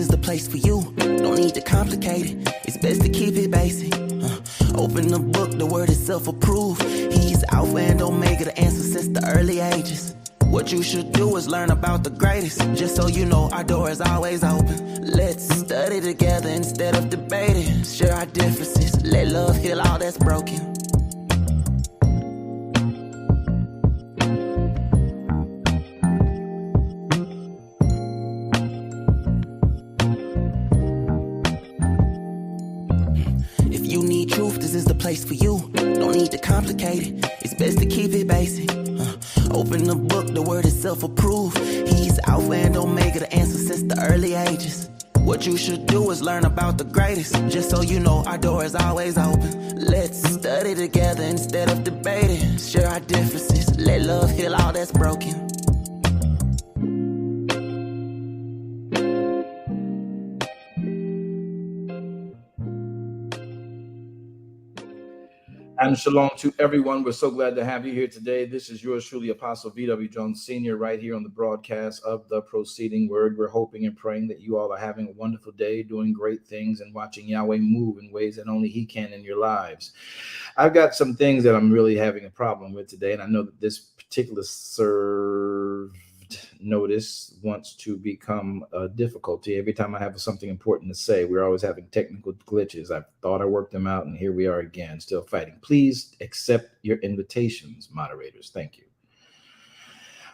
is the place for you. No need to complicate it. It's best to keep it basic. Open the book, the word itself approved. He's Alpha and Omega, the answer since the early ages. What you should do is learn about the greatest. Just so you know, our door is always open. Let's study together instead of debating. Share our differences. Let love heal all that's broken. If you need truth, this is the place for you. No need to complicate it. It's best to keep it basic. Open the book, the word itself approved. He's Alpha and Omega, the answer since the early ages. What you should do is learn about the greatest. Just so you know, our door is always open. Let's study together instead of debating. Share our differences. Let love heal all that's broken. And shalom to everyone. We're so glad to have you here today. This is yours truly, Apostle V.W. Jones Sr., right here on the broadcast of the Proceeding Word. We're hoping and praying that you all are having a wonderful day, doing great things, and watching Yahweh move in ways that only He can in your lives. I've got some things that I'm really having a problem with today, and I know that this particular served notice wants to become a difficulty. Every time I have something important to say, we're always having technical glitches. I thought I worked them out, and here we are again, still fighting. Please accept your invitations, moderators. Thank you.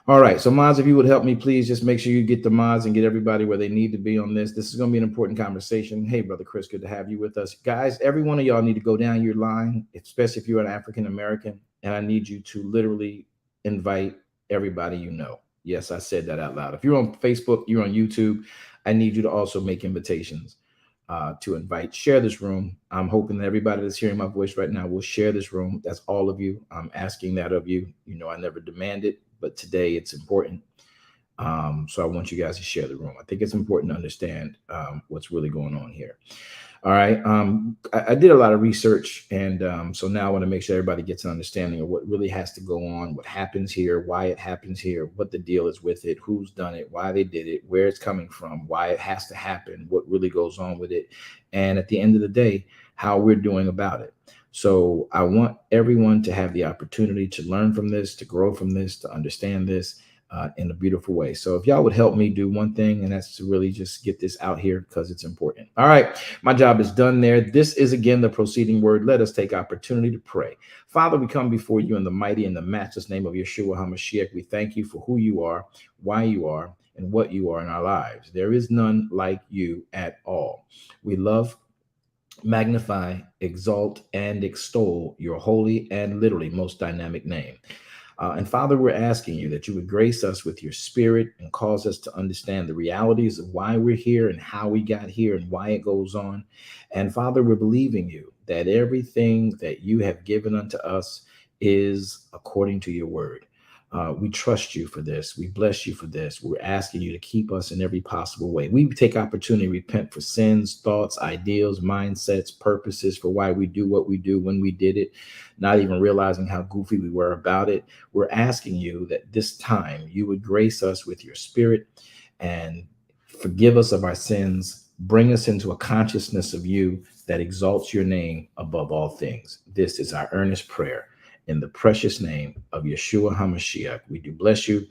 All right, so mods, if you would help me, please just make sure you get the mods and get everybody where they need to be on this. This is going to be an important conversation. Hey, Brother Chris, good to have you with us. Guys, every one of y'all need to go down your line, especially if you're an African-American, and I need you to literally invite everybody you know. Yes, I said that out loud. If you're on Facebook, you're on YouTube, I need you to also make invitations to invite. Share this room. I'm hoping that everybody that's hearing my voice right now will share this room. That's all of you. I'm asking that of you. You know, I never demand it, but today it's important. So I want you guys to share the room. I think it's important to understand what's really going on here. All right. I did a lot of research, and so now I want to make sure everybody gets an understanding of what really has to go on, what happens here, why it happens here, what the deal is with it, who's done it, why they did it, where it's coming from, why it has to happen, what really goes on with it, and at the end of the day, how we're doing about it. So I want everyone to have the opportunity to learn from this, to grow from this, to understand this in a beautiful way. So if y'all would help me do one thing, and that's to really just get this out here because it's important. All right, my job is done there. This is again the Proceeding Word. Let us take opportunity to pray. Father, we come before you in the mighty and the matchless name of Yeshua HaMashiach. We thank you for who you are, why you are, and what you are in our lives. There is none like you at all. We love, magnify, exalt, and extol your holy and literally most dynamic name. And Father, we're asking you that you would grace us with your spirit and cause us to understand the realities of why we're here and how we got here and why it goes on. And Father, we're believing you that everything that you have given unto us is according to your word. We trust you for this. We bless you for this. We're asking you to keep us in every possible way. We take opportunity to repent for sins, thoughts, ideals, mindsets, purposes for why we do what we do when we did it, not even realizing how goofy we were about it. We're asking you that this time you would grace us with your spirit and forgive us of our sins, bring us into a consciousness of you that exalts your name above all things. This is our earnest prayer. In the precious name of Yeshua HaMashiach, we do bless you.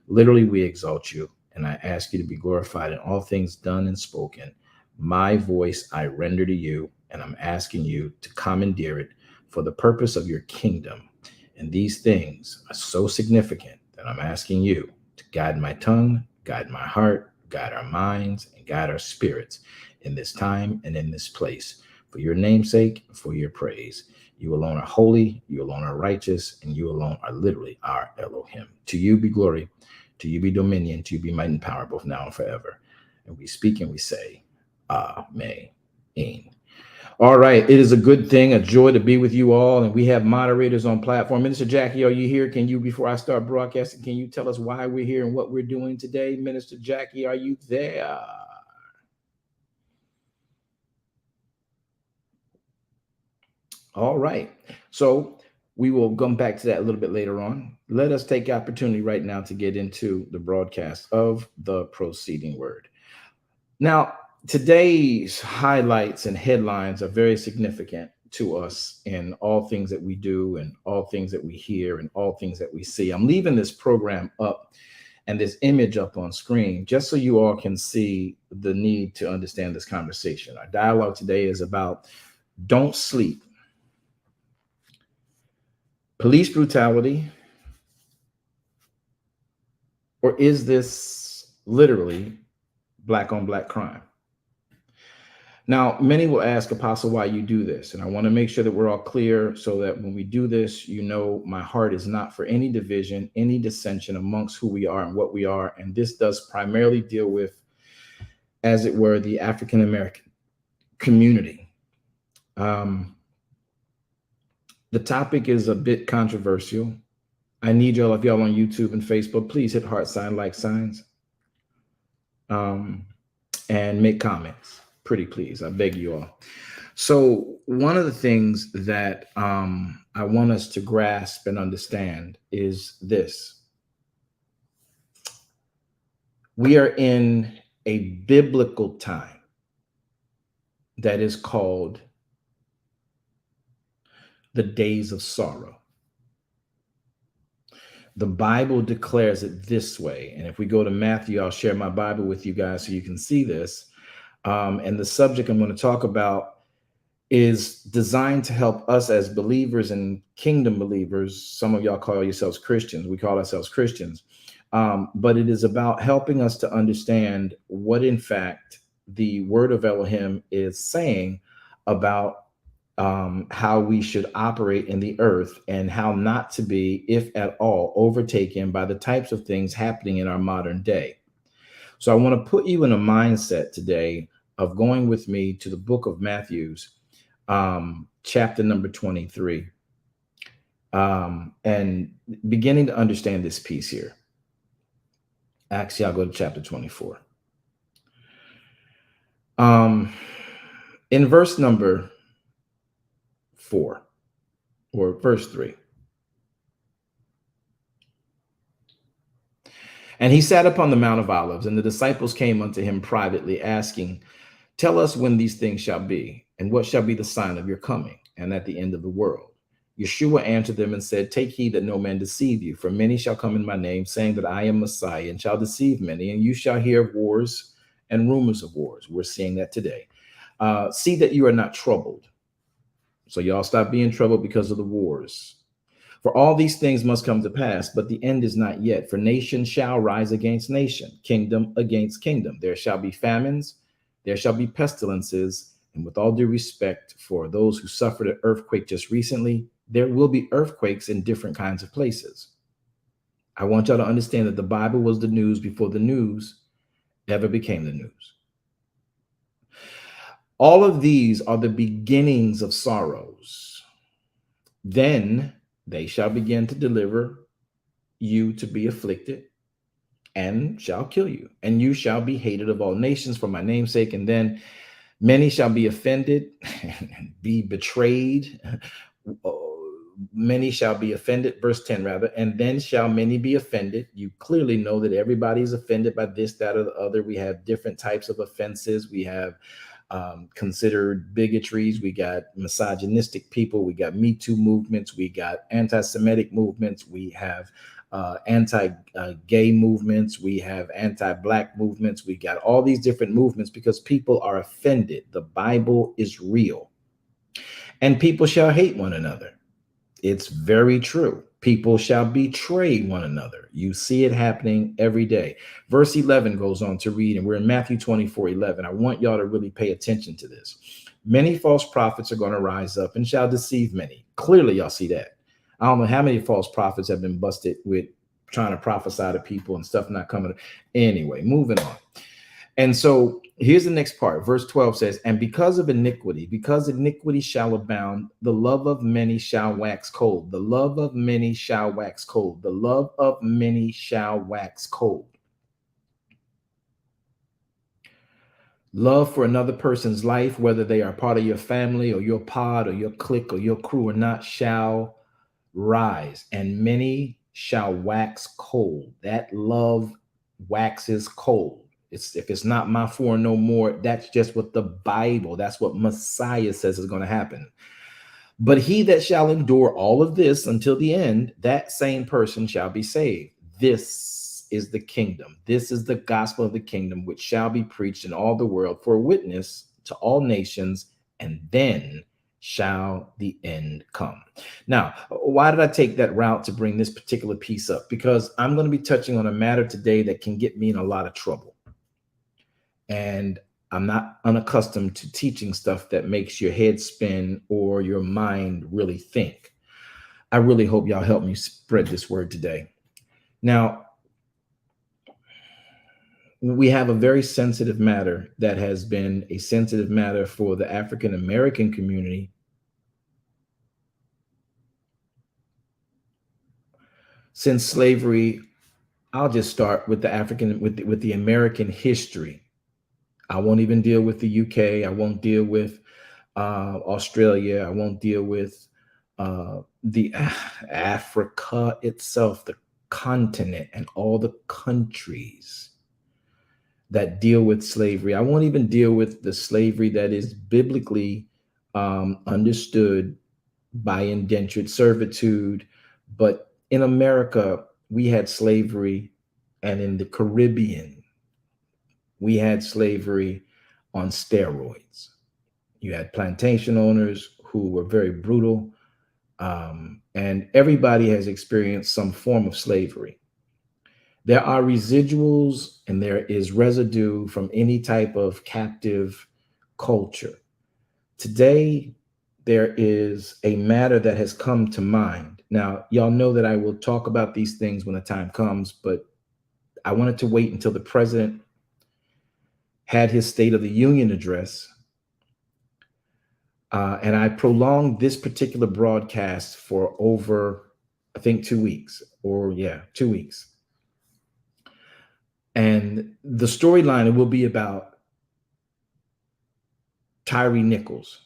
Literally, we exalt you. And I ask you to be glorified in all things done and spoken. My voice I render to you, and I'm asking you to commandeer it for the purpose of your kingdom. And these things are so significant that I'm asking you to guide my tongue, guide my heart, guide our minds, and guide our spirits in this time and in this place. For your name's sake, for your praise. You alone are holy, you alone are righteous, and you alone are literally our Elohim. To you be glory, to you be dominion, to you be might and power, both now and forever. And we speak and we say, Amen. All right, it is a good thing, a joy to be with you all, and we have moderators on platform. Minister Jackie, are you here? Can you, before I start broadcasting, can you tell us why we're here and what we're doing today? Minister Jackie, are you there? All right. So we will come back to that a little bit later on. Let us take the opportunity right now to get into the broadcast of the Proceeding Word. Now, Today's highlights and headlines are very significant to us in all things that we do and all things that we hear and all things that we see. I'm leaving this program up and this image up on screen just so you all can see the need to understand this conversation. Our dialogue today is about don't sleep, police brutality, or is this literally black on black crime? Now, many will ask, Apostle, why you do this. And I want to make sure that we're all clear so that when we do this, you know, my heart is not for any division, any dissension amongst who we are and what we are. And this does primarily deal with, as it were, the African American community. The topic is a bit controversial. I need y'all, if y'all on YouTube and Facebook, please hit heart sign, like signs, and make comments. Pretty please, I beg you all. So one of the things that I want us to grasp and understand is this. We are in a biblical time that is called the days of sorrow. The Bible declares it this way. And if we go to Matthew, I'll share my Bible with you guys so you can see this. And the subject I'm going to talk about is designed to help us as believers and kingdom believers. Some of y'all call yourselves Christians. We call ourselves Christians. But it is about helping us to understand what, in fact, the word of Elohim is saying about how we should operate in the earth and how not to be, if at all, overtaken by the types of things happening in our modern day. So I want to put you in a mindset today of going with me to the book of Matthew's, chapter number 23, and beginning to understand this piece here. Actually, I'll go to chapter 24. In verse number 4 or verse 3. And he sat upon the Mount of Olives, and the disciples came unto him privately, asking, tell us when these things shall be, and what shall be the sign of your coming, and at the end of the world. Yeshua answered them and said, take heed that no man deceive you, for many shall come in my name, saying that I am Messiah, and shall deceive many, and you shall hear of wars and rumors of wars. We're seeing that today. See that you are not troubled. So y'all stop being troubled because of the wars. For all these things must come to pass, but the end is not yet. For nation shall rise against nation, kingdom against kingdom. There shall be famines, there shall be pestilences, and with all due respect for those who suffered an earthquake just recently, there will be earthquakes in different kinds of places. I want y'all to understand that the Bible was the news before the news ever became the news. All of these are the beginnings of sorrows. Then they shall begin to deliver you to be afflicted and shall kill you. And you shall be hated of all nations for my name's sake. And then many shall be offended and be betrayed. Many shall be offended, verse 10 rather, and then shall many be offended. You clearly know that everybody's offended by this, that, or the other. We have different types of offenses. We have considered bigotries. We got misogynistic people. We got Me Too movements. We got anti-Semitic movements. We have anti-gay movements. We have anti-Black movements. We got all these different movements because people are offended. The Bible is real. And people shall hate one another. It's very true. People shall betray one another. You see it happening every day. Verse 11 goes on to read, and we're in Matthew 24:11. I want y'all to really pay attention to this. Many false prophets are going to rise up and shall deceive many. Clearly, y'all see that. I don't know how many false prophets have been busted with trying to prophesy to people and stuff not coming. Anyway, moving on. And so here's the next part. Verse 12 says, and because iniquity shall abound, the love of many shall wax cold. The love of many shall wax cold. The love of many shall wax cold. Love for another person's life, whether they are part of your family or your pod or your clique or your crew or not, shall rise, and many shall wax cold. That love waxes cold. If it's not my four no more, that's just what the Bible, that's what Messiah says is going to happen. But he that shall endure all of this until the end, that same person shall be saved. This is the kingdom. This is the gospel of the kingdom, which shall be preached in all the world for a witness to all nations, and then shall the end come. Now, why did I take that route to bring this particular piece up? Because I'm going to be touching on a matter today that can get me in a lot of trouble. And I'm not unaccustomed to teaching stuff that makes your head spin or your mind really think. I really hope y'all help me spread this word today. Now, we have a very sensitive matter that has been a sensitive matter for the African American community since slavery. I'll just start with the American history. I won't even deal with the UK. I won't deal with Australia. I won't deal with the Africa itself, the continent, and all the countries that deal with slavery. I won't even deal with the slavery that is biblically understood by indentured servitude. But in America, we had slavery, and in the Caribbean, we had slavery on steroids. You had plantation owners who were very brutal, and everybody has experienced some form of slavery. There are residuals and there is residue from any type of captive culture. Today, there is a matter that has come to mind. Now, y'all know that I will talk about these things when the time comes, but I wanted to wait until the president had his State of the Union address. And I prolonged this particular broadcast for over, I think, 2 weeks, 2 weeks. And the storyline will be about Tyree Nichols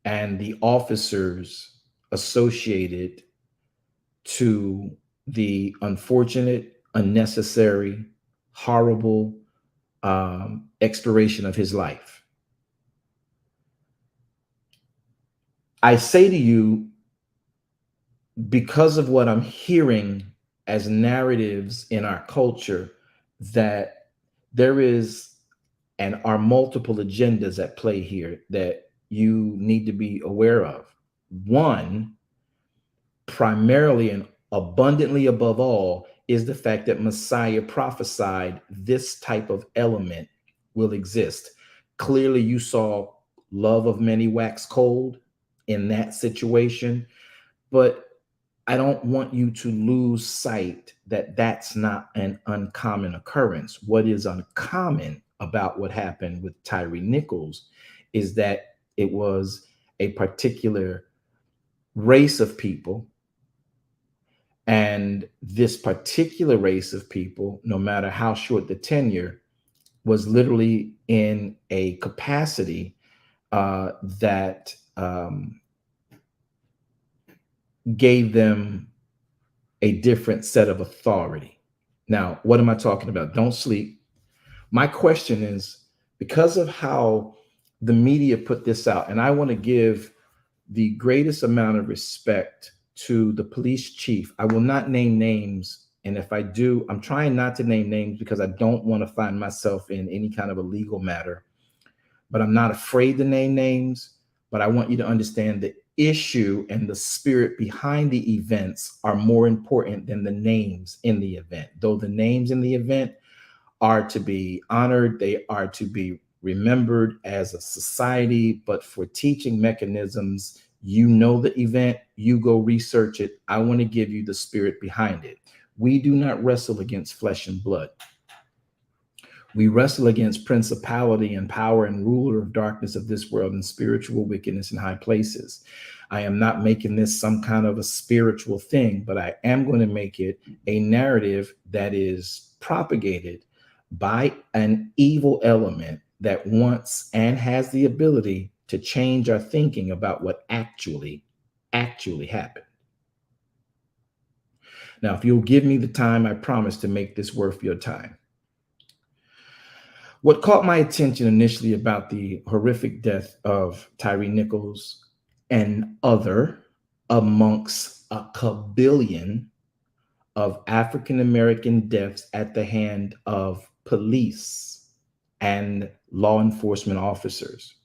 and the officers associated to the unfortunate, unnecessary, horrible expiration of his life. I say to you, because of what I'm hearing as narratives in our culture, that there is and are multiple agendas at play here that you need to be aware of. One, primarily and abundantly above all, is the fact that Messiah prophesied this type of element will exist. Clearly, you saw love of many wax cold in that situation, but I don't want you to lose sight that that's not an uncommon occurrence. What is uncommon about what happened with Tyree Nichols is that it was a particular race of people. And this particular race of people, no matter how short the tenure, was literally in a capacity that gave them a different set of authority. Now, what am I talking about? Don't sleep. My question is, because of how the media put this out, and I want to give the greatest amount of respect to the police chief. I will not name names. And if I do, I'm trying not to name names because I don't want to find myself in any kind of a legal matter. But I'm not afraid to name names. But I want you to understand the issue and the spirit behind the events are more important than the names in the event. Though the names in the event are to be honored, they are to be remembered as a society, but for teaching mechanisms, you know the event, you go research it. I want to give you the spirit behind it. We do not wrestle against flesh and blood. We wrestle against principality and power and ruler of darkness of this world and spiritual wickedness in high places. I am not making this some kind of a spiritual thing, but I am going to make it a narrative that is propagated by an evil element that wants and has the ability to change our thinking about what actually happened. Now, if you'll give me the time, I promise to make this worth your time. What caught my attention initially about the horrific death of Tyree Nichols and other amongst a kabillion of African American deaths at the hand of police and law enforcement officers.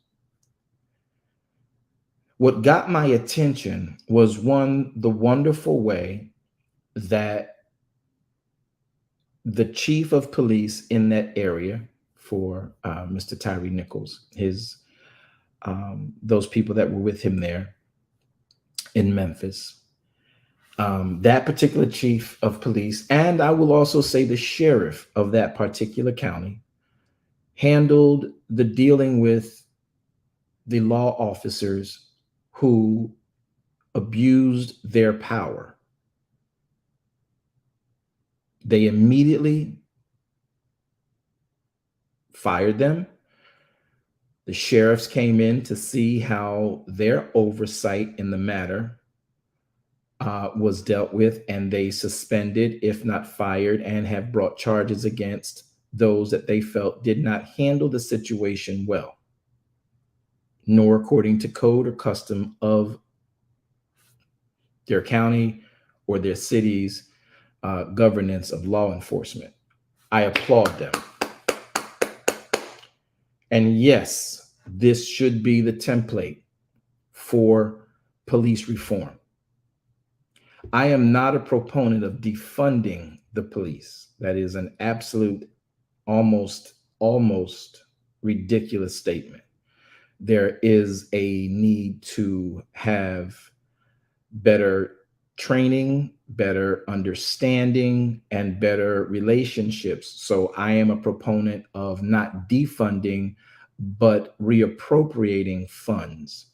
What got my attention was one, the wonderful way that the chief of police in that area for Mr. Tyree Nichols, his those people that were with him there in Memphis, that particular chief of police, and I will also say the sheriff of that particular county, handled the dealing with the law officers who abused their power. They immediately fired them. The sheriffs came in to see how their oversight in the matter was dealt with, and they suspended, if not fired, and have brought charges against those that they felt did not handle the situation well, nor according to code or custom of their county or their city's governance of law enforcement. I applaud them. And yes, this should be the template for police reform. I am not a proponent of defunding the police. That is an absolute, almost ridiculous statement. There is a need to have better training, better understanding, and better relationships. So I am a proponent of not defunding, but reappropriating funds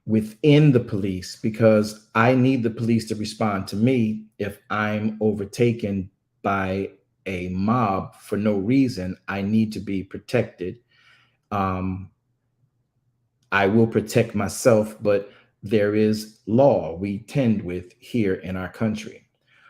within the police, because I need the police to respond to me if I'm overtaken by a mob for no reason. I need to be protected. I will protect myself, but there is law we tend with here in our country.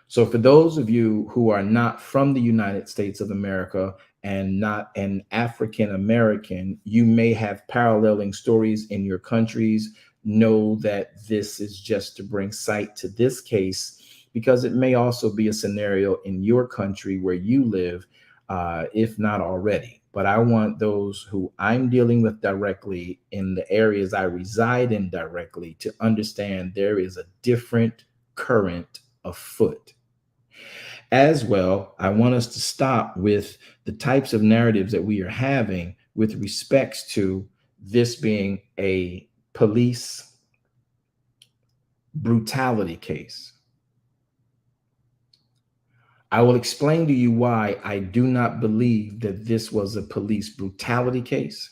So for those of you who are not from the United States of America and not an African American, you may have paralleling stories in your countries. Know that this is just to bring sight to this case, because it may also be a scenario in your country where you live, if not already. But I want those who I'm dealing with directly in the areas I reside in directly to understand there is a different current afoot. As well, I want us to stop with the types of narratives that we are having with respects to this being a police brutality case. I will explain to you why I do not believe that this was a police brutality case.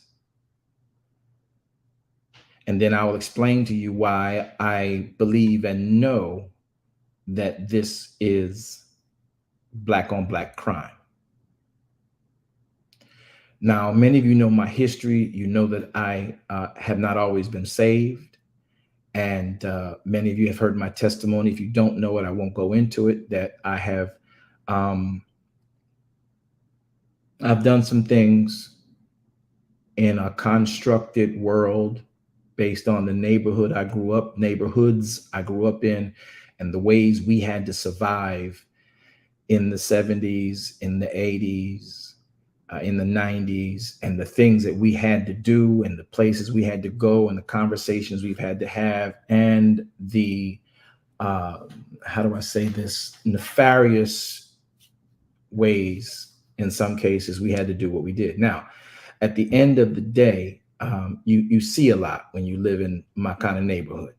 And then I will explain to you why I believe and know that this is Black on Black crime. Now, many of you know my history. You know that I have not always been saved. And many of you have heard my testimony. If you don't know it, I won't go into it, that I have I've done some things in a constructed world based on the neighborhoods I grew up in, and the ways we had to survive in the 70s, in the 80s, in the 90s, and the things that we had to do, and the places we had to go, and the conversations we've had to have, and the how do I say this, nefarious ways in some cases we had to do what we did. Now, at the end of the day, you see a lot when you live in my kind of neighborhood.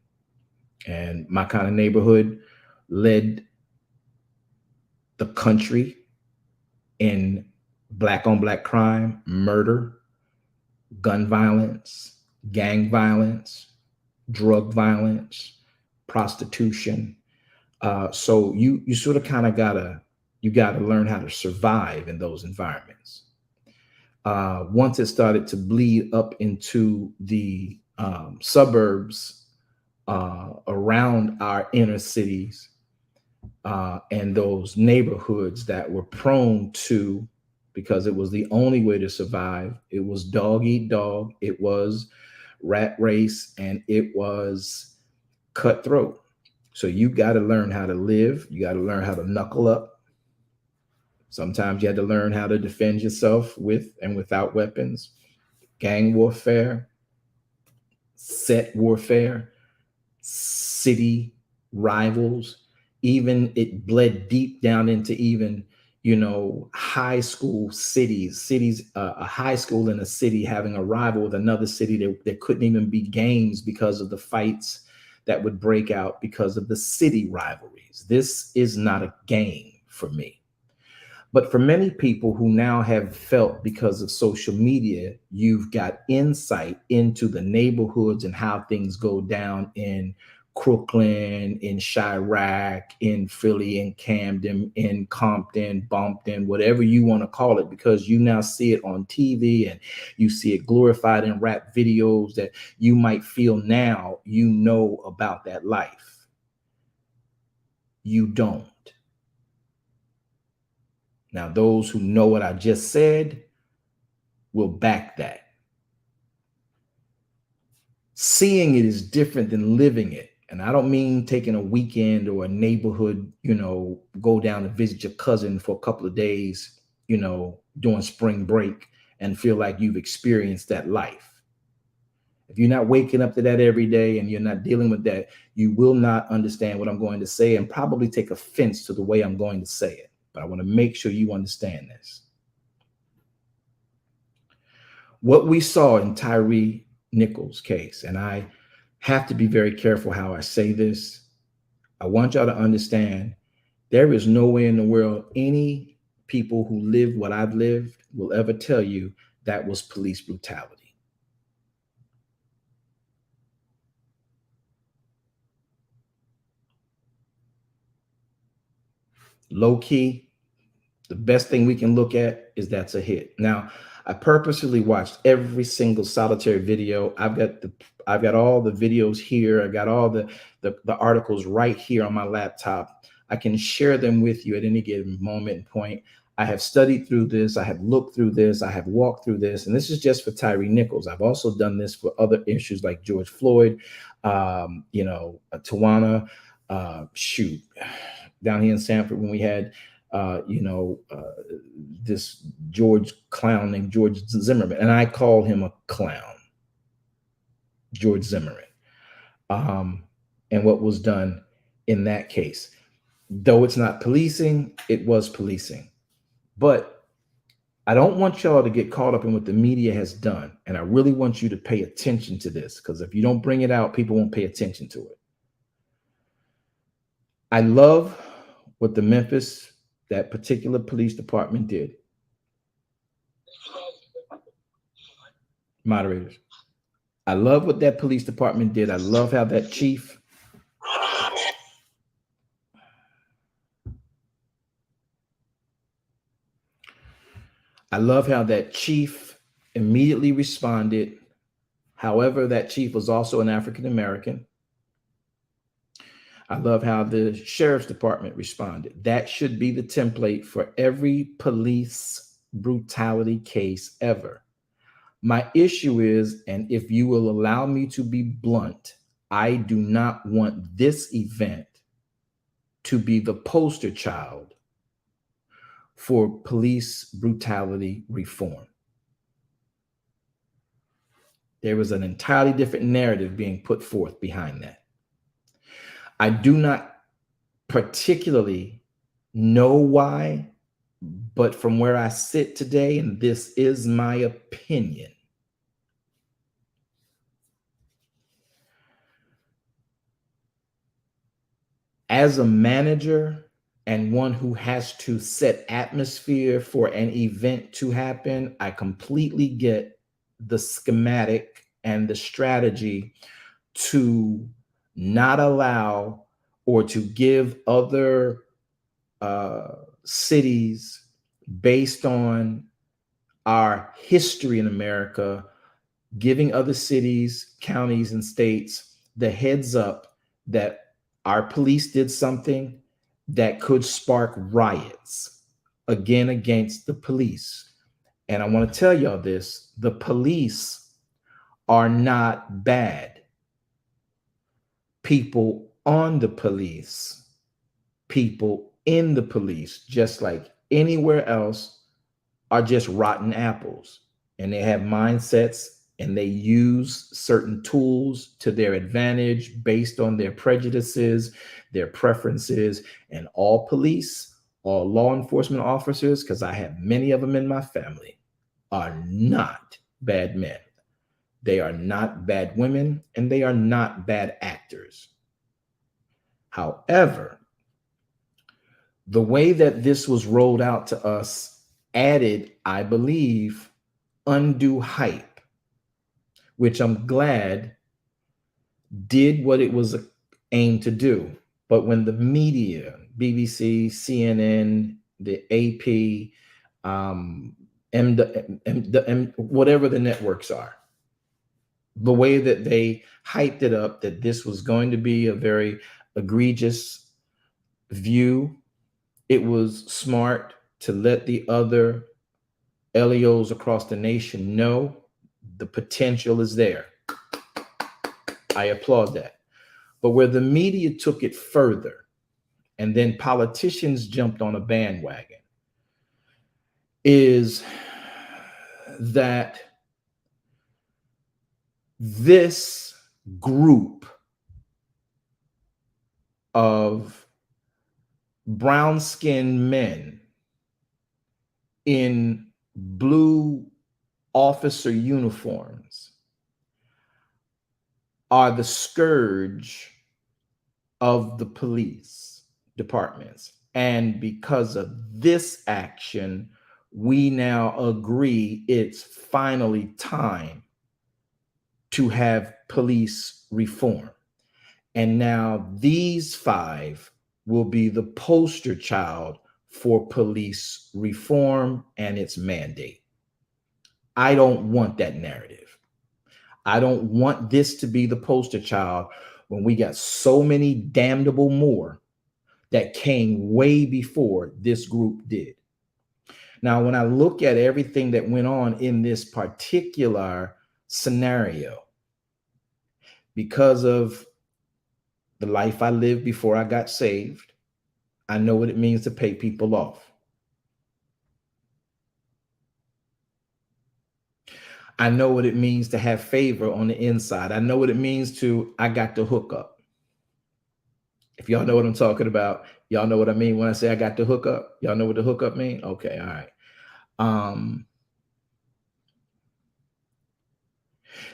And my kind of neighborhood led the country in Black on Black crime, murder, gun violence, gang violence, drug violence, prostitution. So you sort of kind of gotta learn how to survive in those environments. Once it started to bleed up into the suburbs around our inner cities and those neighborhoods that were prone to, because it was the only way to survive. It was dog eat dog. It was rat race, and it was cutthroat. So you got to learn how to live. You got to learn how to knuckle up. Sometimes you had to learn how to defend yourself with and without weapons. Gang warfare, set warfare, city rivals. Even it bled deep down into even, high school cities, a high school in a city having a rival with another city. There couldn't even be games because of the fights that would break out because of the city rivalries. This is not a game for me. But for many people who now have felt, because of social media, you've got insight into the neighborhoods and how things go down in Crooklyn, in Chirac, in Philly, in Camden, in Compton, Bumpton, whatever you want to call it, because you now see it on TV and you see it glorified in rap videos that you might feel now you know about that life. You don't. Now, those who know what I just said will back that. Seeing it is different than living it. And I don't mean taking a weekend or a neighborhood, go down and visit your cousin for a couple of days, during spring break and feel like you've experienced that life. If you're not waking up to that every day and you're not dealing with that, you will not understand what I'm going to say and probably take offense to the way I'm going to say it. But I want to make sure you understand this. What we saw in Tyre Nichols' case, and I have to be very careful how I say this. I want y'all to understand there is no way in the world any people who live what I've lived will ever tell you that was police brutality. Low key, the best thing we can look at is that's a hit. Now, I purposely watched every single solitary video. I've got all the videos here. I got all the articles right here on my laptop. I can share them with you at any given moment and point. I have studied through this. I have looked through this. I have walked through this. And this is just for Tyre Nichols. I've also done this for other issues like George Floyd, Tawana, down here in Sanford when we had this George clown named George Zimmerman, and I call him a clown, George Zimmerman, and what was done in that case. Though it's not policing, it was policing. But I don't want y'all to get caught up in what the media has done, and I really want you to pay attention to this, because if you don't bring it out, people won't pay attention to it. I love what the Memphis, that particular police department did. Moderators. I love what that police department did. I love how that chief. I love how that chief immediately responded. However, that chief was also an African American. I love how the sheriff's department responded. That should be the template for every police brutality case ever. My issue is, and if you will allow me to be blunt, I do not want this event to be the poster child for police brutality reform. There was an entirely different narrative being put forth behind that. I do not particularly know why, but from where I sit today, and this is my opinion, as a manager and one who has to set atmosphere for an event to happen, I completely get the schematic and the strategy to not allow or to give other cities, based on our history in America, giving other cities, counties, and states the heads up that our police did something that could spark riots again against the police. And I want to tell y'all this, the police are not bad. People on the police, people in the police, just like anywhere else, are just rotten apples. And they have mindsets and they use certain tools to their advantage based on their prejudices, their preferences. And all police, all law enforcement officers, because I have many of them in my family, are not bad men. They are not bad women, and they are not bad actors. However, the way that this was rolled out to us added, I believe, undue hype, which I'm glad did what it was aimed to do. But when the media, BBC, CNN, the AP, whatever the networks are, the way that they hyped it up, that this was going to be a very egregious view, it was smart to let the other LEOs across the nation know the potential is there. I applaud that. But where the media took it further, and then politicians jumped on a bandwagon, is that this group of brown-skinned men in blue officer uniforms are the scourge of the police departments. And because of this action, we now agree it's finally time to have police reform. And now these five will be the poster child for police reform and its mandate. I don't want that narrative. I don't want this to be the poster child when we got so many damnable more that came way before this group did. Now, when I look at everything that went on in this particular scenario, because of the life I lived before I got saved, I know what it means to pay people off. I know what it means to have favor on the inside. I know what it means to, I got to hook up. If y'all know what I'm talking about, y'all know what I mean when I say I got to hook up. Y'all know what the hookup mean? Okay, all right.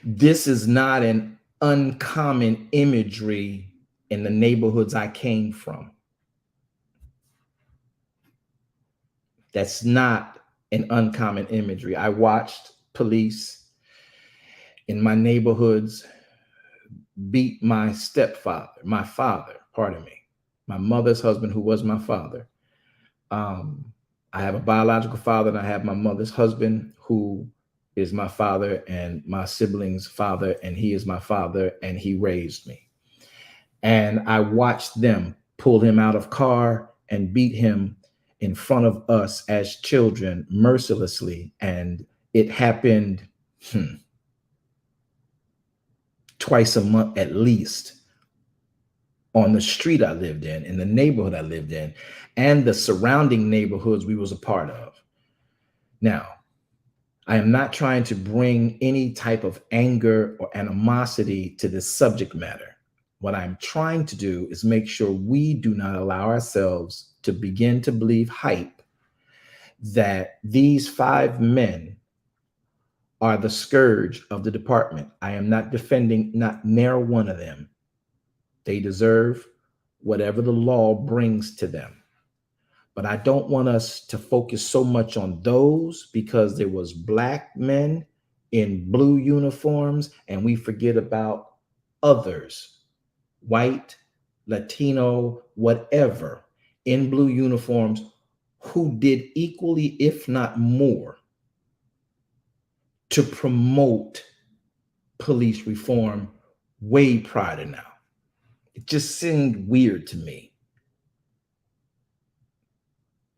This is not an uncommon imagery in the neighborhoods I came from. That's not an uncommon imagery. I watched police in my neighborhoods beat my stepfather, my mother's husband, who was my father. I have a biological father, and I have my mother's husband, who is my father and my sibling's father, and he is my father, and he raised me. And I watched them pull him out of car and beat him in front of us as children mercilessly. And it happened twice a month at least on the street I lived in the neighborhood I lived in, and the surrounding neighborhoods we was a part of. Now, I am not trying to bring any type of anger or animosity to this subject matter. What I'm trying to do is make sure we do not allow ourselves to begin to believe hype that these five men are the scourge of the department. I am not defending not near one of them. They deserve whatever the law brings to them. But I don't want us to focus so much on those, because there was black men in blue uniforms and we forget about others, white, Latino, whatever, in blue uniforms, who did equally, if not more, to promote police reform way prior to now. It just seemed weird to me.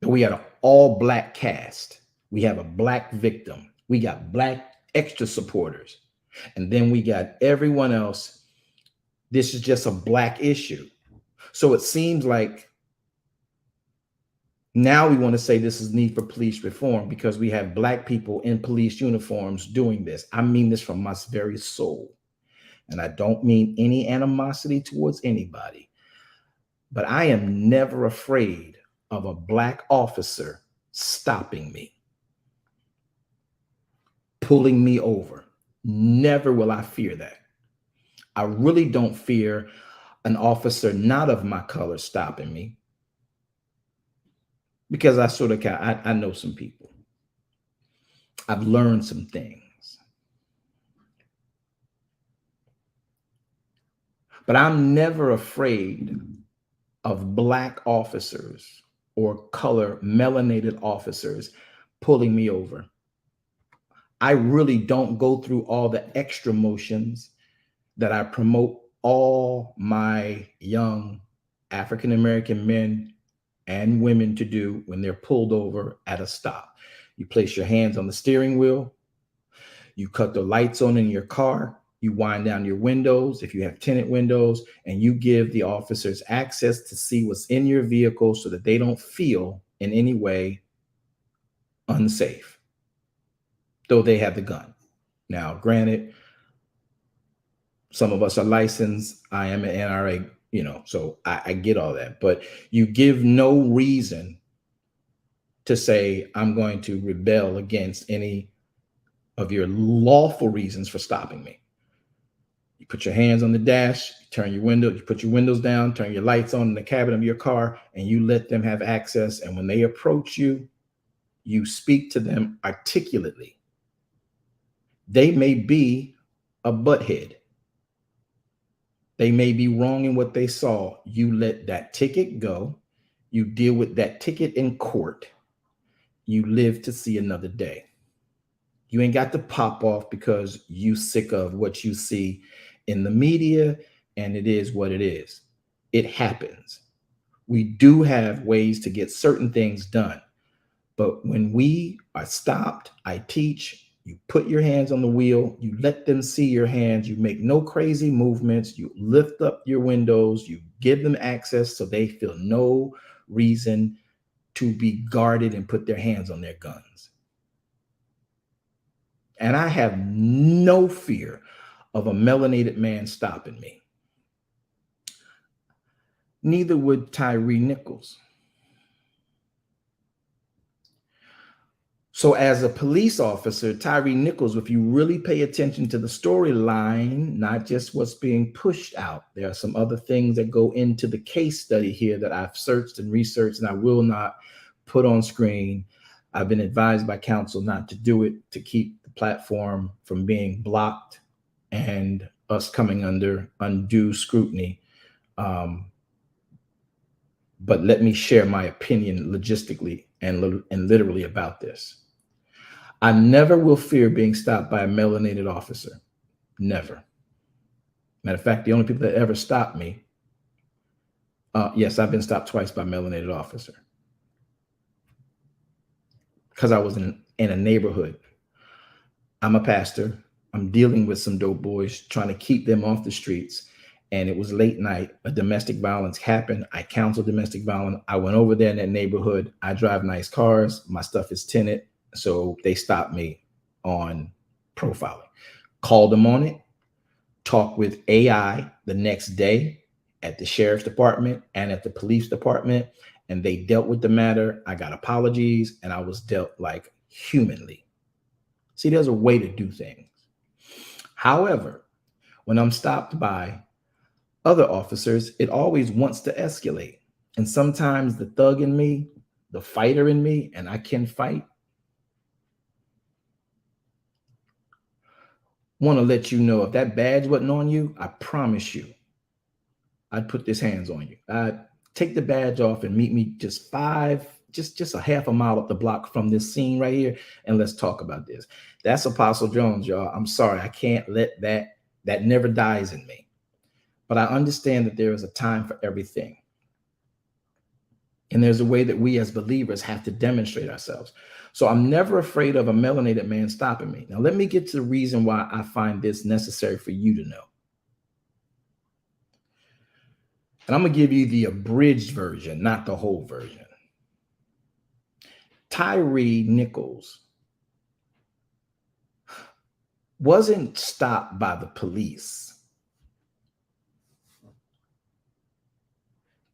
We had an all black cast. We have a black victim. We got black extra supporters. And then we got everyone else. This is just a black issue. So it seems like now we want to say this is need for police reform because we have black people in police uniforms doing this. I mean this from my very soul. And I don't mean any animosity towards anybody, but I am never afraid of a black officer stopping me, pulling me over. Never will I fear that. I really don't fear an officer not of my color stopping me because I know some people. I've learned some things. But I'm never afraid of black officers or color melanated officers pulling me over. I really don't go through all the extra motions that I promote all my young African-American men and women to do when they're pulled over at a stop. You place your hands on the steering wheel, you cut the lights on in your car, you wind down your windows if you have tinted windows, and you give the officers access to see what's in your vehicle so that they don't feel in any way unsafe, though they have the gun. Now, granted, some of us are licensed. I am an NRA, so I get all that. But you give no reason to say, I'm going to rebel against any of your lawful reasons for stopping me. You put your hands on the dash, you turn your window, you put your windows down, turn your lights on in the cabin of your car, and you let them have access. And when they approach you, you speak to them articulately. They may be a butthead. They may be wrong in what they saw. You let that ticket go. You deal with that ticket in court. You live to see another day. You ain't got to pop off because you sick of what you see in the media, and it is what it is. It happens. We do have ways to get certain things done. But when we are stopped, I teach, you put your hands on the wheel, you let them see your hands, you make no crazy movements, you lift up your windows, you give them access so they feel no reason to be guarded and put their hands on their guns. And I have no fear of a melanated man stopping me. Neither would Tyree Nichols. So as a police officer, Tyree Nichols, if you really pay attention to the storyline, not just what's being pushed out, there are some other things that go into the case study here that I've searched and researched and I will not put on screen. I've been advised by counsel not to do it to keep the platform from being blocked and us coming under undue scrutiny. But let me share my opinion logistically and literally about this. I never will fear being stopped by a melanated officer. Never. Matter of fact, the only people that ever stopped me, yes, I've been stopped twice by a melanated officer because I was in a neighborhood. I'm a pastor. I'm dealing with some dope boys, trying to keep them off the streets. And it was late night. A domestic violence happened. I counseled domestic violence. I went over there in that neighborhood. I drive nice cars. My stuff is tinted. So they stopped me on profiling. Called them on it. Talked with AI the next day at the sheriff's department and at the police department. And they dealt with the matter. I got apologies and I was dealt like humanly. See, there's a way to do things. However, when I'm stopped by other officers, it always wants to escalate. And sometimes the thug in me, the fighter in me, and I can fight, want to let you know if that badge wasn't on you, I promise you, I'd put this hands on you. I'd take the badge off and meet me just a half a mile up the block from this scene right here. And let's talk about this. That's Apostle Jones, y'all. I'm sorry. I can't let that never dies in me. But I understand that there is a time for everything. And there's a way that we as believers have to demonstrate ourselves. So I'm never afraid of a melanated man stopping me. Now, let me get to the reason why I find this necessary for you to know. And I'm going to give you the abridged version, not the whole version. Tyree Nichols wasn't stopped by the police.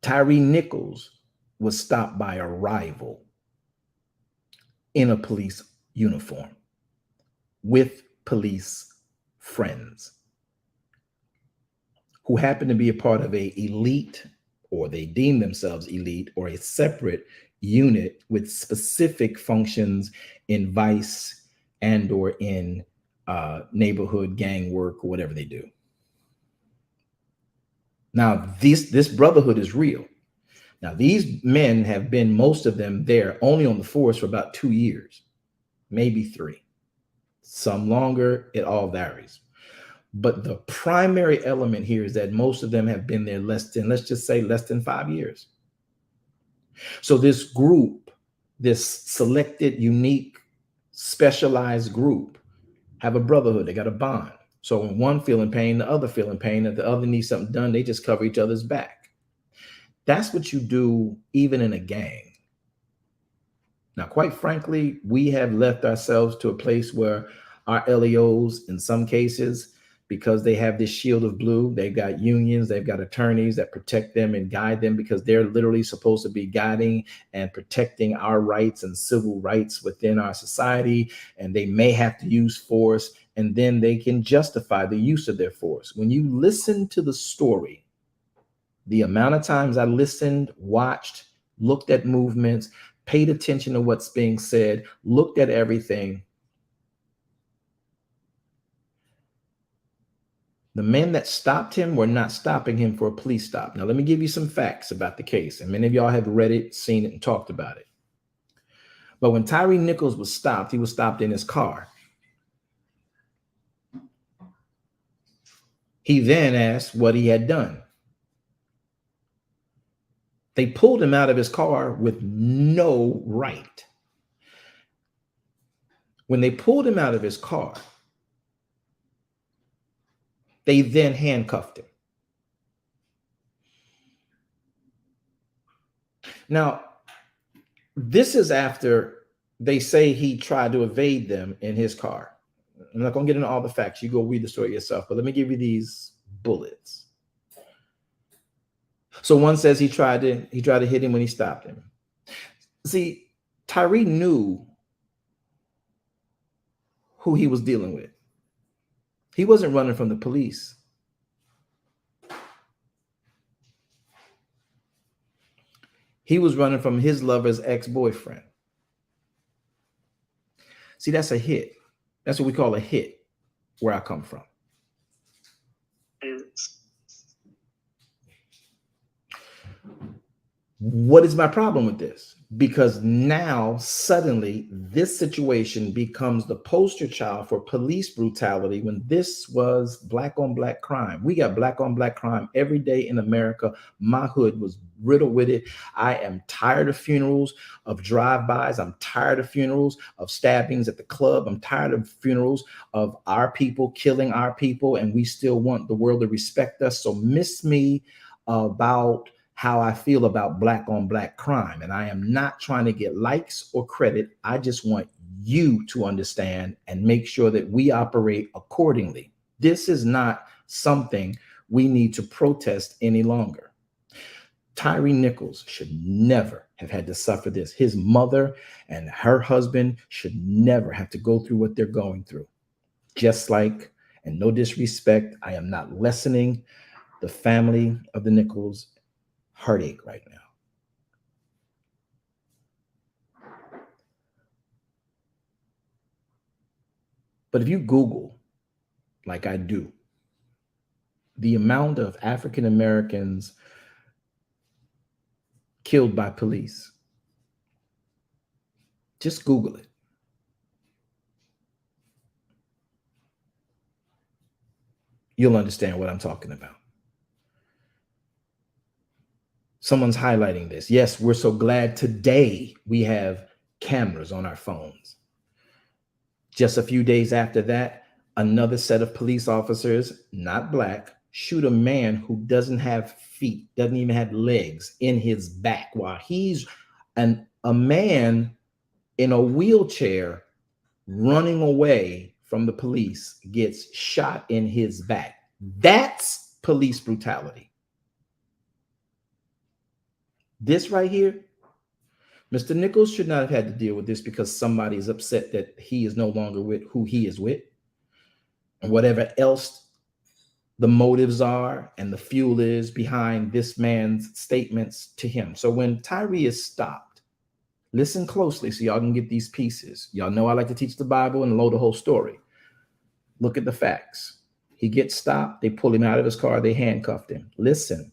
Tyree Nichols was stopped by a rival in a police uniform with police friends who happened to be a part of a elite, or they deem themselves elite, or a separate unit with specific functions in vice and or in neighborhood gang work or whatever they do. Now, this brotherhood is real. Now, these men have been, most of them, there only on the force for about 2 years, maybe 3. Some longer, it all varies. But the primary element here is that most of them have been there less than, let's just say, less than 5 years. So this group, this selected, unique, specialized group, have a brotherhood. They got a bond. So when one feeling pain, the other feeling pain, if the other needs something done, they just cover each other's back. That's what you do even in a gang. Now, quite frankly, we have left ourselves to a place where our LEOs, in some cases, because they have this shield of blue, they've got unions, they've got attorneys that protect them and guide them, because they're literally supposed to be guiding and protecting our rights and civil rights within our society. And they may have to use force, and then they can justify the use of their force. When you listen to the story, the amount of times I listened, watched, looked at movements, paid attention to what's being said, looked at everything, the men that stopped him were not stopping him for a police stop. Now, let me give you some facts about the case. And many of y'all have read it, seen it, and talked about it. But when Tyree Nichols was stopped, he was stopped in his car. He then asked what he had done. They pulled him out of his car with no right. When they pulled him out of his car, they then handcuffed him. Now, this is after they say he tried to evade them in his car. I'm not going to get into all the facts. You go read the story yourself, but let me give you these bullets. So one says he tried to hit him when he stopped him. See, Tyree knew who he was dealing with. He wasn't running from the police. He was running from his lover's ex-boyfriend. See, that's a hit. That's what we call a hit where I come from. What is my problem with this? Because now suddenly this situation becomes the poster child for police brutality, when this was black on black crime. We got black on black crime every day in America. My hood was riddled with it. I am tired of funerals, of drive-bys. I'm tired of funerals, of stabbings at the club. I'm tired of funerals of our people killing our people, and we still want the world to respect us. So miss me about how I feel about black on black crime. And I am not trying to get likes or credit. I just want you to understand and make sure that we operate accordingly. This is not something we need to protest any longer. Tyree Nichols should never have had to suffer this. His mother and her husband should never have to go through what they're going through. Just like, and no disrespect, I am not lessening the family of the Nichols heartache right now. But if you Google, like I do, the amount of African Americans killed by police, just Google it. You'll understand what I'm talking about. Someone's highlighting this. Yes, we're so glad today we have cameras on our phones. Just a few days after that, another set of police officers, not black, shoot a man who doesn't have feet, doesn't even have legs, in his back while he's a man in a wheelchair running away from the police gets shot in his back. That's police brutality. This right here, Mr. Nichols should not have had to deal with this because somebody is upset that he is no longer with who he is with. And whatever else the motives are and the fuel is behind this man's statements to him. So when Tyree is stopped, listen closely so y'all can get these pieces. Y'all know I like to teach the Bible and load the whole story. Look at the facts. He gets stopped. They pull him out of his car. They handcuffed him. Listen.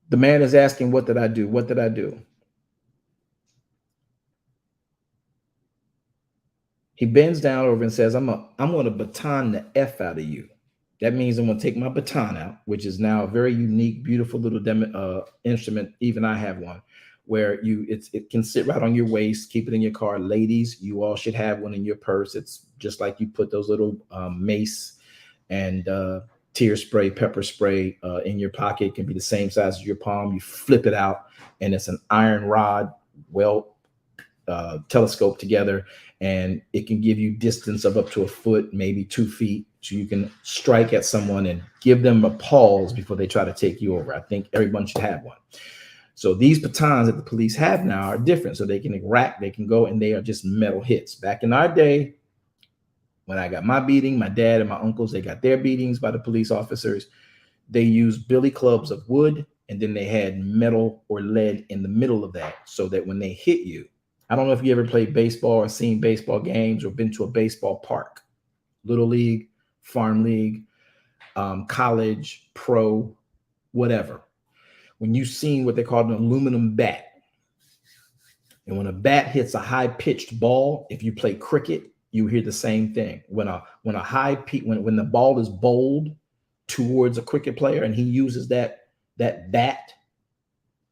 The man is asking, what did I do? What did I do? He bends down over and says, I'm going to baton the F out of you. That means I'm going to take my baton out, which is now a very unique, beautiful little instrument. Even I have one where it can sit right on your waist, keep it in your car. Ladies, you all should have one in your purse. It's just like you put those little mace and tear spray, pepper spray in your pocket. It can be the same size as your palm. You flip it out and it's an iron rod, telescope together, and it can give you distance of up to a foot, maybe 2 feet. So you can strike at someone and give them a pause before they try to take you over. I think everyone should have one. So these batons that the police have now are different. So they can rack, they can go, and they are just metal hits. Back in our day, when I got my beating, my dad and my uncles, they got their beatings by the police officers. They used billy clubs of wood, and then they had metal or lead in the middle of that so that when they hit you, I don't know if you ever played baseball or seen baseball games or been to a baseball park, little league, farm league, college, pro, whatever. When you've seen what they call an aluminum bat, and when a bat hits a high-pitched ball, if you play cricket, you hear the same thing. When the ball is bowled towards a cricket player and he uses that bat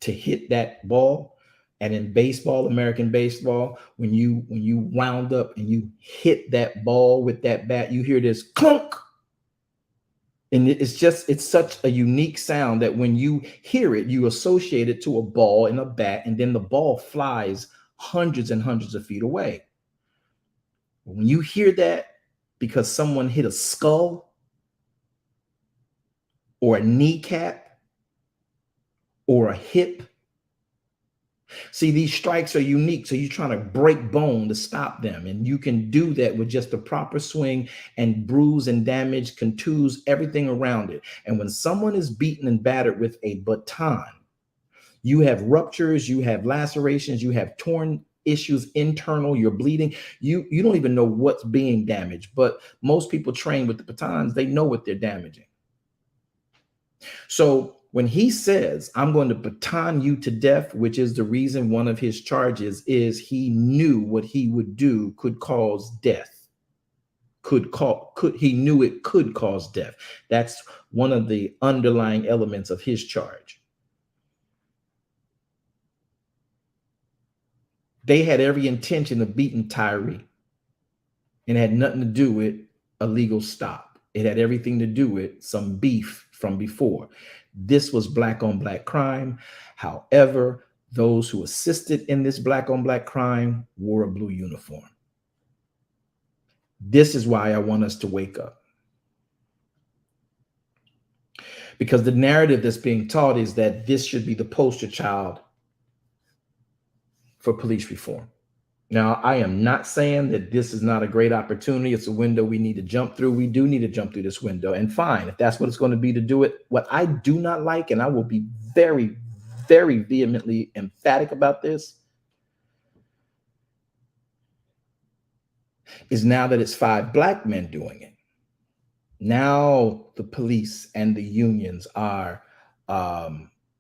to hit that ball, and in baseball, American baseball, when you wound up and you hit that ball with that bat, you hear this clunk. And it's such a unique sound that when you hear it, you associate it to a ball and a bat, and then the ball flies hundreds and hundreds of feet away. When you hear that because someone hit a skull or a kneecap or a hip, see, these strikes are unique. So you're trying to break bone to stop them. And you can do that with just the proper swing, and bruise and damage, contuses everything around it. And when someone is beaten and battered with a baton, you have ruptures, you have lacerations, you have torn issues internal, you're bleeding. You don't even know what's being damaged. But most people trained with the batons, they know what they're damaging. So when he says, I'm going to baton you to death, which is the reason one of his charges is he knew what he would do could cause death. He knew it could cause death. That's one of the underlying elements of his charge. They had every intention of beating Tyree, and it had nothing to do with a legal stop. It had everything to do with some beef from before. This was black on black crime. However, those who assisted in this black on black crime wore a blue uniform. This is why I want us to wake up. Because the narrative that's being taught is that this should be the poster child for police reform. Now, I am not saying that this is not a great opportunity. It's a window we need to jump through. We do need to jump through this window, and fine, if that's what it's going to be to do it. What I do not like, and I will be very, very vehemently emphatic about this, is now that it's 5 black men doing it. Now the police and the unions are,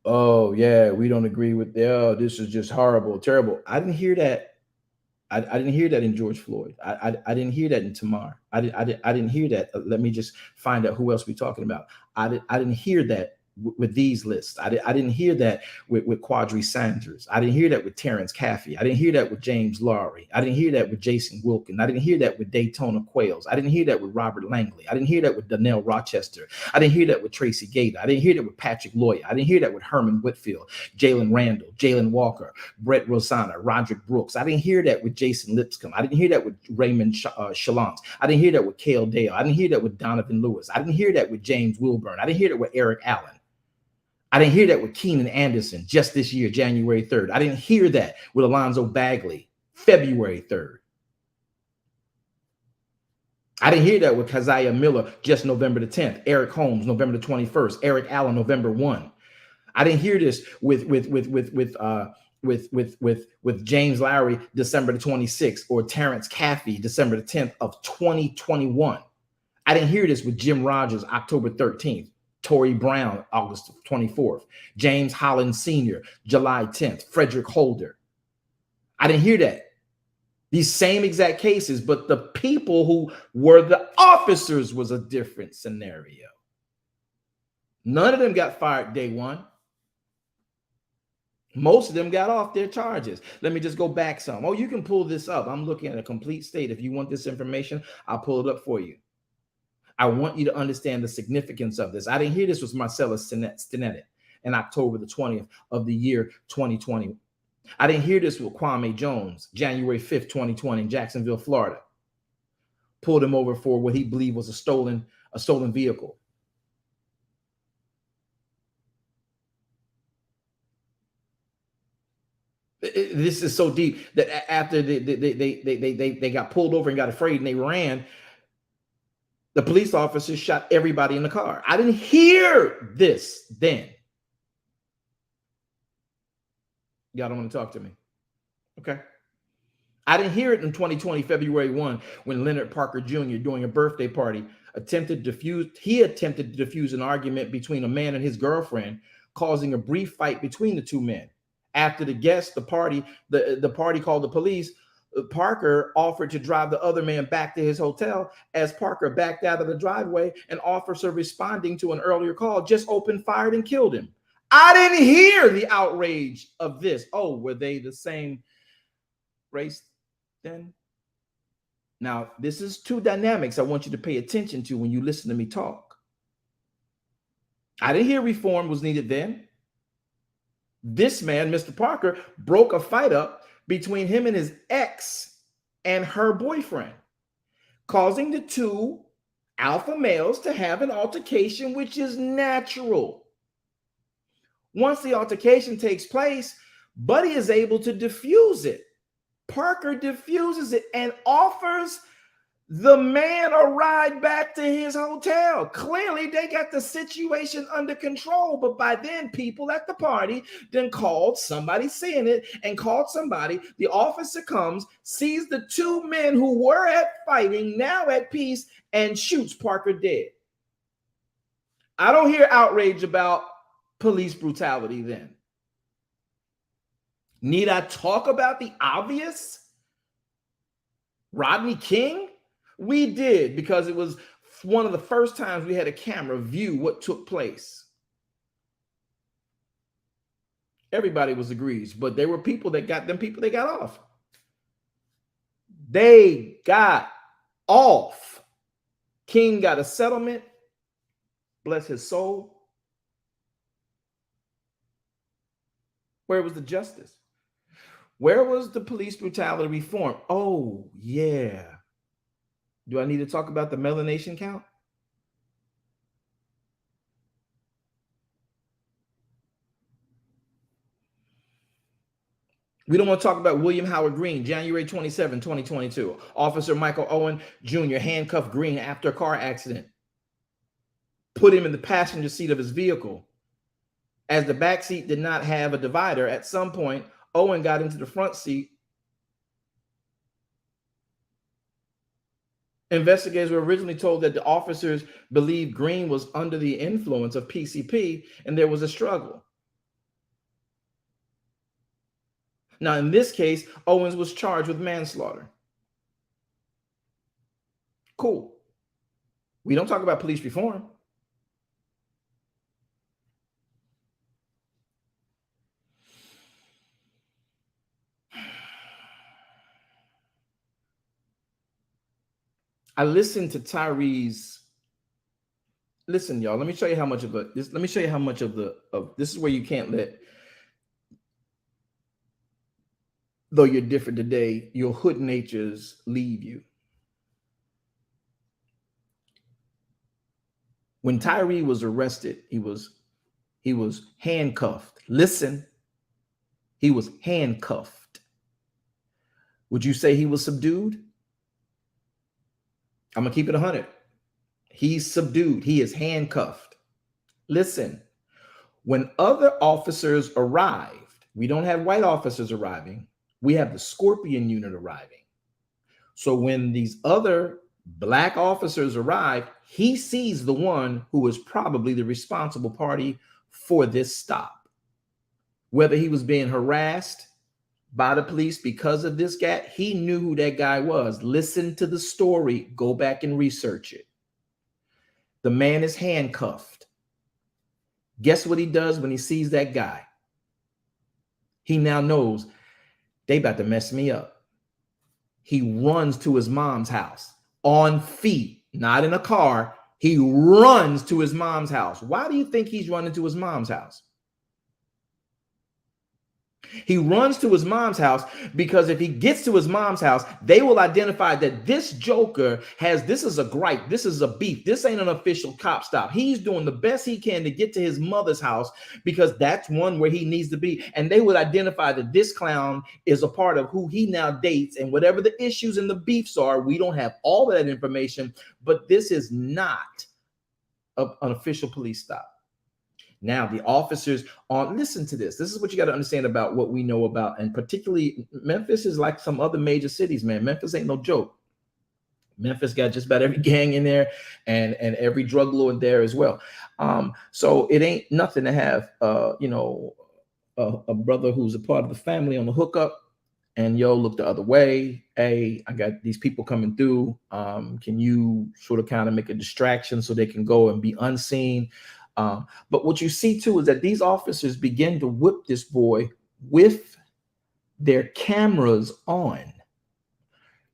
oh yeah, we don't agree with, oh, this is just horrible, terrible. I didn't hear that I didn't hear that in George Floyd. I didn't hear that in Tamar. I didn't hear that. Let me just find out who else we're talking about. I didn't hear that with these lists. I didn't hear that with Quadri Sanders. I didn't hear that with Terrence Caffey. I didn't hear that with James Lowry. I didn't hear that with Jason Wilkin. I didn't hear that with Daytona Quails. I didn't hear that with Robert Langley. I didn't hear that with Donnell Rochester. I didn't hear that with Tracy Gator. I didn't hear that with Patrick Lawyer. I didn't hear that with Herman Whitfield, Jalen Randall, Jalen Walker, Brett Rosanna, Roderick Brooks. I didn't hear that with Jason Lipscomb. I didn't hear that with Raymond Chalance. I didn't hear that with Cale Dale. I didn't hear that with Donovan Lewis. I didn't hear that with James Wilburn. I didn't hear that with Eric Allen. I didn't hear that with Keenan Anderson just this year, January 3rd. I didn't hear that with Alonzo Bagley, February 3rd. I didn't hear that with Keziah Miller just November the 10th, Eric Holmes, November the 21st, Eric Allen, November 1. I didn't hear this with James Lowry, December the 26th, or Terrence Caffey, December the 10th of 2021. I didn't hear this with Jim Rogers, October 13th. Tory Brown, August 24th. James Holland Sr., July 10th. Frederick Holder. I didn't hear that. These same exact cases, but the people who were the officers was a different scenario. None of them got fired day one. Most of them got off their charges. Let me just go back some. Oh, you can pull this up. I'm looking at a complete state. If you want this information, I'll pull it up for you. I want you to understand the significance of this. I didn't hear this with Marcellus Stinnett in October the 20th of the year 2020. I didn't hear this with Kwame Jones, January 5th, 2020 in Jacksonville, Florida. Pulled him over for what he believed was a stolen vehicle. This is so deep that after they got pulled over and got afraid and they ran, the police officers shot everybody in the car. I didn't hear this then. Y'all don't want to talk to me. Okay. I didn't hear it in 2020, February 1, when Leonard Parker Jr., during a birthday party, attempted to defuse an argument between a man and his girlfriend, causing a brief fight between the two men. After the party called the police. Parker offered to drive the other man back to his hotel. As Parker backed out of the driveway, an officer responding to an earlier call just opened fire and killed him. I didn't hear the outrage of this. Oh, were they the same race then? Now, this is two dynamics I want you to pay attention to when you listen to me talk. I didn't hear reform was needed then. This man, Mr. Parker, broke a fight up between him and his ex and her boyfriend, causing the two alpha males to have an altercation, which is natural. Once the altercation takes place, Buddy is able to diffuse it. Parker diffuses it and offers the man a ride back to his hotel. Clearly, they got the situation under control, but by then, people at the party then called somebody, seeing it, and called somebody. The officer comes, sees the two men who were at fighting, now at peace, and shoots Parker dead. I don't hear outrage about police brutality then. Need I talk about the obvious? Rodney King? We did, because it was one of the first times we had a camera view what took place. Everybody was egregious, but there were people that got off. They got off. King got a settlement. Bless his soul. Where was the justice? Where was the police brutality reform? Oh, yeah. Do I need to talk about the melanation count? We don't want to talk about William Howard Green, January 27, 2022. Officer Michael Owen Jr. handcuffed Green after a car accident. Put him in the passenger seat of his vehicle. As the back seat did not have a divider, at some point, Owen got into the front seat. Investigators were originally told that the officers believed Green was under the influence of PCP and there was a struggle. Now, in this case, Owens was charged with manslaughter. Cool. We don't talk about police reform. I listened to Tyree's. Listen, y'all. Let me show you how much of this. Let me show you how much of this is where you can't let. Though you're different today, your hood natures leave you. When Tyree was arrested, he was handcuffed. Listen, he was handcuffed. Would you say he was subdued? I'm gonna keep it 100. He's subdued. He is handcuffed. Listen, when other officers arrived, we don't have white officers arriving. We have the Scorpion unit arriving. So when these other black officers arrive, he sees the one who is probably the responsible party for this stop. Whether he was being harassed by the police because of this guy, he knew who that guy was. Listen to the story. Go back and research it. The man is handcuffed. Guess what he does when he sees that guy? He now knows they about to mess me up. He runs to his mom's house on feet, not in a car. He runs to his mom's house. Why do you think he's running to his mom's house? He runs to his mom's house because if he gets to his mom's house, they will identify that this joker this is a gripe, this is a beef, this ain't an official cop stop. He's doing the best he can to get to his mother's house because that's one where he needs to be. And they would identify that this clown is a part of who he now dates, and whatever the issues and the beefs are, we don't have all that information, but this is not an official police stop. Now, the officers listen to this. This is what you got to understand about what we know about, and particularly Memphis is like some other major cities, man. Memphis ain't no joke. Memphis got just about every gang in there and every drug lord there as well. So it ain't nothing to have, a brother who's a part of the family on the hookup and look the other way. Hey, I got these people coming through. Can you sort of kind of make a distraction so they can go and be unseen? But what you see too is that these officers begin to whip this boy with their cameras on,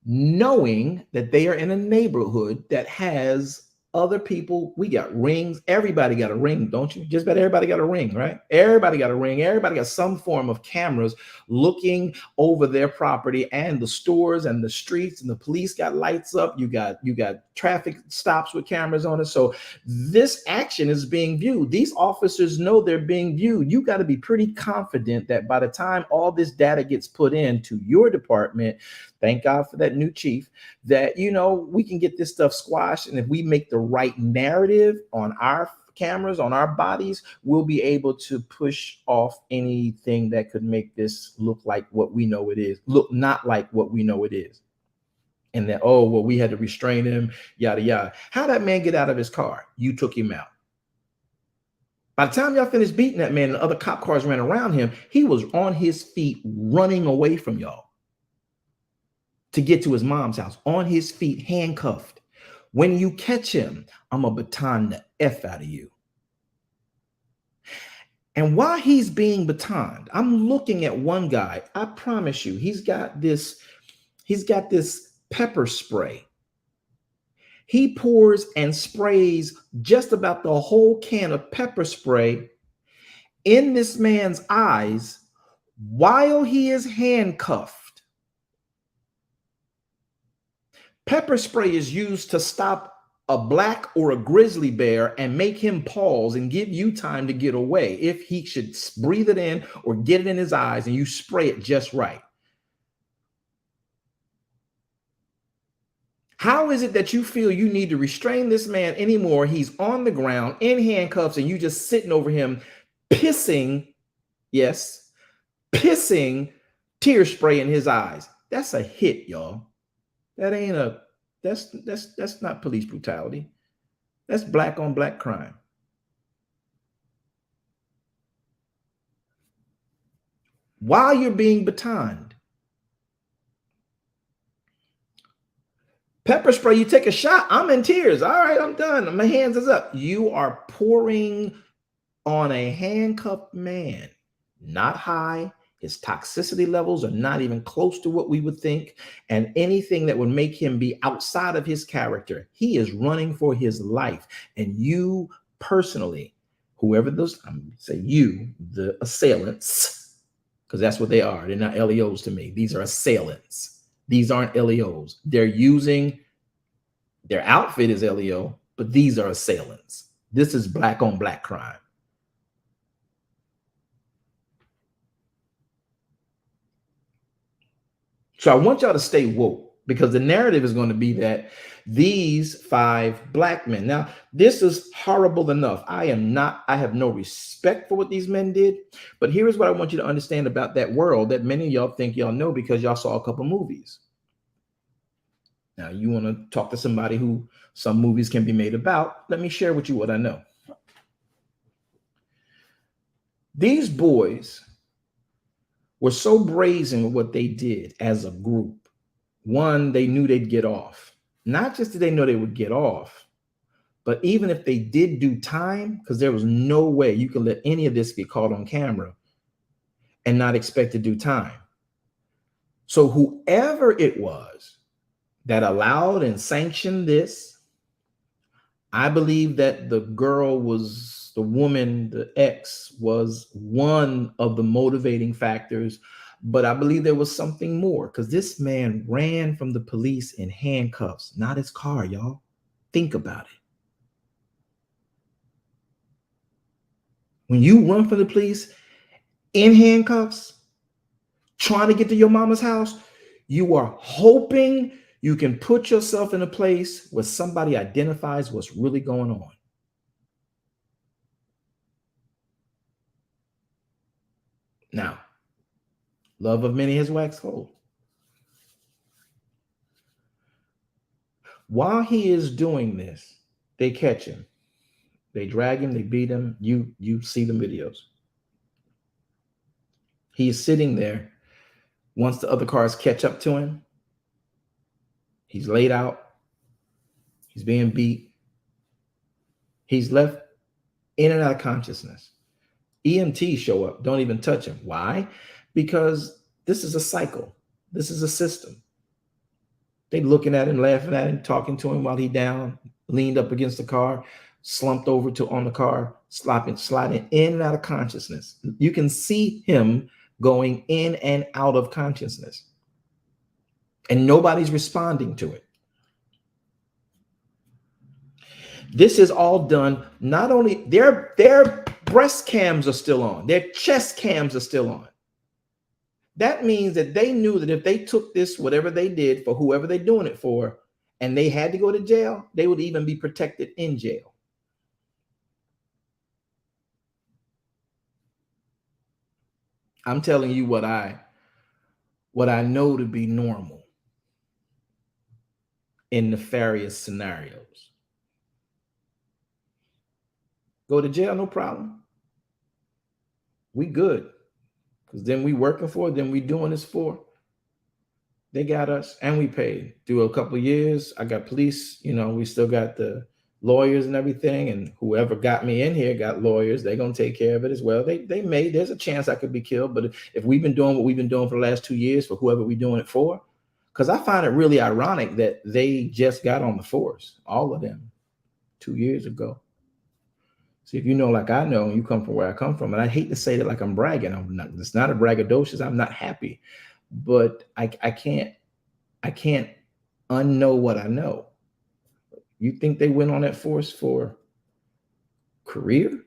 knowing that they are in a neighborhood that has other people. We got rings. Everybody got a ring, don't you? Just about everybody got a ring, right? Everybody got a ring. Everybody got some form of cameras looking over their property and the stores and the streets, and the police got lights up. You got traffic stops with cameras on it. So this action is being viewed. These officers know they're being viewed. You got to be pretty confident that by the time all this data gets put into your department, thank God for that new chief, that, we can get this stuff squashed. And if we make the right narrative on our cameras, on our bodies, we'll be able to push off anything that could make this look like what we know it is, look not like what we know it is. And that, we had to restrain him, yada, yada. How that man get out of his car? You took him out. By the time y'all finished beating that man and other cop cars ran around him, he was on his feet running away from y'all to get to his mom's house, on his feet, handcuffed. When you catch him, I'm a baton the F out of you. And while he's being batoned, I'm looking at one guy. I promise you, he's got this pepper spray. He pours and sprays just about the whole can of pepper spray in this man's eyes while he is handcuffed. Pepper spray is used to stop a black or a grizzly bear and make him pause and give you time to get away if he should breathe it in or get it in his eyes, and you spray it just right. How is it that you feel you need to restrain this man anymore? He's on the ground in handcuffs and you just sitting over him pissing tear spray in his eyes. That's a hit, y'all. That's not police brutality. That's black on black crime. while you're being batoned. Pepper spray, you take a shot, I'm in tears. All right, I'm done. My hands is up. You are pouring on a handcuffed man, not high. His toxicity levels are not even close to what we would think. And anything that would make him be outside of his character, he is running for his life. And you personally, whoever those, I'm say you, the assailants, because that's what they are. They're not LEOs to me. These are assailants. These aren't LEOs. They're using, their outfit is LEO, but these are assailants. This is black on black crime. So I want y'all to stay woke, because the narrative is going to be that these 5 black men. Now, this is horrible enough. I have no respect for what these men did. But here is what I want you to understand about that world that many of y'all think y'all know because y'all saw a couple movies. Now, you want to talk to somebody who some movies can be made about. Let me share with you what I know. These boys were so brazen with what they did as a group. One, they knew they'd get off. Not just did they know they would get off, but even if they did do time, because there was no way you could let any of this get caught on camera and not expect to do time. So whoever it was that allowed and sanctioned this, I believe that the girl was, the woman, the ex was one of the motivating factors, but I believe there was something more, because this man ran from the police in handcuffs, not his car, y'all. Think about it. When you run from the police in handcuffs, trying to get to your mama's house, you are hoping you can put yourself in a place where somebody identifies what's really going on. Now, love of many has waxed cold. While he is doing this, they catch him. They drag him, they beat him. You see the videos. He is sitting there. Once the other cars catch up to him, he's laid out. He's being beat. He's left in and out of consciousness. EMTs show up, don't even touch him. Why? Because this is a cycle. This is a system. They looking at him, laughing at him, talking to him while he down, leaned up against the car, slumped over to on the car, sliding in and out of consciousness. You can see him going in and out of consciousness, and nobody's responding to it. This is all done. Not only their breast cams are still on, their chest cams are still on. That means that they knew that if they took this, whatever they did for whoever they're doing it for, and they had to go to jail, they would even be protected in jail. I'm telling you what I know to be normal in nefarious scenarios. Go to jail, no problem. We good. Because then we working for it, then we doing this for. They got us and we paid. Through a couple of years, I got police, we still got the lawyers and everything, and whoever got me in here got lawyers. They're going to take care of it as well. There's a chance I could be killed, but if we've been doing what we've been doing for the last 2 years for whoever we're doing it for, because I find it really ironic that they just got on the force, all of them, 2 years ago. See, if you know, like I know, you come from where I come from, and I hate to say that like I'm bragging. I'm not. It's not a braggadocious. I'm not happy, but I can't unknow what I know. You think they went on that force for career?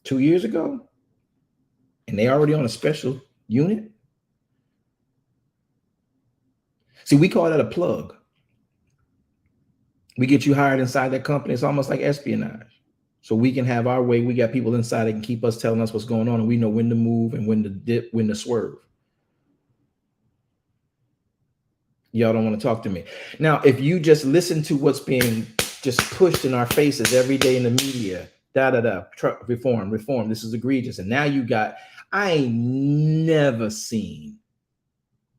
Two years ago, and they already on a special unit. See, we call that a plug. We get you hired inside that company. It's almost like espionage. So we can have our way. We got people inside that can keep us telling us what's going on, and we know when to move and when to dip, when to swerve. Y'all don't want to talk to me. Now, if you just listen to what's being just pushed in our faces every day in the media. Reform, reform. This is egregious. And now I ain't never seen.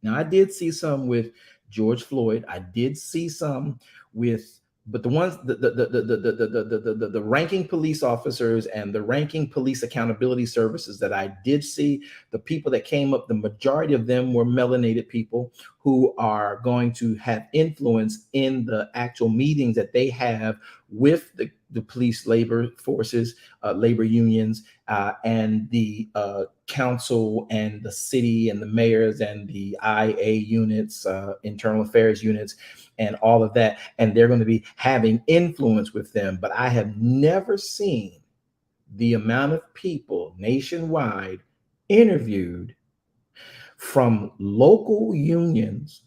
Now I did see some with George Floyd. I did see some with, but the ones the ranking police officers and the ranking police accountability services that I did see, the people that came up, the majority of them were melanated people who are going to have influence in the actual meetings that they have with the police labor forces, labor unions, and the council and the city and the mayors and the IA units, internal affairs units, and all of that. And they're going to be having influence with them. But I have never seen the amount of people nationwide interviewed from local unions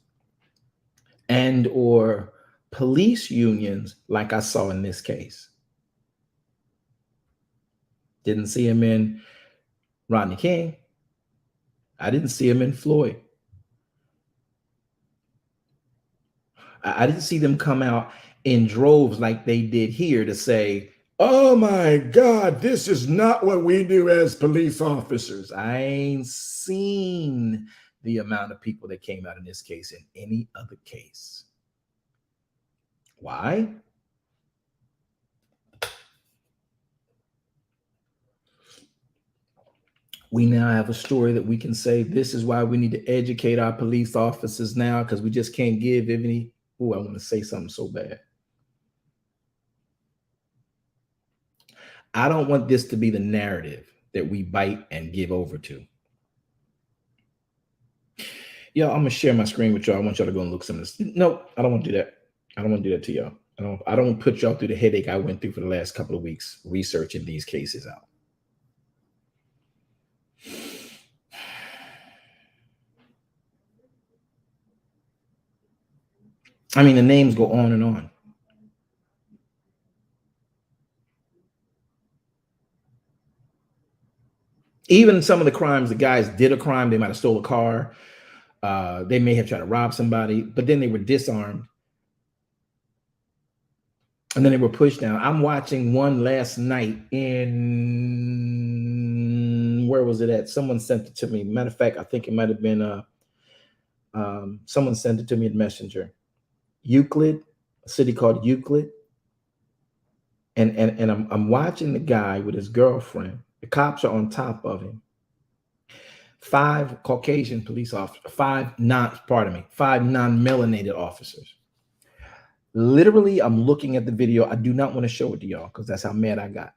and or police unions like I saw in this case. Didn't see him in Rodney King. I didn't see him in Floyd. I didn't see them come out in droves like they did here to say, oh my God, this is not what we do as police officers. I ain't seen the amount of people that came out in this case in any other case. Why? We now have a story that we can say, this is why we need to educate our police officers now, because we just can't give any. Oh, I want to say something so bad. I don't want this to be the narrative that we bite and give over to. Y'all, I'm going to share my screen with y'all. I want y'all to go and look some of this. No, I don't want to do that. I don't want to do that to y'all. I don't want to put y'all through the headache I went through for the last couple of weeks researching these cases out. I mean, the names go on and on. Even some of the crimes, the guys did a crime. They might have stole a car. They may have tried to rob somebody, but then they were disarmed. And then they were pushed down. I'm watching one last night in, where was it at? Someone sent it to me. Matter of fact, I think it might have been someone sent it to me in Messenger. Euclid, a city called Euclid. And I'm watching the guy with his girlfriend. The cops are on top of him. 5 Caucasian police officers, 5 non-melanated officers. Literally, I'm looking at the video. I do not want to show it to y'all because that's how mad I got.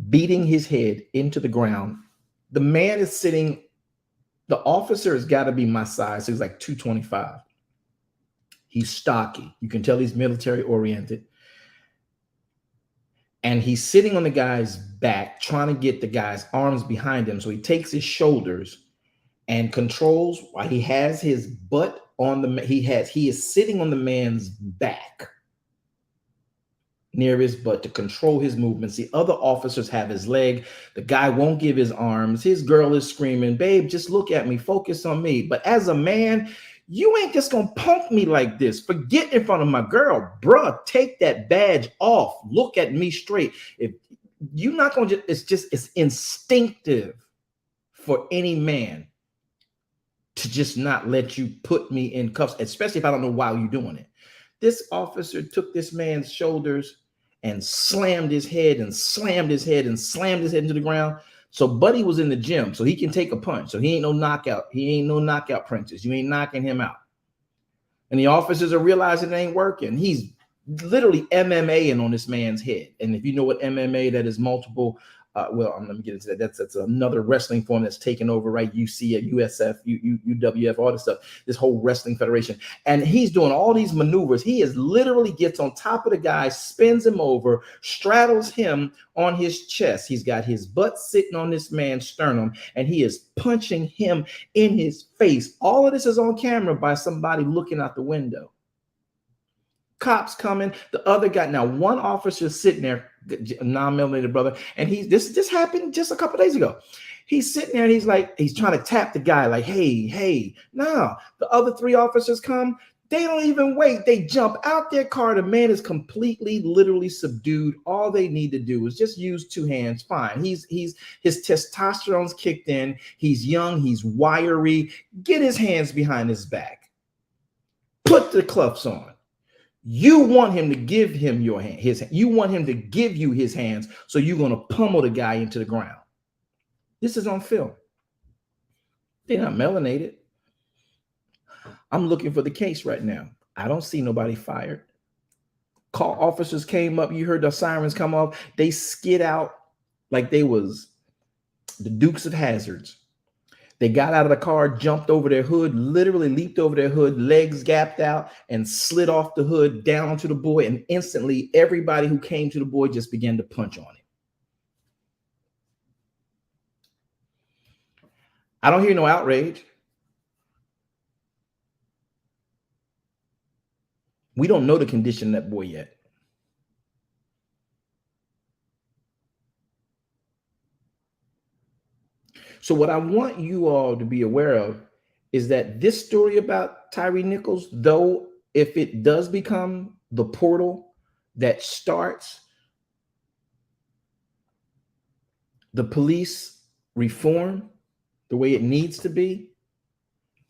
Beating his head into the ground. The man is sitting, the officer has got to be my size. So he's like 225. He's stocky. You can tell he's military oriented. And he's sitting on the guy's back, trying to get the guy's arms behind him. So he takes his shoulders and controls while he has his butt on the, he is sitting on the man's back near his butt to control his movements. The other officers have his leg. The guy won't give his arms. His girl is screaming, babe, just look at me, focus on me. But as a man, you ain't just gonna punk me like this. Forget in front of my girl, bruh, take that badge off. Look at me straight. If you're not gonna it's instinctive for any man to just not let you put me in cuffs, especially if I don't know why you're doing it. This officer took this man's shoulders and slammed his head and slammed his head and slammed his head into the ground. So Buddy was in the gym, so he can take a punch. So he ain't no knockout. He ain't no knockout princess. You ain't knocking him out. And the officers are realizing it ain't working. He's literally MMAing on this man's head. And if you know what MMA, that is multiple. Let me get into that. That's another wrestling form that's taken over, right? UC, USF, UWF, all this stuff. This whole wrestling federation, and he's doing all these maneuvers. He is literally gets on top of the guy, spins him over, straddles him on his chest. He's got his butt sitting on this man's sternum, and he is punching him in his face. All of this is on camera by somebody looking out the window. Cops coming, the other guy. Now, one officer sitting there, non-melanated brother, and this happened just a couple days ago. He's sitting there and he's trying to tap the guy, like, hey. Now the other 3 officers come. They don't even wait. They jump out their car. The man is completely, literally subdued. All they need to do is just use two hands. Fine. His testosterone's kicked in. He's young. He's wiry. Get his hands behind his back. Put the cuffs on. You want him to give him your hand. You want him to give you his hands. So you're going to pummel the guy into the ground. This is on film. They're not melanated. I'm looking for the case right now. I don't see nobody fired. Call officers came up. You heard the sirens come off. They skid out like they was the Dukes of Hazzards. They got out of the car, jumped over their hood, literally leaped over their hood, legs gapped out, and slid off the hood down to the boy. And instantly, everybody who came to the boy just began to punch on him. I don't hear no outrage. We don't know the condition of that boy yet. So what I want you all to be aware of is that this story about Tyree Nichols, though, if it does become the portal that starts the police reform the way it needs to be,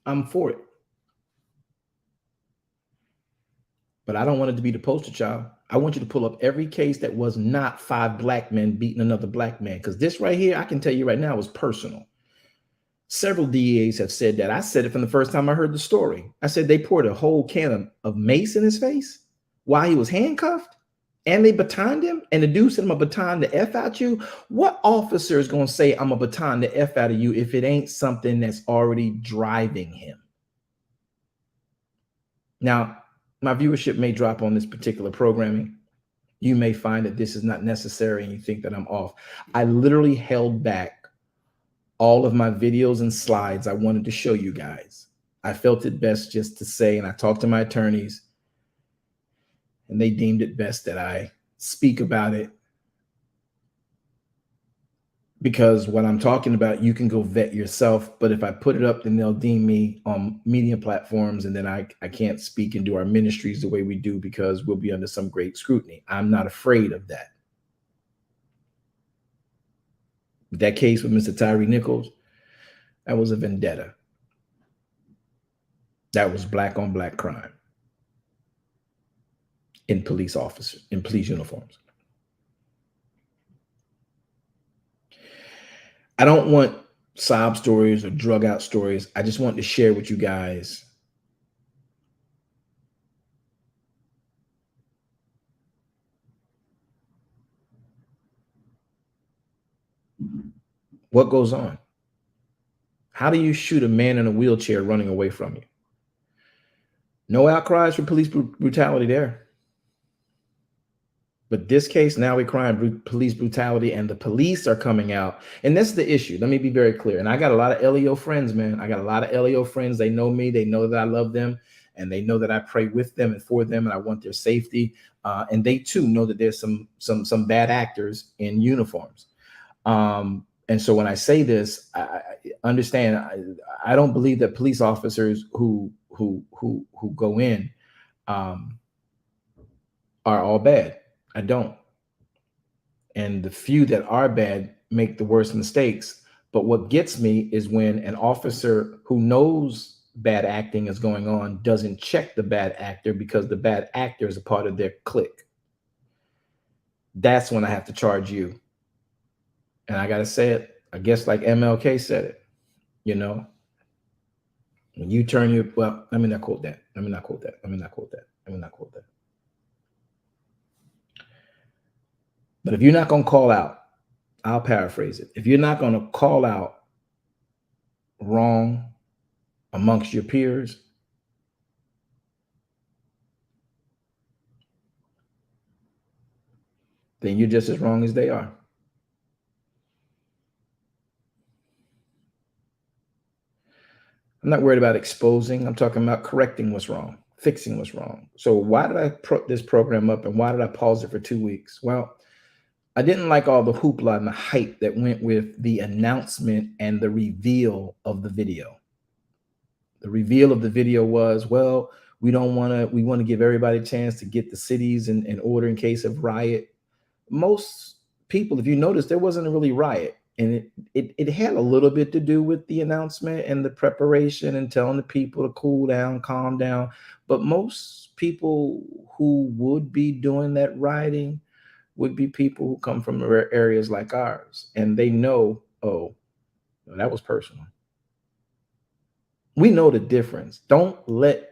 I'm for it. But I don't want it to be the poster child. I want you to pull up every case that was not 5 black men beating another black man. Because this right here, I can tell you right now, is personal. Several DAs have said that. I said it from the first time I heard the story. I said they poured a whole can of mace in his face while he was handcuffed, and they batoned him, and the dude said, I'm a baton the F out you. What officer is going to say, I'm a baton the F out of you if it ain't something that's already driving him? Now, my viewership may drop on this particular programming. You may find that this is not necessary and you think that I'm off. I literally held back all of my videos and slides I wanted to show you guys. I felt it best just to say, and I talked to my attorneys, and they deemed it best that I speak about it, because what I'm talking about, you can go vet yourself. But if I put it up, then they'll deem me on media platforms, and then I can't speak and do our ministries the way we do, because we'll be under some great scrutiny. I'm not afraid of that. That case with Mr. Tyree Nichols, that was a vendetta. That was black on black crime in police officers, in police uniforms. I don't want sob stories or drug out stories. I just want to share with you guys what goes on. How do you shoot a man in a wheelchair running away from you? No outcries for police brutality there. But this case, now we're crying police brutality, and the police are coming out. And that's the issue. Let me be very clear. And I got a lot of LEO friends, man. I got a lot of LEO friends. They know me. They know that I love them. And they know that I pray with them and for them, and I want their safety. And they, too, know that there's some bad actors in uniforms. And so when I say this, I understand, I don't believe that police officers who go in are all bad. I don't. And the few that are bad make the worst mistakes. But what gets me is when an officer who knows bad acting is going on doesn't check the bad actor because the bad actor is a part of their clique. That's when I have to charge you. And I got to say it, I guess like MLK said it, you know, when you turn your, well, let me not quote that. Let me not quote that. Let me not quote that. Let me not quote that. But if you're not going to call out, I'll paraphrase it. If you're not going to call out wrong amongst your peers, then you're just as wrong as they are. I'm not worried about exposing. I'm talking about correcting what's wrong, fixing what's wrong. So why did I put this program up, and why did I pause it for 2 weeks? Well, I didn't like all the hoopla and the hype that went with the announcement and the reveal of the video. The reveal of the video was, well, We want to give everybody a chance to get the cities in order in case of riot. Most people, if you notice, there wasn't a really riot. And it had a little bit to do with the announcement and the preparation and telling the people to cool down, calm down. But most people who would be doing that rioting would be people who come from areas like ours. And they know, oh, that was personal. We know the difference. Don't let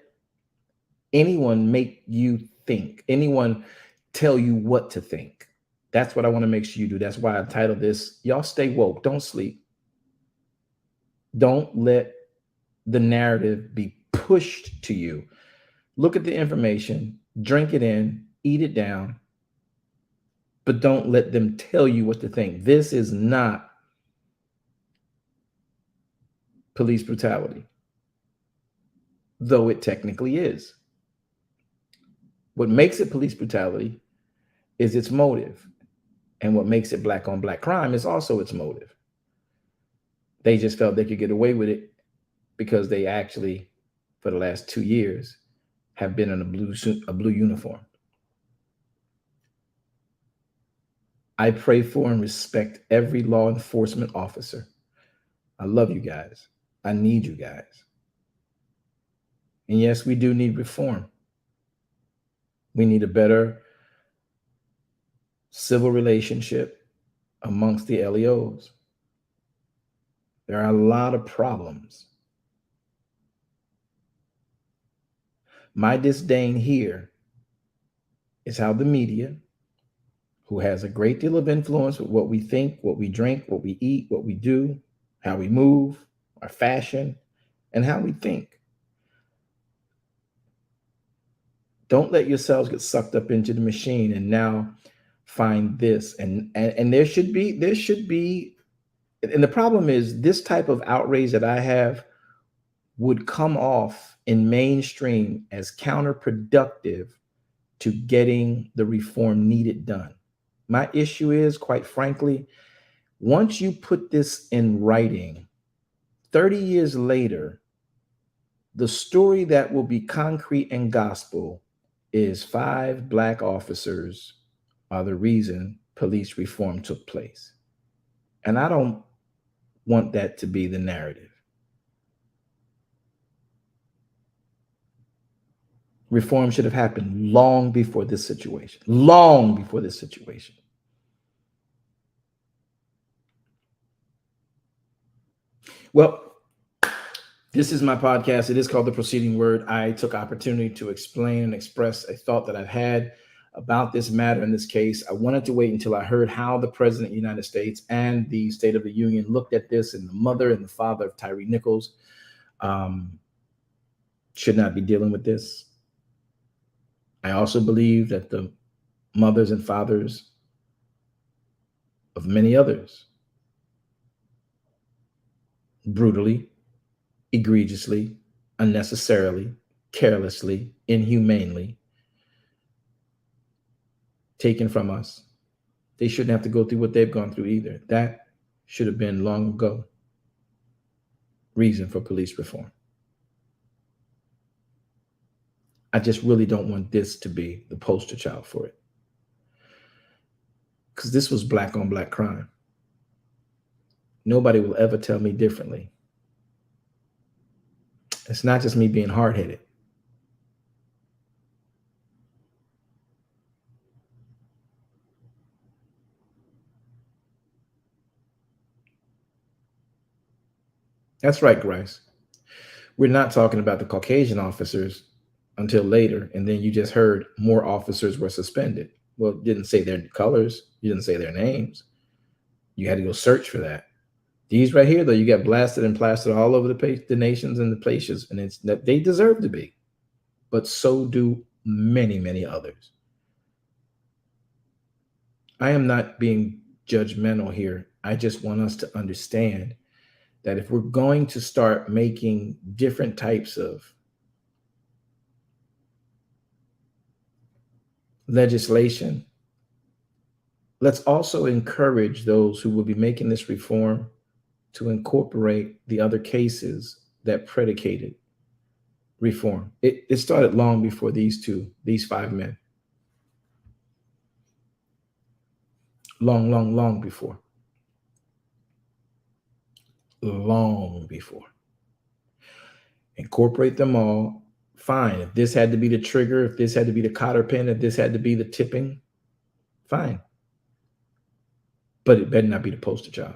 anyone make you think, anyone tell you what to think. That's what I want to make sure you do. That's why I titled this, Y'all Stay Woke, Don't Sleep. Don't let the narrative be pushed to you. Look at the information, drink it in, eat it down, but don't let them tell you what to think. This is not police brutality, though it technically is. What makes it police brutality is its motive. And what makes it black on black crime is also its motive. They just felt they could get away with it because they actually, for the last 2 years, have been in a blue uniform. I pray for and respect every law enforcement officer. I love you guys. I need you guys. And yes, we do need reform. We need a better civil relationship amongst the LEOs. There are a lot of problems. My disdain here is how the media, who has a great deal of influence with what we think, what we drink, what we eat, what we do, how we move, our fashion, and how we think. Don't let yourselves get sucked up into the machine and now find this. And there should be, and the problem is this type of outrage that I have would come off in mainstream as counterproductive to getting the reform needed done. My issue is, quite frankly, once you put this in writing, 30 years later, the story that will be concrete and gospel is 5 Black officers are the reason police reform took place. And I don't want that to be the narrative. Reform should have happened long before this situation. Long before this situation. Well, this is my podcast. It is called The Proceeding Word. I took opportunity to explain and express a thought that I've had about this matter in this case. I wanted to wait until I heard how the President of the United States and the State of the Union looked at this, and the mother and the father of Tyree Nichols should not be dealing with this. I also believe that the mothers and fathers of many others brutally, egregiously, unnecessarily, carelessly, inhumanely taken from us. They shouldn't have to go through what they've gone through either. That should have been long ago reason for police reform. I just really don't want this to be the poster child for it. Because this was black on black crime. Nobody will ever tell me differently. It's not just me being hard-headed. That's right, Grace. We're not talking about the Caucasian officers until later, and then you just heard more officers were suspended. Well, it didn't say their colors. You didn't say their names. You had to go search for that. These right here, though, you got blasted and plastered all over the nations and the places, and it's that they deserve to be, but so do many, many others. I am not being judgmental here. I just want us to understand that if we're going to start making different types of legislation, let's also encourage those who will be making this reform to incorporate the other cases that predicated reform. It started long before these five men. Long before. Long before. Incorporate them all. Fine. If this had to be the trigger, if this had to be the cotter pin, if this had to be the tipping, fine. But it better not be the poster child.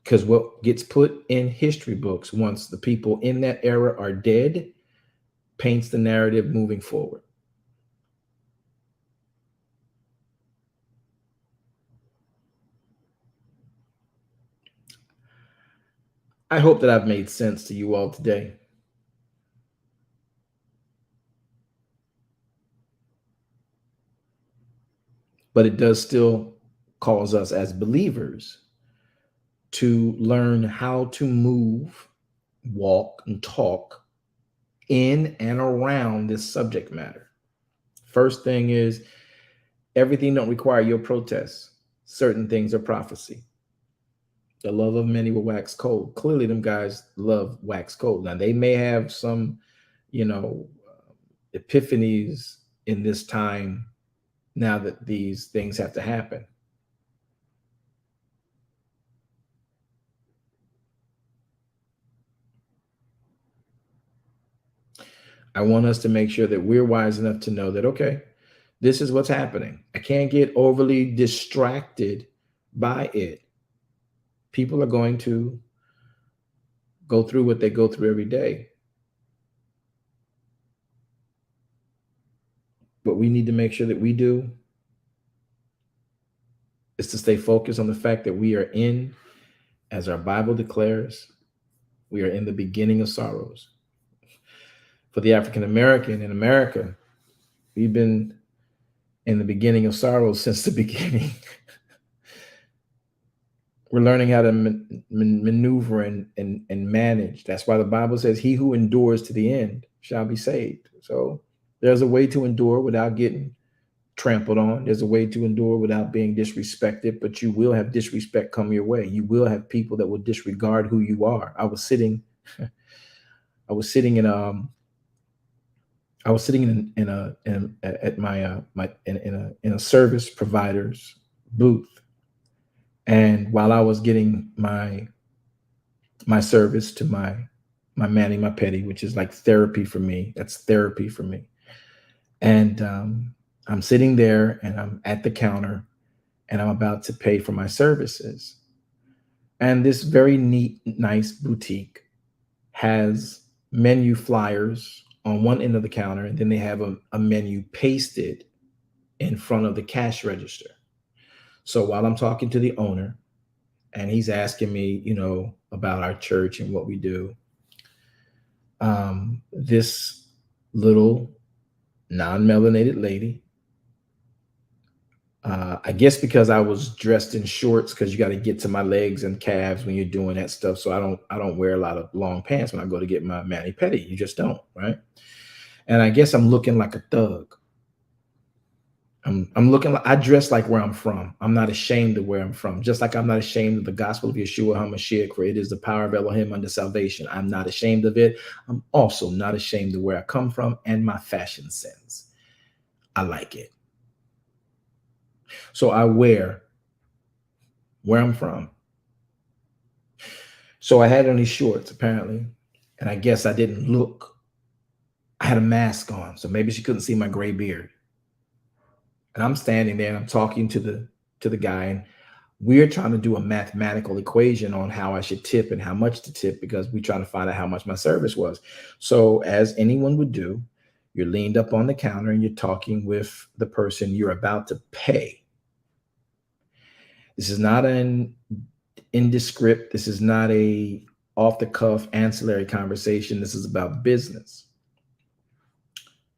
Because what gets put in history books once the people in that era are dead paints the narrative moving forward. I hope that I've made sense to you all today. But it does still cause us as believers to learn how to move, walk, and talk in and around this subject matter. First thing is, everything don't require your protest. Certain things are prophecy. The love of many will wax cold. Clearly, them guys love wax cold. Now, they may have some, epiphanies in this time now that these things have to happen. I want us to make sure that we're wise enough to know that, okay, this is what's happening. I can't get overly distracted by it. People are going to go through what they go through every day. What we need to make sure that we do is to stay focused on the fact that we are in, as our Bible declares, we are in the beginning of sorrows. For the African American in America, we've been in the beginning of sorrows since the beginning. We're learning how to maneuver and manage. That's why the Bible says, he who endures to the end shall be saved. So there's a way to endure without getting trampled on. There's a way to endure without being disrespected, but you will have disrespect come your way. You will have people that will disregard who you are. I was sitting in a service provider's booth. And while I was getting my service to my mani, my pedi, which is like therapy for me, that's therapy for me. And I'm sitting there and I'm at the counter and I'm about to pay for my services. And this very neat, nice boutique has menu flyers on one end of the counter, and then they have a menu pasted in front of the cash register. So while I'm talking to the owner and he's asking me, about our church and what we do, this little non-melanated lady, I guess because I was dressed in shorts, because you got to get to my legs and calves when you're doing that stuff. So I don't wear a lot of long pants when I go to get my mani pedi. You just don't, right? And I guess I'm looking like a thug. I'm looking like, I dress like where I'm from. I'm not ashamed of where I'm from. Just like I'm not ashamed of the gospel of Yeshua HaMashiach, for it is the power of Elohim unto salvation. I'm not ashamed of it. I'm also not ashamed of where I come from and my fashion sense. I like it. So I wear where I'm from. So I had on these shorts, apparently, and I guess I didn't look. I had a mask on, so maybe she couldn't see my gray beard. And I'm standing there and I'm talking to the guy, and we're trying to do a mathematical equation on how I should tip and how much to tip, because we're trying to find out how much my service was. So as anyone would do, you're leaned up on the counter and you're talking with the person you're about to pay. This is not an indescript. This is not a off the cuff ancillary conversation. This is about business.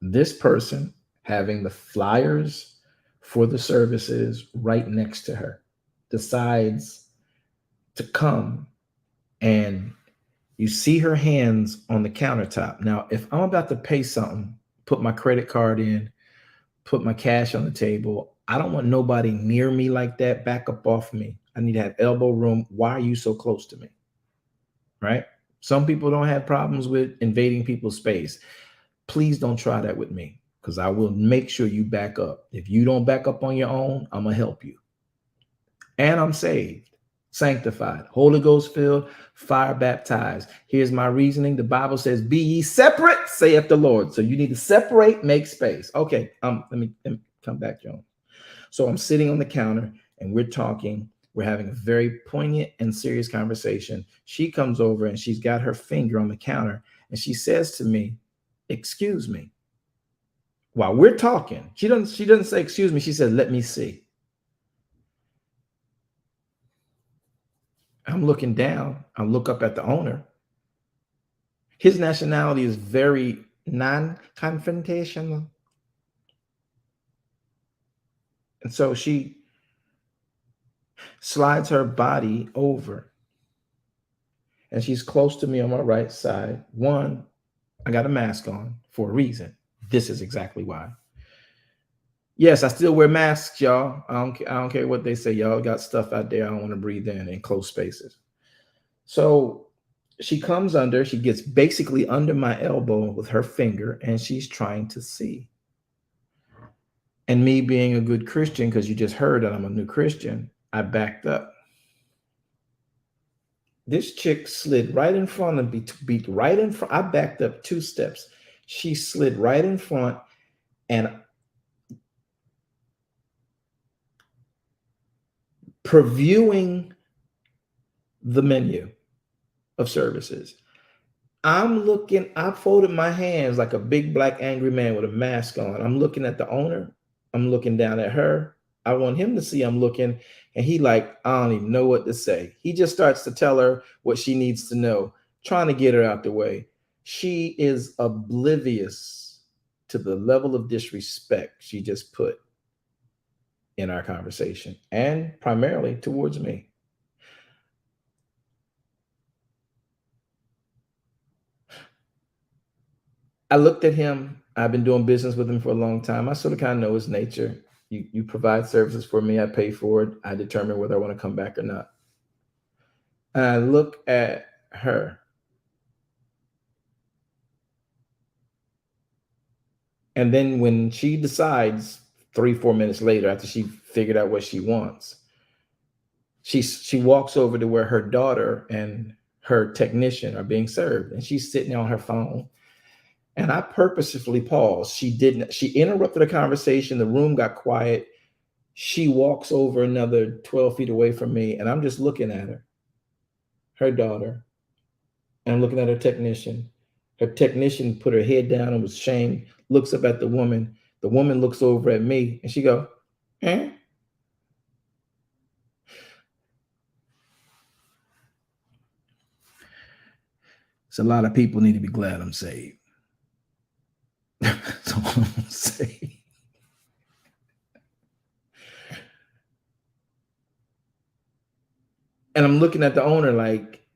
This person having the flyers for the services right next to her decides to come, and you see her hands on the countertop. Now, if I'm about to pay something, put my credit card in, put my cash on the table, I don't want nobody near me like that. Back up off me. I need to have elbow room. Why are you so close to me? Right? Some people don't have problems with invading people's space. Please don't try that with me, because I will make sure you back up. If you don't back up on your own, I'm going to help you. And I'm saved, sanctified, Holy Ghost filled, fire baptized. Here's my reasoning. The Bible says, be ye separate, saith the Lord. So you need to separate, make space. Okay, let me come back, Joan. So I'm sitting on the counter and we're talking. We're having a very poignant and serious conversation. She comes over and she's got her finger on the counter and she says to me, excuse me. While we're talking, she doesn't say excuse me. She said, let me see. I'm looking down. I look up at the owner. His nationality is very non-confrontational. And so she slides her body over. And she's close to me on my right side. One, I got a mask on for a reason. This is exactly why. Yes, I still wear masks, y'all. I don't care what they say. Y'all got stuff out there I don't want to breathe in close spaces. So she comes under, she gets basically under my elbow with her finger, and she's trying to see. And me being a good Christian, because you just heard that I'm a new Christian, I backed up. This chick slid right in front of me, beat right in front. I backed up 2 steps. She slid right in front and previewing the menu of services. I'm looking, I folded my hands like a big black angry man with a mask on. I'm looking at the owner. I'm looking down at her. I want him to see I'm looking. And he like, I don't even know what to say. He just starts to tell her what she needs to know, trying to get her out the way. She is oblivious to the level of disrespect she just put in our conversation, and primarily towards me. I looked at him. I've been doing business with him for a long time. I sort of kind of know his nature. You provide services for me. I pay for it. I determine whether I want to come back or not. And I look at her. And then when she decides 3-4 minutes later, after she figured out what she wants, she walks over to where her daughter and her technician are being served. And she's sitting on her phone. And I purposefully paused. She interrupted the conversation. The room got quiet. She walks over another 12 feet away from me, and I'm just looking at her daughter, and I'm looking at her technician. Her technician put her head down and was shamed, looks up at the woman. The woman looks over at me, and she go, eh? So a lot of people need to be glad I'm saved. That's all I'm gonna say. And I'm looking at the owner like,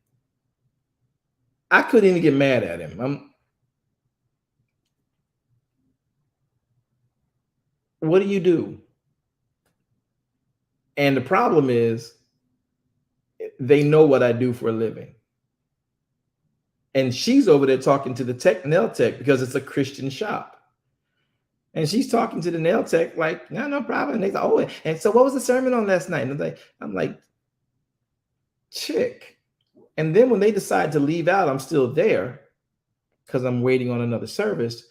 I couldn't even get mad at him. What do you do? And the problem is, they know what I do for a living. And she's over there talking to the nail tech because it's a Christian shop. And she's talking to the nail tech like, no problem. And they go, oh, and so what was the sermon on last night? And I'm like, chick. And then when they decide to leave out, I'm still there because I'm waiting on another service.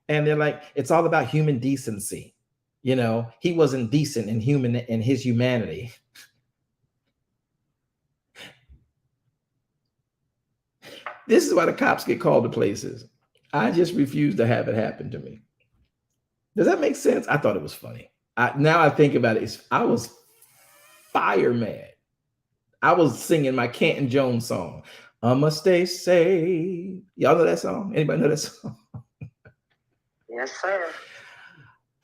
And they're like, it's all about human decency. You know, he wasn't decent and human in his humanity. This is why the cops get called to places. I just refuse to have it happen to me. Does that make sense? I thought it was funny. Now I think about it, I was fire mad. I was singing my Canton Jones song. I'ma stay safe. Y'all know that song? Anybody know that song? Yes, sir.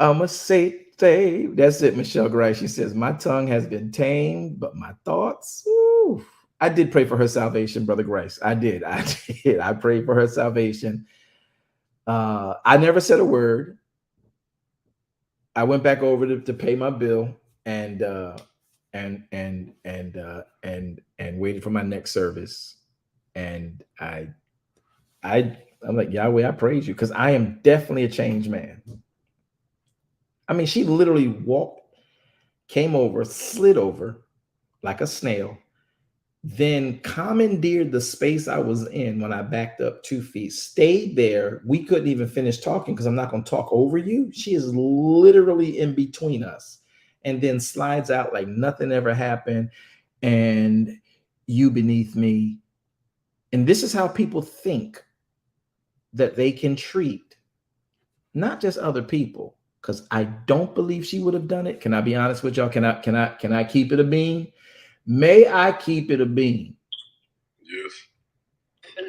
I'ma stay safe. That's it, Michelle Grice. She says, my tongue has been tamed, but my thoughts, woo. I did pray for her salvation, Brother Grice. I did. I prayed for her salvation. I never said a word. I went back over to pay my bill and waited for my next service. And I'm like, Yahweh, I praise you, because I am definitely a changed man. I mean, she literally came over, slid over like a snail, then commandeered the space I was in when I backed up 2 feet, stayed there. We couldn't even finish talking because I'm not going to talk over you. She is literally in between us, and then slides out like nothing ever happened. And you beneath me. And this is how people think that they can treat not just other people, because I don't believe she would have done it. Can I be honest with y'all? Can I keep it a bean? May I keep it a bean? Yes.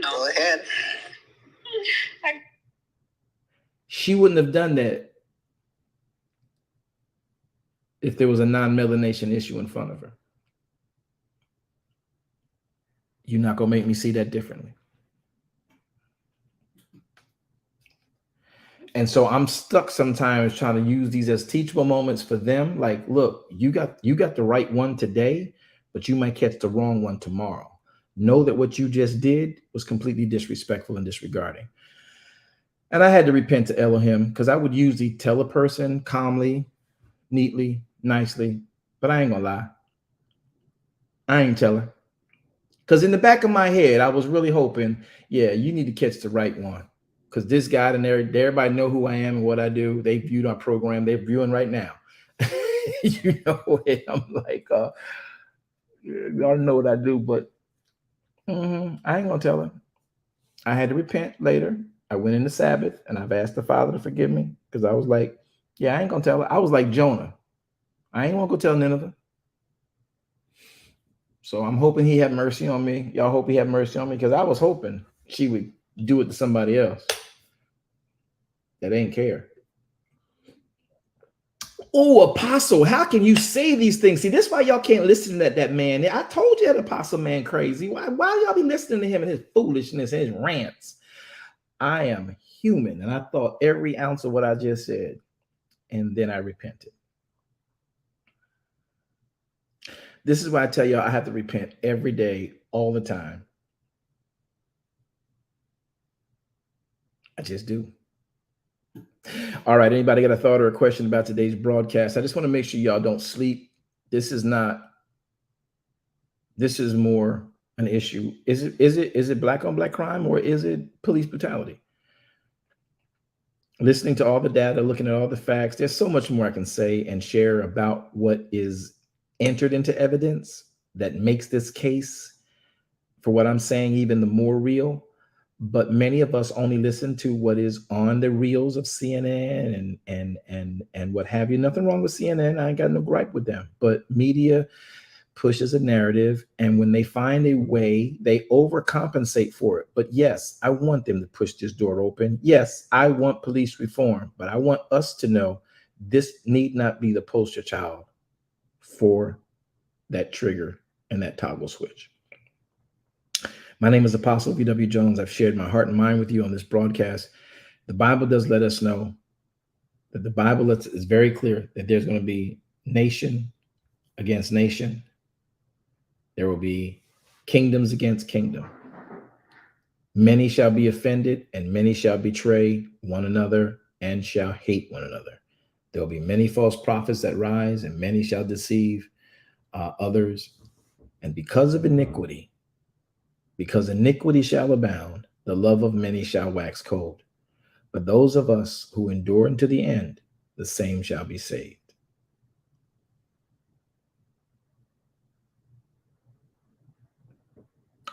Go ahead. She wouldn't have done that if there was a non-melanation issue in front of her. You're not going to make me see that differently. And so I'm stuck sometimes trying to use these as teachable moments for them. Like, look, you got the right one today, but you might catch the wrong one tomorrow. Know that what you just did was completely disrespectful and disregarding. And I had to repent to Elohim, because I would usually tell a person calmly, neatly, nicely, but I ain't gonna lie. I ain't telling. Because in the back of my head, I was really hoping, yeah, you need to catch the right one. Because this guy and everybody know who I am and what I do. They viewed our program. They're viewing right now. You know, I'm like, y'all know what I do, but I ain't gonna tell her. I had to repent later. I went in the Sabbath and I've asked the Father to forgive me, because I was like, yeah, I ain't gonna tell her. I was like Jonah. I ain't gonna go tell Nineveh. So I'm hoping he had mercy on me. Y'all hope he had mercy on me, because I was hoping she would do it to somebody else that ain't care. Oh, Apostle, how can you say these things? See, this is why y'all can't listen to that man. I told you that Apostle man crazy. Why y'all be listening to him and his foolishness and his rants? I am human, and I thought every ounce of what I just said, and then I repented. This is why I tell y'all I have to repent every day, all the time. I just do. All right. Anybody got a thought or a question about today's broadcast? I just want to make sure y'all don't sleep. This is more an issue. Is it black on black crime, or is it police brutality? Listening to all the data, looking at all the facts, there's so much more I can say and share about what is entered into evidence that makes this case, for what I'm saying, even the more real. But many of us only listen to what is on the reels of CNN and what have you. Nothing wrong with CNN. I ain't got no gripe with them. But media pushes a narrative, and when they find a way, they overcompensate for it. But yes, I want them to push this door open. Yes, I want police reform, but I want us to know this need not be the poster child for that trigger and that toggle switch. My name is Apostle V.W. Jones. I've shared my heart and mind with you on this broadcast. The Bible does let us know that the Bible is very clear that there's going to be nation against nation. There will be kingdoms against kingdom. Many shall be offended, and many shall betray one another and shall hate one another. There will be many false prophets that rise, and many shall deceive others. And because iniquity shall abound, the love of many shall wax cold. But those of us who endure unto the end, the same shall be saved.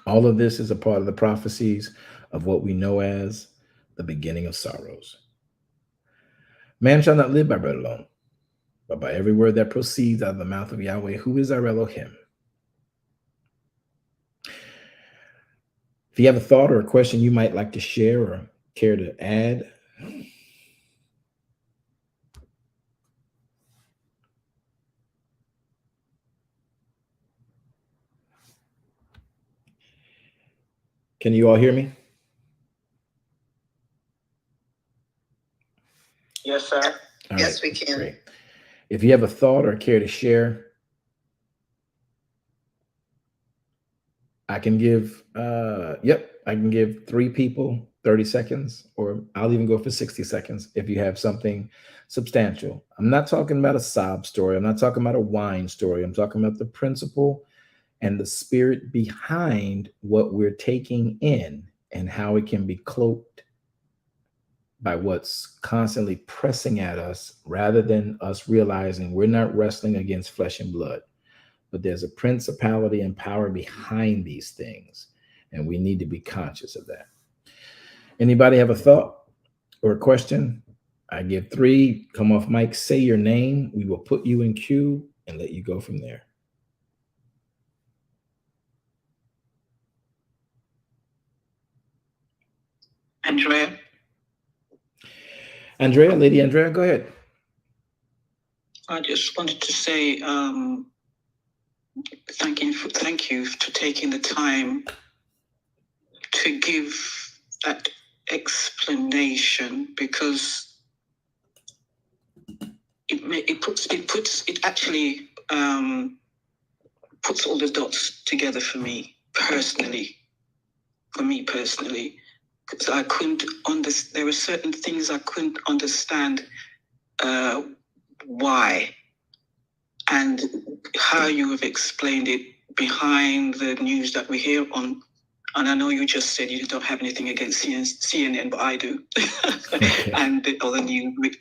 All of this is a part of the prophecies of what we know as the beginning of sorrows. Man shall not live by bread alone, but by every word that proceeds out of the mouth of Yahweh, who is our Elohim. If you have a thought or a question you might like to share or care to add, can you all hear me? Yes, sir. All Yes, right, we can. great. If you have a thought or care to share, I can give, I can give 3 people 30 seconds, or I'll even go for 60 seconds if you have something substantial. I'm not talking about a sob story. I'm not talking about a whine story. I'm talking about the principle and the spirit behind what we're taking in and how it can be cloaked by what's constantly pressing at us, rather than us realizing we're not wrestling against flesh and blood, but there's a principality and power behind these things, and we need to be conscious of that. Anybody have a thought or a question? I give 3. Come off mic, say your name. We will put you in queue and let you go from there. Andrea. Andrea, Lady Andrea, go ahead. I just wanted to say thank you for taking the time to give that explanation, because it actually puts all the dots together for me personally. Because I couldn't understand. There were certain things I couldn't understand why, and how you have explained it behind the news that we hear on. And I know you just said you don't have anything against CNN, but I do. Okay. And the other news,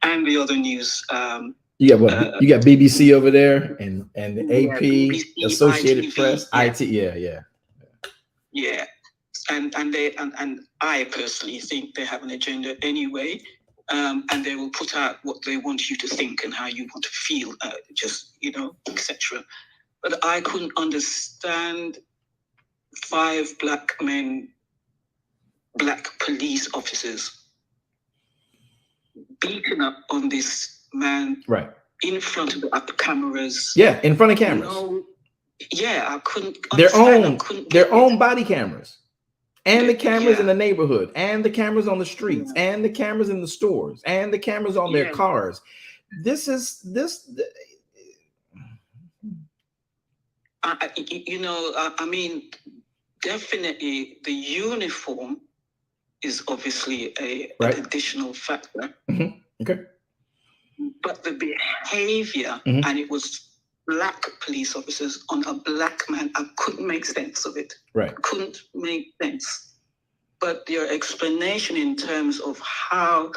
and the other news. You got what? You got BBC over there, and the AP, BBC, Associated ITV, Press, yeah. IT, yeah. And I personally think they have an agenda anyway, and they will put out what they want you to think and how you want to feel, etc. But I couldn't understand 5 black police officers beating up on this man, Right, in front of the cameras. Yeah, in front of cameras. I couldn't understand. Their own body cameras. And the cameras Yeah. in the neighborhood, and the cameras on the streets, and the cameras in the stores, and the cameras on their cars. I mean, definitely the uniform is obviously an additional factor. Mm-hmm. Okay. But the behavior, Mm-hmm. and it was black police officers on a black man, I couldn't make sense of it. Right. Couldn't make sense. But your explanation in terms of how,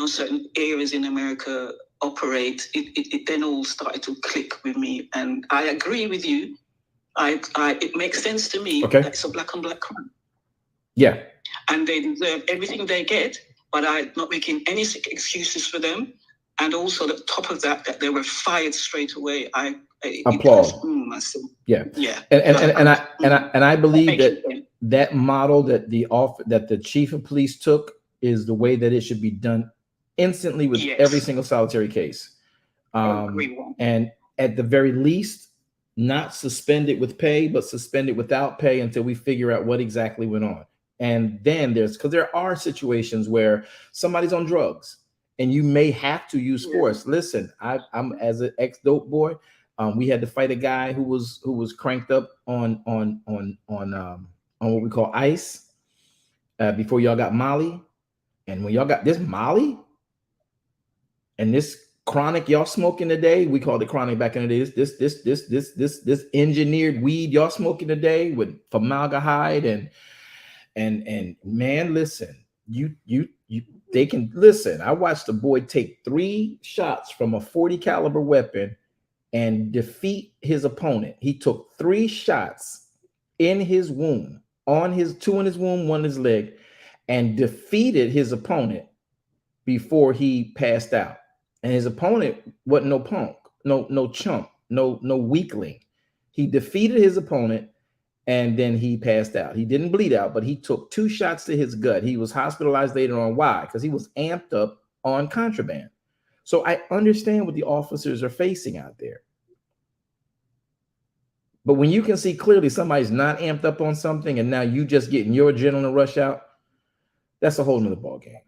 certain areas in America operate, it then all started to click with me. And I agree with you. It makes sense to me that it's a black on black crime. Yeah. And they deserve everything they get, but I'm not making any excuses for them. And also, the top of that they were fired straight away. I applaud. Yeah. And I believe that model that the chief of police took is the way that it should be done instantly with every single solitary case. And at the very least, not suspended with pay, but suspended without pay until we figure out what exactly went on. And then because there are situations where somebody's on drugs and you may have to use force. Listen, I'm as an ex-dope boy. We had to fight a guy who was cranked up on what we call ice before y'all got Molly. And when y'all got this Molly and this chronic y'all smoking today, we called it chronic back in the day. This engineered weed y'all smoking today with formaldehyde and man, listen, they can listen. I watched a boy take 3 shots from a 40 caliber weapon and defeat his opponent. He took 3 shots in his womb, 2 in his womb, 1 in his leg, and defeated his opponent before he passed out. And his opponent wasn't no punk, no chump, no weakling. He defeated his opponent and then he passed out. He didn't bleed out, but he took 2 shots to his gut. He was hospitalized later on. Why? Because he was amped up on contraband. So I understand what the officers are facing out there. But when you can see clearly somebody's not amped up on something and now you just getting your adrenaline rush out, that's a whole nother ball game.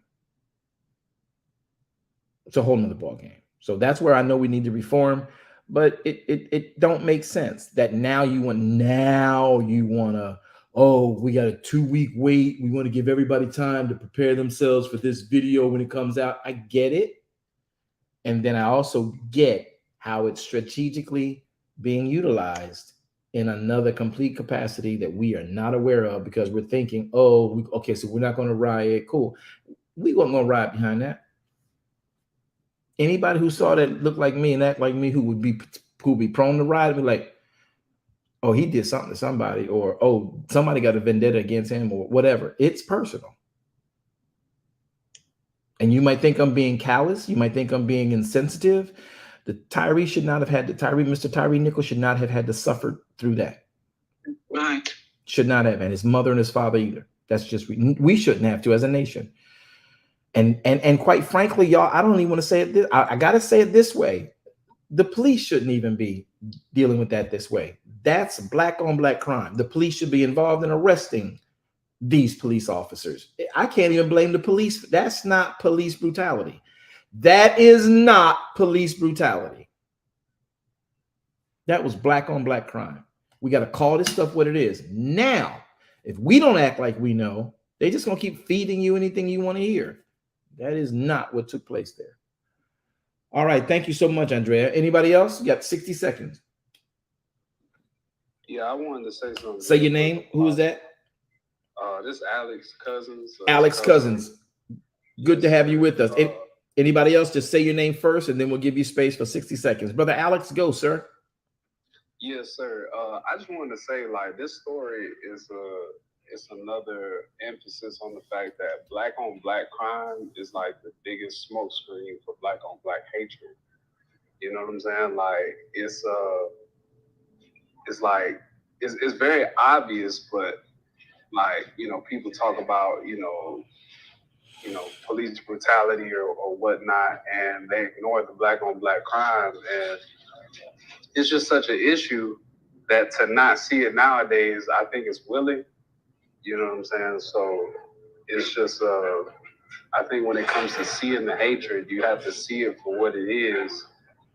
It's a whole nother ball game. So that's where I know we need to reform. but it don't make sense that now you want to, oh, we got a 2-week wait. We want to give everybody time to prepare themselves for this video when it comes out. I get it. And then I also get how it's strategically being utilized in another complete capacity that we are not aware of, because we're thinking, oh, okay, so we're not going to riot. Cool. We weren't going to riot behind that. Anybody who saw that look like me and act like me, who would be prone to riot, be like, oh, he did something to somebody, or oh, somebody got a vendetta against him, or whatever. It's personal. And you might think I'm being callous. You might think I'm being insensitive. Mr. Tyree Nichols should not have had to suffer through that. Right. Should not have, and his mother and his father either. That's just, we shouldn't have to as a nation. And quite frankly, y'all, I don't even want to say it. I got to say it this way. The police shouldn't even be dealing with that this way. That's black on black crime. The police should be involved in arresting these police officers. I can't even blame the police. That's not police brutality. That is not police brutality. That was black on black crime. We got to call this stuff what it is. Now, if we don't act like we know, they're just going to keep feeding you anything you want to hear. That is not what took place there. All right. Thank you so much, Andrea. Anybody else? You got 60 seconds. Yeah, I wanted to say something. Say your name. Who is that? This is Alex Cousins. Alex Cousins. Good to have you with us. Anybody else? Just say your name first, and then we'll give you space for 60 seconds. Brother Alex, go, sir. Yes, sir. I just wanted to say, like, this story is it's another emphasis on the fact that black on black crime is like the biggest smokescreen for black on black hatred. You know what I'm saying? Like, it's like it's very obvious, but like, you know, people talk about, you know, police brutality or whatnot, and they ignore the black on black crime. And it's just such an issue that to not see it nowadays, I think it's willing. You know what I'm saying? So it's just, I think when it comes to seeing the hatred, you have to see it for what it is,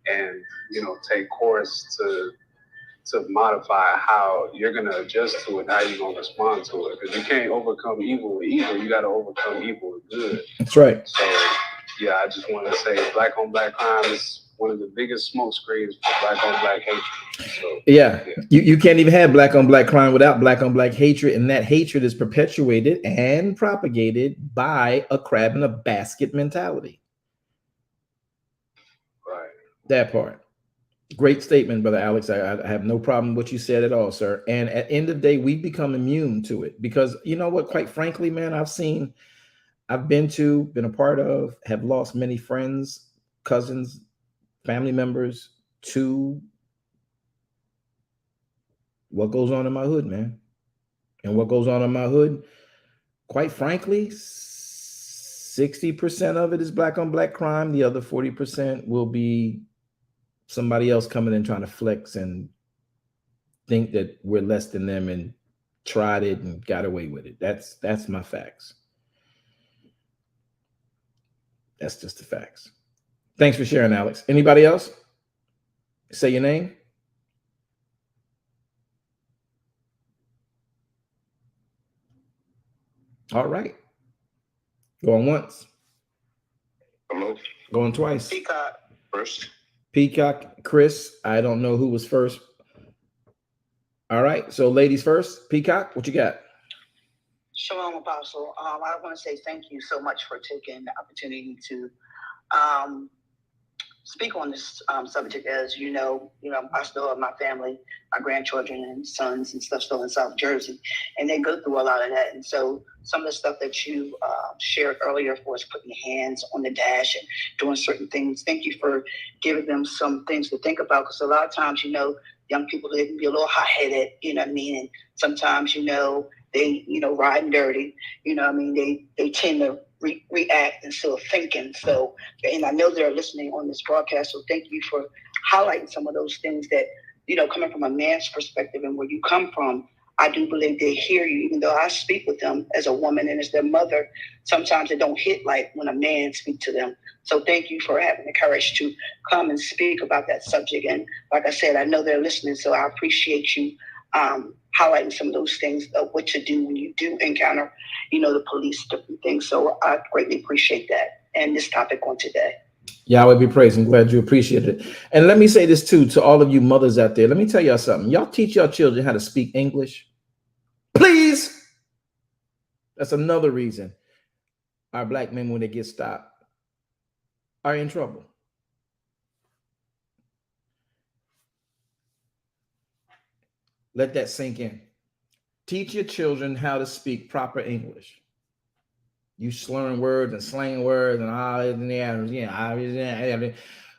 and, you know, take course to modify how you're going to adjust to it, how you're going to respond to it. Because you can't overcome evil with evil. You got to overcome evil with good. That's right. So, yeah, I just want to say black on black crime is one of the biggest smoke screens for black on black hatred. So, yeah. You can't even have black on black crime without black on black hatred. And that hatred is perpetuated and propagated by a crab in a basket mentality. Right. That part. Great statement, Brother Alex. I have no problem with what you said at all, sir. And at the end of the day, we've become immune to it because, you know what, quite frankly, man, I've been a part of, have lost many friends, cousins, family members to what goes on in my hood, man. And what goes on in my hood, quite frankly, 60% of it is black on black crime. The other 40% will be somebody else coming in trying to flex and think that we're less than them and tried it and got away with it. That's my facts. That's just the facts. Thanks for sharing, Alex. Anybody else? Say your name. All right. Going once. Hello. Going twice. Peacock First. Peacock, Chris. I don't know who was first. All right. So ladies first. Peacock, what you got? Shalom, Apostle. I want to say thank you so much for taking the opportunity to speak on this subject. As you know, I still have my family, my grandchildren and sons and stuff still in South Jersey, and they go through a lot of that. And so some of the stuff that you shared earlier for us, putting hands on the dash and doing certain things, thank you for giving them some things to think about, because a lot of times, young people, they can be a little hot-headed, you know what I mean? And sometimes, they, riding dirty, they tend to react instead of thinking. So, and I know they're listening on this broadcast, so thank you for highlighting some of those things that, coming from a man's perspective and where you come from, I do believe they hear you, even though I speak with them as a woman and as their mother. Sometimes it don't hit like when a man speaks to them. So thank you for having the courage to come and speak about that subject. And like I said, I know they're listening, so I appreciate you highlighting some of those things of what to do when you do encounter, the police, different things. So I greatly appreciate that and this topic on today. Yahweh be praised. I'm glad you appreciate it. And let me say this too, to all of you mothers out there. Let me tell y'all something. Y'all teach your children how to speak English. Please. That's another reason our black men, when they get stopped, are in trouble. Let that sink in. Teach your children how to speak proper English. You slurring words and slanging words and all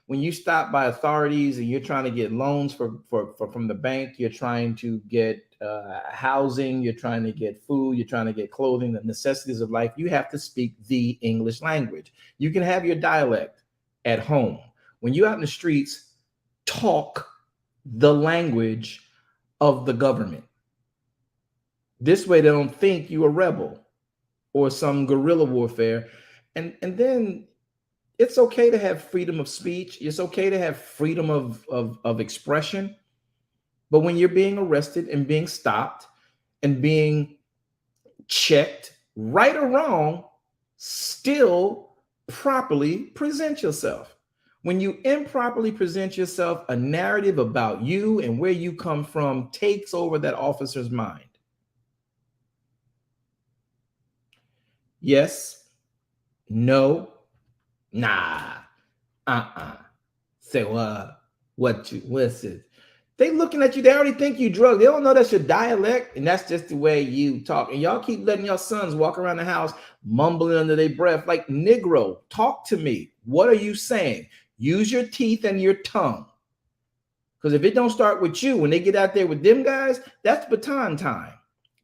when you stop by authorities and you're trying to get loans from the bank, you're trying to get housing, you're trying to get food, you're trying to get clothing, the necessities of life, you have to speak the English language. You can have your dialect at home. When you're out in the streets, talk the language of the government. This way they don't think you a rebel or some guerrilla warfare. And then it's okay to have freedom of speech. It's okay to have freedom of expression. But when you're being arrested and being stopped and being checked, right or wrong, still properly present yourself. When you improperly present yourself, a narrative about you and where you come from takes over that officer's mind. Yes, no, nah, Say, what's it? They looking at you, they already think you drunk. They don't know that's your dialect, and that's just the way you talk. And y'all keep letting your sons walk around the house mumbling under their breath like, Negro, talk to me. What are you saying? Use your teeth and your tongue. Because if it don't start with you, when they get out there with them guys, that's baton time.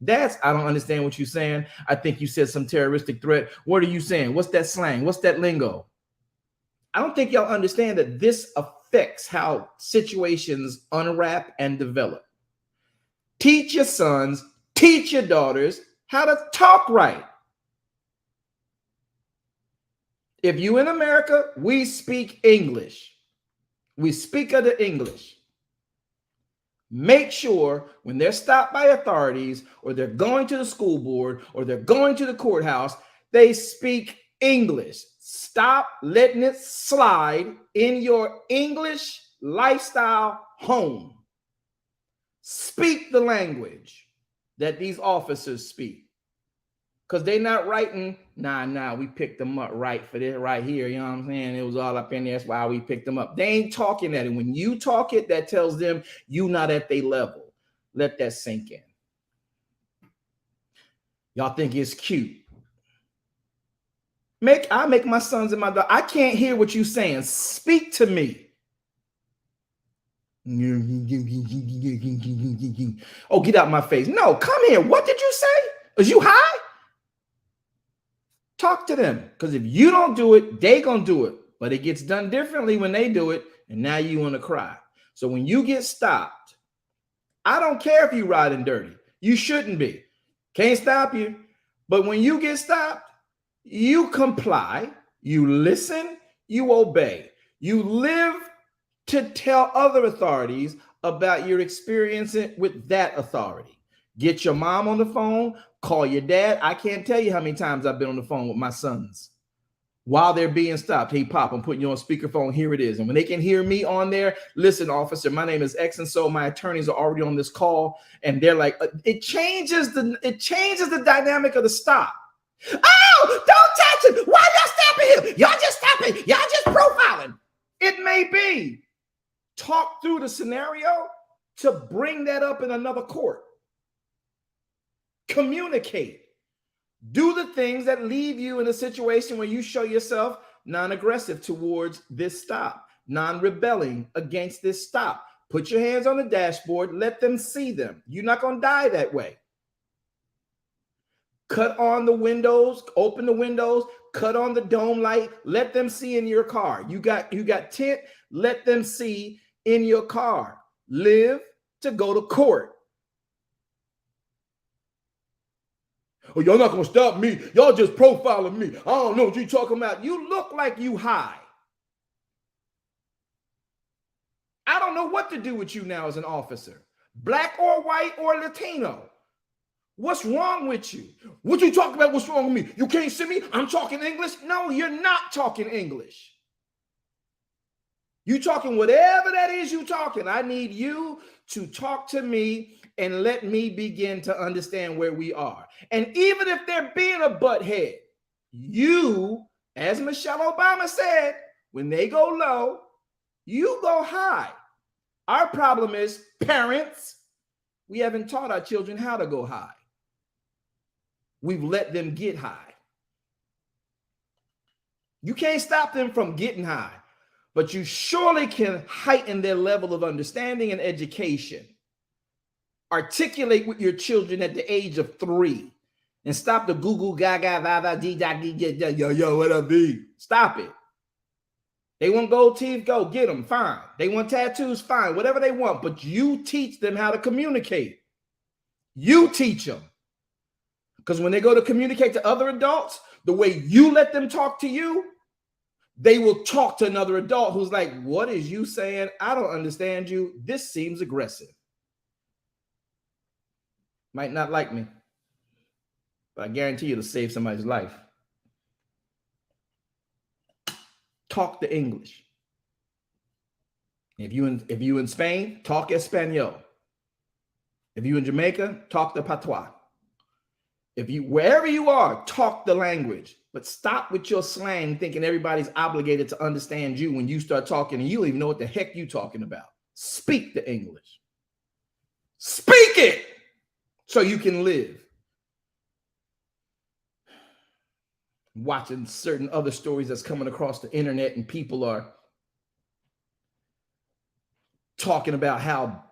That's, I don't understand what you're saying. I think you said some terroristic threat. What are you saying? What's that slang? What's that lingo? I don't think y'all understand that this affects how situations unwrap and develop. Teach your sons, teach your daughters how to talk right. If you in America, we speak English. We speak of the English. Make sure when they're stopped by authorities or they're going to the school board or they're going to the courthouse, they speak English. Stop letting it slide in your English lifestyle home. Speak the language that these officers speak. Because they're not writing, nah, we picked them up right for this right here. You know what I'm saying? It was all up in there. That's why we picked them up. They ain't talking that. And when you talk it, that tells them you not at their level. Let that sink in. Y'all think it's cute. I make my sons and my daughter, I can't hear what you saying. Speak to me. Oh, get out my face. No, come here. What did you say? Was you high? Talk to them, because if you don't do it, they gonna do it. But it gets done differently when they do it, and now you want to cry. So when you get stopped, I don't care if you riding dirty. You shouldn't be. Can't stop you. But when you get stopped, you comply, you listen, you obey. You live to tell other authorities about your experience with that authority. Get your mom on the phone, call your dad. I can't tell you how many times I've been on the phone with my sons while they're being stopped. Hey, Pop, I'm putting you on speakerphone. Here it is. And when they can hear me on there, listen, officer, my name is X and so my attorneys are already on this call. And they're like, it changes the dynamic of the stop. Oh, don't touch him. Why y'all stopping him? Y'all just stopping. Y'all just profiling. It may be. Talk through the scenario to bring that up in another court. Communicate. Do the things that leave you in a situation where you show yourself non-aggressive towards this stop, non-rebelling against this stop. Put your hands on the dashboard. Let them see them. You're not going to die that way. Cut on the windows, open the windows, cut on the dome light. Let them see in your car. You got tint. Let them see in your car. Live to go to court. Oh, y'all not gonna stop me. Y'all just profiling me. I don't know what you talking about. You look like you high. I don't know what to do with you now as an officer, black or white or Latino. What's wrong with you? What you talking about? What's wrong with me? You can't see me? I'm talking English? No, you're not talking English. You talking whatever that is you talking. I need you to talk to me and let me begin to understand where we are. And even if they're being a butthead, you, as Michelle Obama said, when they go low, you go high. Our problem is parents, we haven't taught our children how to go high. We've let them get high. You can't stop them from getting high, but you surely can heighten their level of understanding and education. Articulate with your children at the age of 3 and stop the goo gaga va dee da yo what up B? Stop it. They want gold teeth, go get them, fine. They want tattoos, fine, whatever they want, but you teach them how to communicate. You teach them. Because when they go to communicate to other adults, the way you let them talk to you, they will talk to another adult who's like, what is you saying? I don't understand you. This seems aggressive. Might not like me, but I guarantee you it'll save somebody's life. Talk the English. If you in Spain, talk Espanol. If you in Jamaica, talk the patois. If you wherever you are, talk the language. But stop with your slang thinking everybody's obligated to understand you when you start talking and you don't even know what the heck you talking about. Speak the English. Speak it so you can live. Watching certain other stories that's coming across the internet and people are talking about how,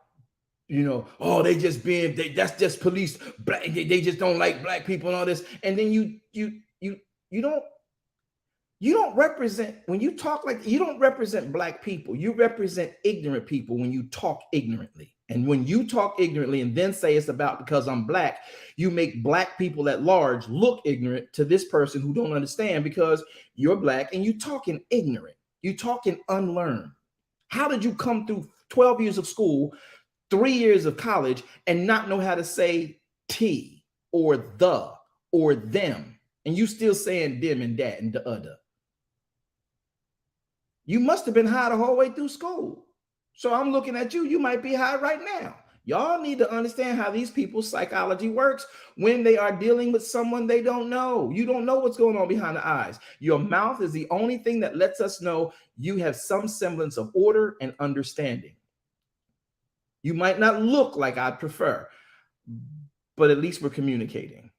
oh, they just that's just police, black, they just don't like black people and all this. And then you don't represent, when you talk like, you don't represent black people. You represent ignorant people when you talk ignorantly. And when you talk ignorantly and then say it's about because I'm black, you make black people at large look ignorant to this person who don't understand because you're black and you talking ignorant. You talking unlearned. How did you come through 12 years of school, 3 years of college, and not know how to say T or the or them? And you still saying them and that and the other. You must have been high the whole way through school. So I'm looking at you, you might be high right now. Y'all need to understand how these people's psychology works when they are dealing with someone they don't know. You don't know what's going on behind the eyes. Your mouth is the only thing that lets us know you have some semblance of order and understanding. You might not look like I'd prefer, but at least we're communicating.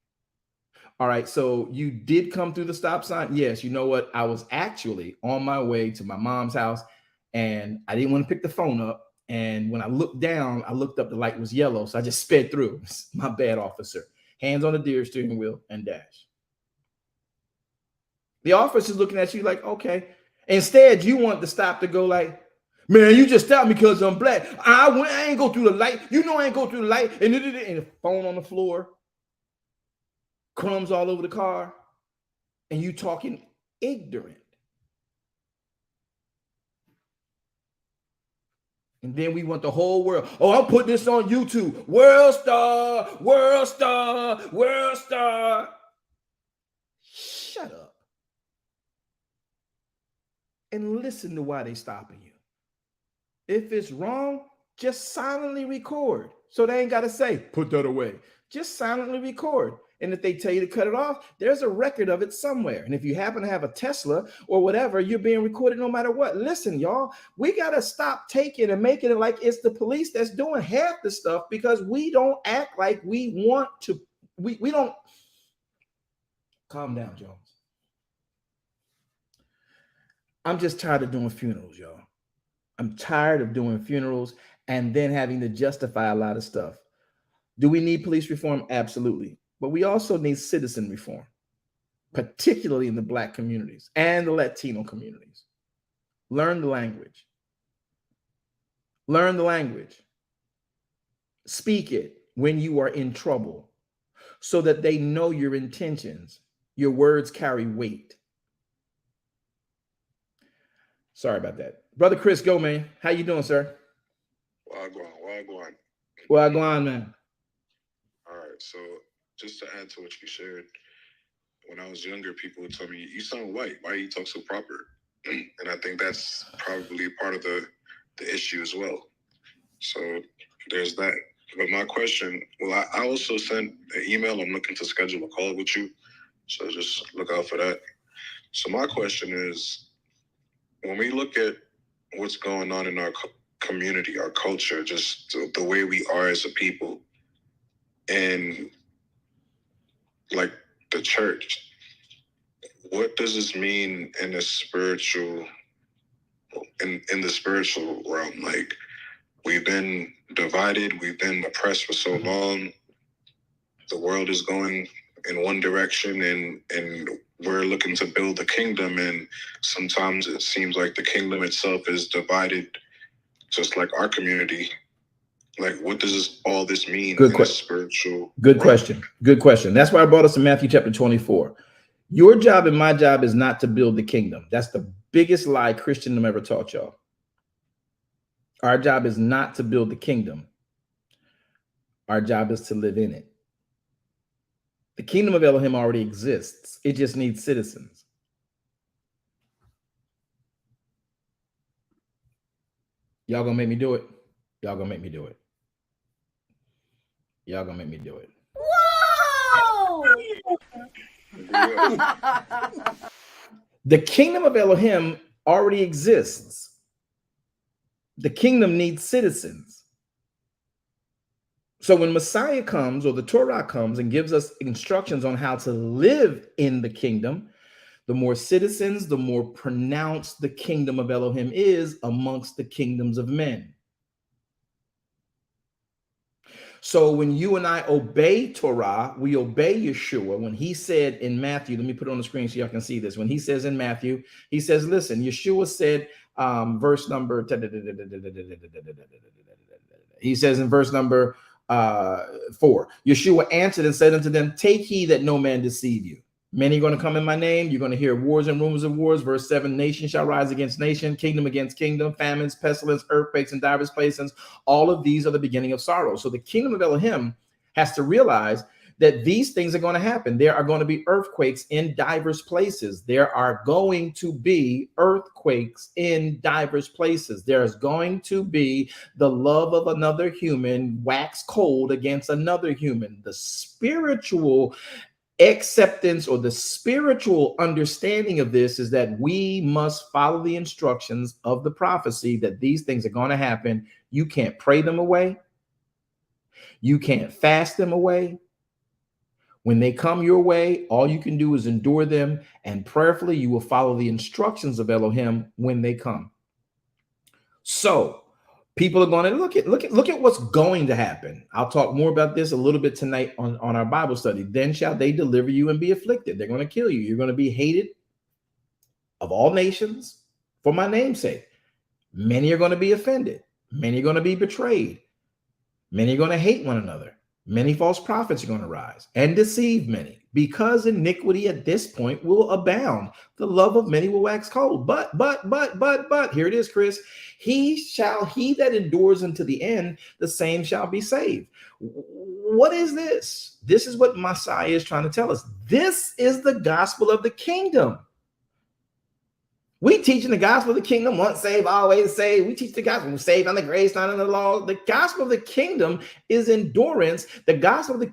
All right, so you did come through the stop sign. Yes, you know what? I was actually on my way to my mom's house and I didn't want to pick the phone up. And when I looked down, I looked up, the light was yellow. So I just sped through. My bad, officer. Hands on the deer steering wheel and dash. The officer's looking at you like, okay. Instead, you want to stop to go like, man, you just stopped me because I'm black. I ain't go through the light. You know I ain't go through the light. And the phone on the floor. Crumbs all over the car. And you talking ignorant. And then we want the whole world. Oh, I'm putting this on YouTube. World star, world star, world star. Shut up. And listen to why they're stopping you. If it's wrong, just silently record. So they ain't got to say, put that away. Just silently record. And if they tell you to cut it off, there's a record of it somewhere. And if you happen to have a Tesla or whatever, you're being recorded no matter what. Listen, y'all, we got to stop taking and making it like it's the police that's doing half the stuff because we don't act like we want to. We don't. Calm down, Jones. I'm just tired of doing funerals, y'all. I'm tired of doing funerals and then having to justify a lot of stuff. Do we need police reform? Absolutely. But we also need citizen reform, particularly in the Black communities and the Latino communities. Learn the language. Learn the language. Speak it when you are in trouble. so that they know your intentions. Your words carry weight. Sorry about that. Brother Chris, go, man. How you doing, sir? Wagwan. Wagwan, man. All right, so just to add to what you shared, when I was younger, people would tell me, "You sound white. Why you talk so proper?" And I think that's probably part of the issue as well. So there's that. But my question, well, I also sent an email. I'm looking to schedule a call with you, so just look out for that. So my question is, when we look at what's going on in our community, our culture, just the way we are as a people, and like the church, what does this mean in the spiritual realm? Like, we've been divided, we've been oppressed for so long. The world is going in one direction, and we're looking to build a kingdom, and sometimes it seems like the kingdom itself is divided, just like our community. Like, what does all this mean in the spiritual Good realm? question. Good question. That's why I brought us in Matthew chapter 24. Your job and my job is not to build the kingdom. That's the biggest lie Christendom ever taught y'all. Our job is not to build the kingdom. Our job is to live in it. The kingdom of Elohim already exists. It just needs citizens. Y'all gonna make me do it? Y'all gonna make me do it? Y'all gonna make me do it? Whoa! The kingdom of Elohim already exists. The kingdom needs citizens. So when Messiah comes, or the Torah comes and gives us instructions on how to live in the kingdom, the more citizens, the more pronounced the kingdom of Elohim is amongst the kingdoms of men. So when you and I obey Torah, we obey Yeshua. When he said in Matthew, let me put it on the screen so y'all can see this. When he says in Matthew, he says, listen, Yeshua said, verse number, he says in verse number 4, Yeshua answered and said unto them, take heed that no man deceive you. Many are going to come in my name. You're going to hear wars and rumors of wars. Verse 7, nation shall rise against nation, kingdom against kingdom, famines, pestilence, earthquakes, and divers places. All of these are the beginning of sorrow. So the kingdom of Elohim has to realize that these things are going to happen. There are going to be earthquakes in divers places. There are going to be earthquakes in divers places. There's going to be the love of another human wax cold against another human. The spiritual acceptance or the spiritual understanding of this is that we must follow the instructions of the prophecy that these things are going to happen. You can't pray them away. You can't fast them away. When they come your way, all you can do is endure them, and prayerfully you will follow the instructions of Elohim when they come. So people are going to look at what's going to happen. I'll talk more about this a little bit tonight on our Bible study. Then shall they deliver you and be afflicted. They're going to kill you. You're going to be hated of all nations for my name's sake. Many are going to be offended. Many are going to be betrayed. Many are going to hate one another. Many false prophets are going to rise and deceive many, because iniquity at this point will abound. The love of many will wax cold. But, here it is, Chris. He that endures unto the end, the same shall be saved. What is this? This is what Messiah is trying to tell us. This is the gospel of the kingdom. We teaching the gospel of the kingdom, once saved, always saved. We teach the gospel, saved on the grace, not on the law. The gospel of the kingdom is endurance. The gospel of the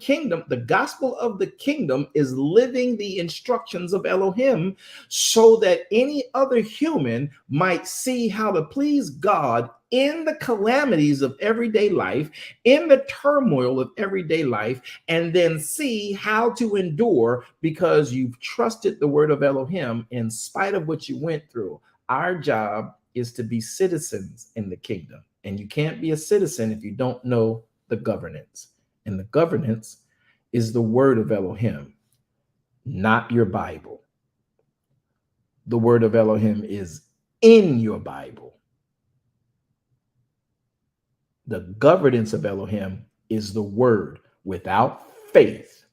kingdom is living the instructions of Elohim, so that any other human might see how to please God in the calamities of everyday life, in the turmoil of everyday life, and then see how to endure because you've trusted the word of Elohim in spite of what you went through. Our job is to be citizens in the kingdom, and you can't be a citizen if you don't know the governance. And the governance is the word of Elohim, not your Bible. The word of Elohim is in your Bible. The governance of Elohim is the word. Without faith,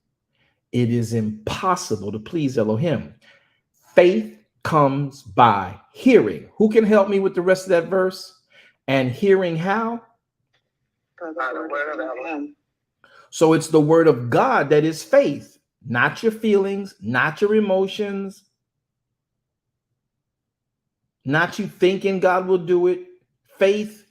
It is impossible to please Elohim. Faith comes by hearing. Who can help me with the rest of that verse? And hearing how? So it's the word of God that is faith, not your feelings, not your emotions, not you thinking God will do it. Faith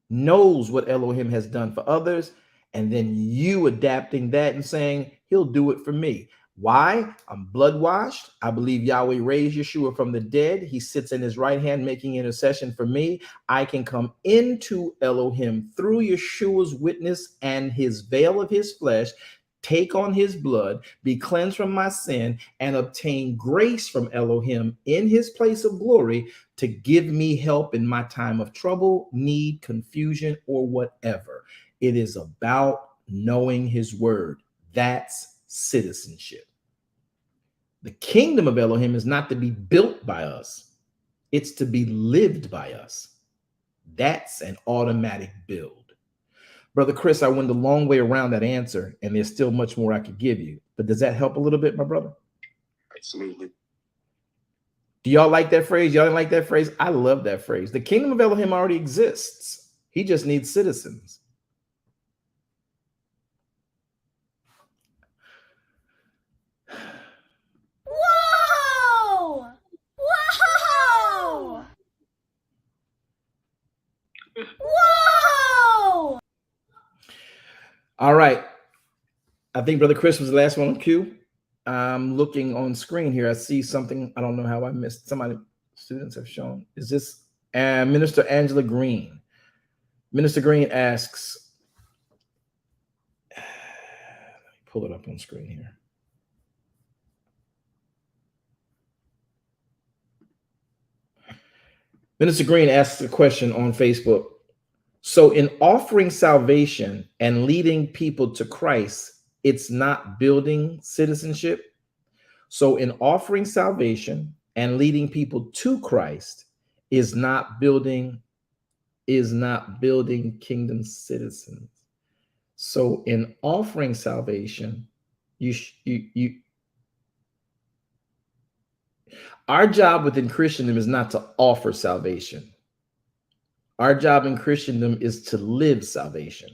knows what Elohim has done for others, and then you adapting that and saying, he'll do it for me. Why? I'm blood washed. I believe Yahweh raised Yeshua from the dead. He sits in his right hand making intercession for me. I can come into Elohim through Yeshua's witness and his veil of his flesh, take on his blood, be cleansed from my sin, and obtain grace from Elohim in his place of glory to give me help in my time of trouble, need, confusion, or whatever. It is about knowing his word. That's citizenship. The kingdom of Elohim is not to be built by us. It's to be lived by us. That's an automatic build. Brother Chris, I went a long way around that answer, and there's still much more I could give you. But does that help a little bit, my brother? Absolutely. Do y'all like that phrase? Y'all didn't like that phrase? I love that phrase. The kingdom of Elohim already exists. He just needs citizens. Whoa! Whoa! Whoa! All right. I think Brother Chris was the last one on cue. I'm looking on screen here. I see something. I don't know how I missed. Somebody, students have shown. Is this Minister Angela Green? Minister Green asks, let me pull it up on screen here. Minister Green asks a question on Facebook. So in offering salvation and leading people to Christ, it's not building citizenship. So in offering salvation and leading people to Christ is not building kingdom citizens. So in offering salvation, our job within Christendom is not to offer salvation. Our job in Christendom is to live salvation.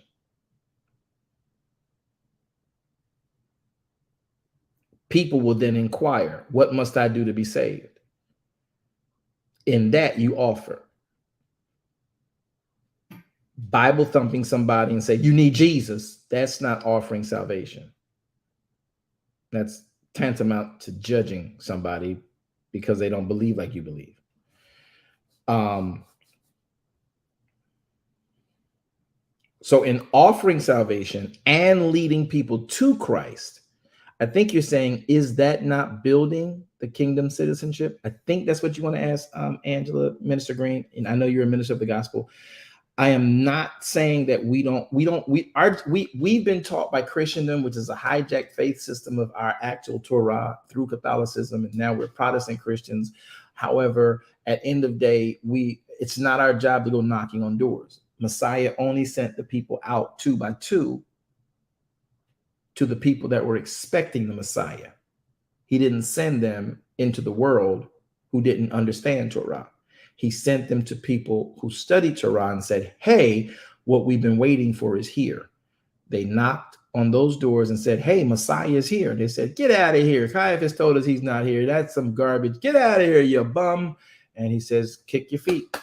People will then inquire, what must I do to be saved? In that you offer. Bible thumping somebody and say, you need Jesus. That's not offering salvation. That's tantamount to judging somebody because they don't believe like you believe. So in offering salvation and leading people to Christ, I think you're saying, is that not building the kingdom citizenship? I think that's what you want to ask, Angela, Minister Green. And I know you're a minister of the gospel. I am not saying that we've been taught by Christendom, which is a hijacked faith system of our actual Torah through Catholicism, and now we're Protestant Christians. However, at the end of the day, it's not our job to go knocking on doors. Messiah only sent the people out 2 by 2 to the people that were expecting the Messiah. He didn't send them into the world who didn't understand Torah. He sent them to people who studied Torah and said, hey, what we've been waiting for is here. They knocked on those doors and said, hey, Messiah is here. They said, get out of here. Caiaphas told us he's not here. That's some garbage. Get out of here, you bum. And he says, kick your feet.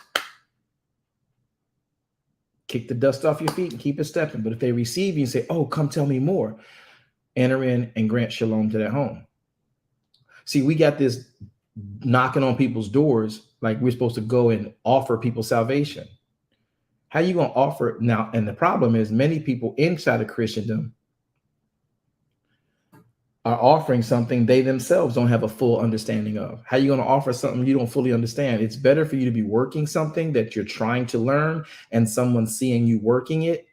Kick the dust off your feet and keep it stepping. But if they receive you and say, oh, come tell me more, enter in and grant shalom to their home. See, we got this knocking on people's doors like we're supposed to go and offer people salvation. How are you going to offer it now? And the problem is many people inside of Christendom are offering something they themselves don't have a full understanding of. How are you going to offer something you don't fully understand? It's better for you to be working something that you're trying to learn and someone seeing you working it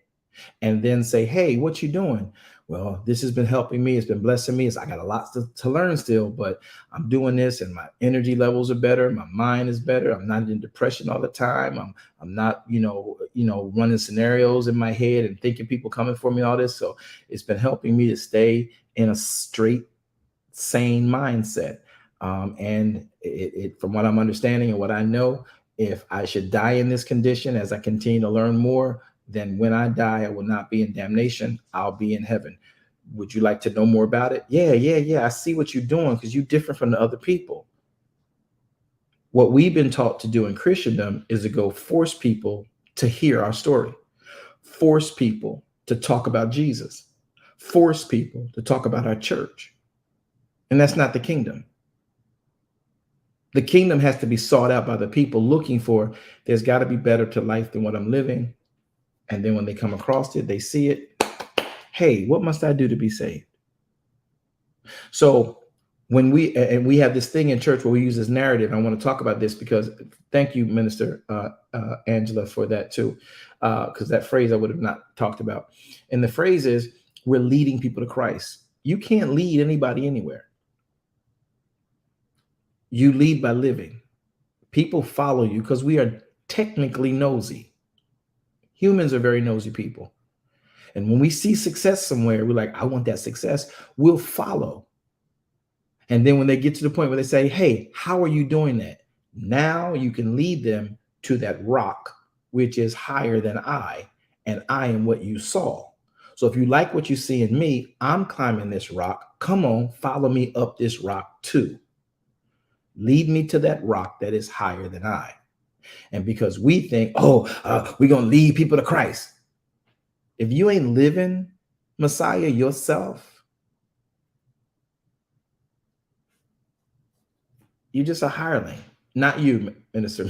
and then say, hey, what you doing? well, this has been helping me. It's been blessing me. I got a lot to learn still, but I'm doing this and my energy levels are better. My mind is better. I'm not in depression all the time. I'm not, running scenarios in my head and thinking people coming for me, all this. So it's been helping me to stay in a straight, sane mindset. And it from what I'm understanding and what I know, if I should die in this condition as I continue to learn more, then when I die, I will not be in damnation. I'll be in heaven. Would you like to know more about it? Yeah. I see what you're doing because you're different from the other people. What we've been taught to do in Christendom is to go force people to hear our story, force people to talk about Jesus, force people to talk about our church. And that's not the kingdom. The kingdom has to be sought out by the people looking for, there's got to be better to life than what I'm living. And then when they come across it, they see it. Hey, what must I do to be saved? So when we have this thing in church where we use this narrative, I want to talk about this because thank you, Minister Angela, for that too, because that phrase I would have not talked about. And the phrase is, we're leading people to Christ. You can't lead anybody anywhere. You lead by living. People follow you because we are technically nosy. Humans are very nosy people. And when we see success somewhere, we're like, I want that success. We'll follow. And then when they get to the point where they say, hey, how are you doing that? Now you can lead them to that rock, which is higher than I, and I am what you saw. So if you like what you see in me, I'm climbing this rock. Come on, follow me up this rock too. Lead me to that rock that is higher than I. And because we think, we're going to lead people to Christ. If you ain't living Messiah yourself, you're just a hireling. Not you, Minister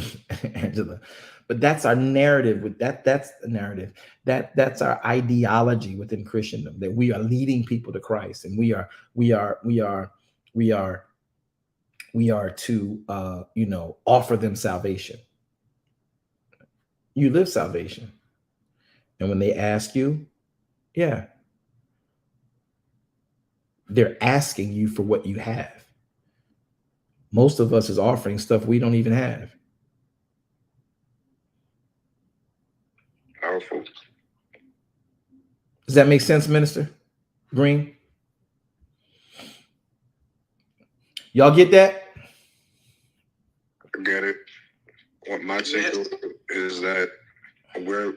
Angela, but that's our narrative. With that's the narrative. That's our ideology within Christendom, that we are leading people to Christ, and we are to offer them salvation. You live salvation. And when they ask you, they're asking you for what you have. Most of us is offering stuff we don't even have. Powerful. Does that make sense, Minister Green? Y'all get that? I get it. What my take is that we're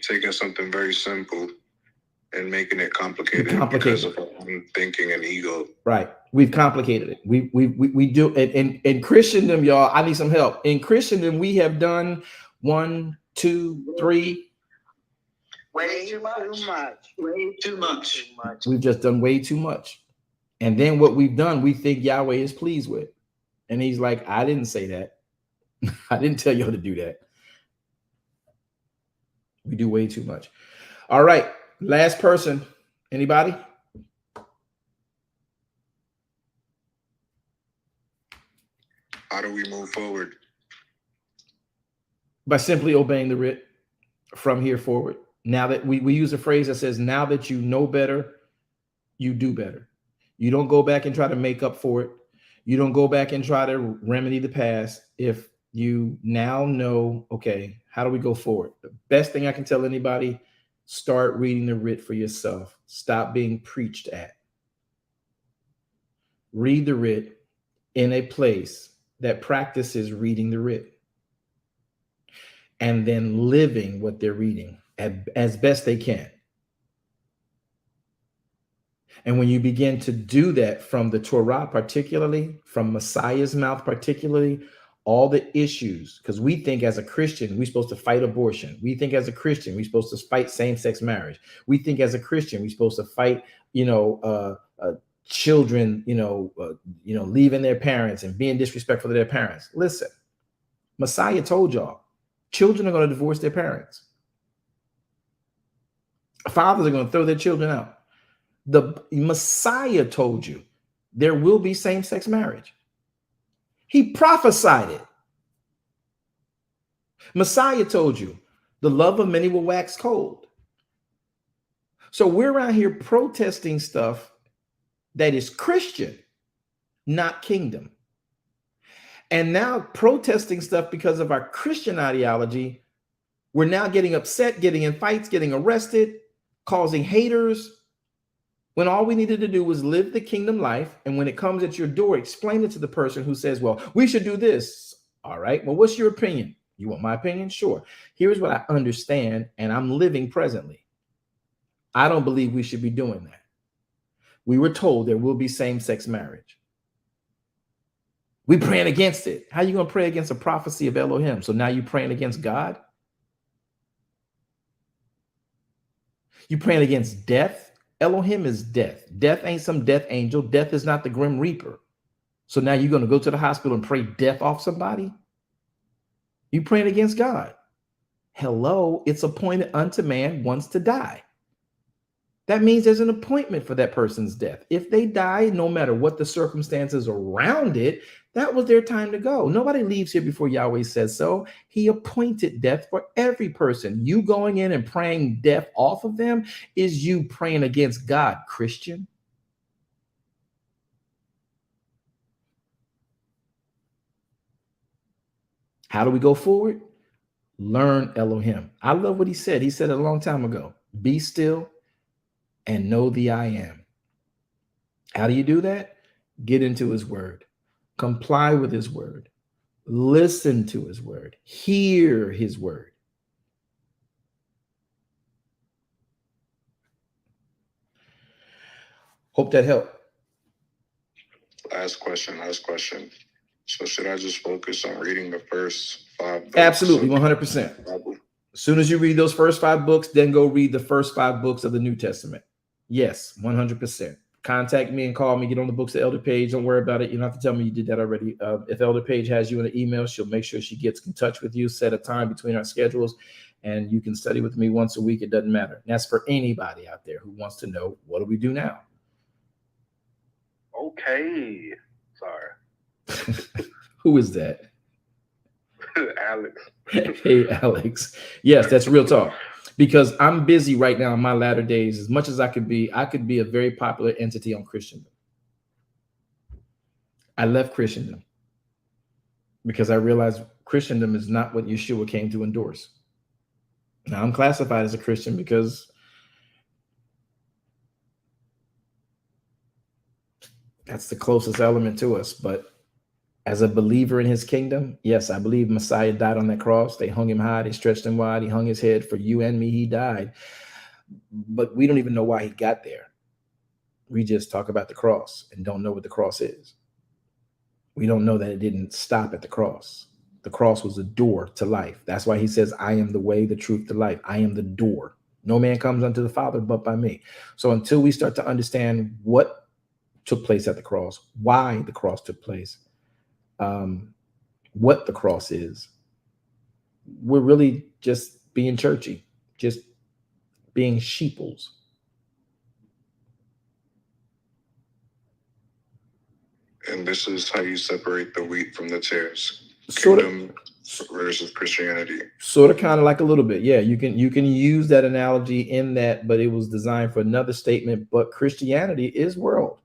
taking something very simple and making it complicated because of our own thinking and ego. Right. We've complicated it. We do it in Christendom, y'all. I need some help. In Christendom, we have done 1, 2, 3. Way too much. Way too much. We've just done way too much. And then what we've done, we think Yahweh is pleased with. And he's like, I didn't say that. I didn't tell y'all to do that. We do way too much. All right. Last person. Anybody? How do we move forward? By simply obeying the writ from here forward. Now that we use a phrase that says, now that you know better, you do better. You don't go back and try to make up for it. You don't go back and try to remedy the past. If you now know, okay, how do we go forward? The best thing I can tell anybody, start reading the writ for yourself. Stop being preached at. Read the writ in a place that practices reading the writ and then living what they're reading as best they can. And when you begin to do that from the Torah, particularly from Messiah's mouth, particularly, all the issues, because we think as a Christian, we're supposed to fight abortion. We think as a Christian, we're supposed to fight same-sex marriage. We think as a Christian, we're supposed to fight, children, leaving their parents and being disrespectful to their parents. Listen, Messiah told y'all, children are going to divorce their parents. Fathers are going to throw their children out. The Messiah told you there will be same-sex marriage. He prophesied it. Messiah told you the love of many will wax cold. So we're around here protesting stuff that is Christian, not kingdom. And now protesting stuff because of our Christian ideology, we're now getting upset, getting in fights, getting arrested, causing haters, when all we needed to do was live the kingdom life. And when it comes at your door, explain it to the person who says, well, we should do this. All right, well, what's your opinion? You want my opinion? Sure. Here's what I understand, and I'm living presently. I don't believe we should be doing that. We were told there will be same-sex marriage. We praying against it. How are you going to pray against a prophecy of Elohim? So now you're praying against God? You praying against death? Elohim is death. Death ain't some death angel. Death is not the Grim Reaper. So now you're going to go to the hospital and pray death off somebody? You praying against God. Hello, it's appointed unto man once to die. That means there's an appointment for that person's death. If they die, no matter what the circumstances around it, that was their time to go. Nobody leaves here before Yahweh says so. He appointed death for every person. You going in and praying death off of them is you praying against God, Christian. How do we go forward? Learn Elohim. I love what he said. He said it a long time ago. Be still and know the I am. How do you do that? Get into his word. Comply with his word. Listen to his word. Hear his word. Hope that helped. Last question. So should I just focus on reading the first 5 books? Absolutely, 100%. As soon as you read those first 5 books, then go read the first 5 books of the New Testament. Yes, 100%. Contact me and call me. Get on the Books of Elder page. Don't worry about it. You don't have to tell me you did that already. If Elder Page has you in an email, she'll make sure she gets in touch with you, set a time between our schedules, and you can study with me once a week. It doesn't matter. And that's for anybody out there who wants to know, what do we do now? Okay. Sorry. Who is that? Alex. Hey, Alex. Yes, that's real talk. Because I'm busy right now in my latter days. As much as I could be a very popular entity on Christendom. I left Christendom because I realized Christendom is not what Yeshua came to endorse. Now I'm classified as a Christian because that's the closest element to us. But as a believer in his kingdom, yes, I believe Messiah died on that cross. They hung him high, they stretched him wide, he hung his head for you and me, he died. But we don't even know why he got there. We just talk about the cross and don't know what the cross is. We don't know that it didn't stop at the cross. The cross was a door to life. That's why he says, I am the way, the truth, the life. I am the door. No man comes unto the Father but by me. So until we start to understand what took place at the cross, why the cross took place, what the cross is, we're really just being churchy, just being sheeples. And this is how you separate the wheat from the tares. Sort of Kingdom versus Christianity. Sort of, kind of like a little bit. Yeah, you can use that analogy in that, but it was designed for another statement. But Christianity is world.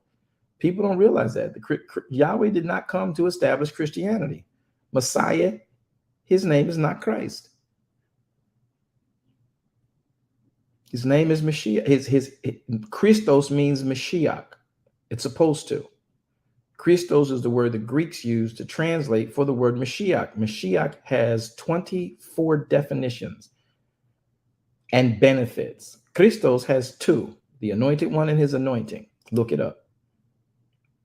People don't realize that. Yahweh did not come to establish Christianity. Messiah, his name is not Christ. His name is Mashiach. His Christos means Mashiach. It's supposed to. Christos is the word the Greeks use to translate for the word Mashiach. Mashiach has 24 definitions and benefits. Christos has 2, the anointed one and his anointing. Look it up.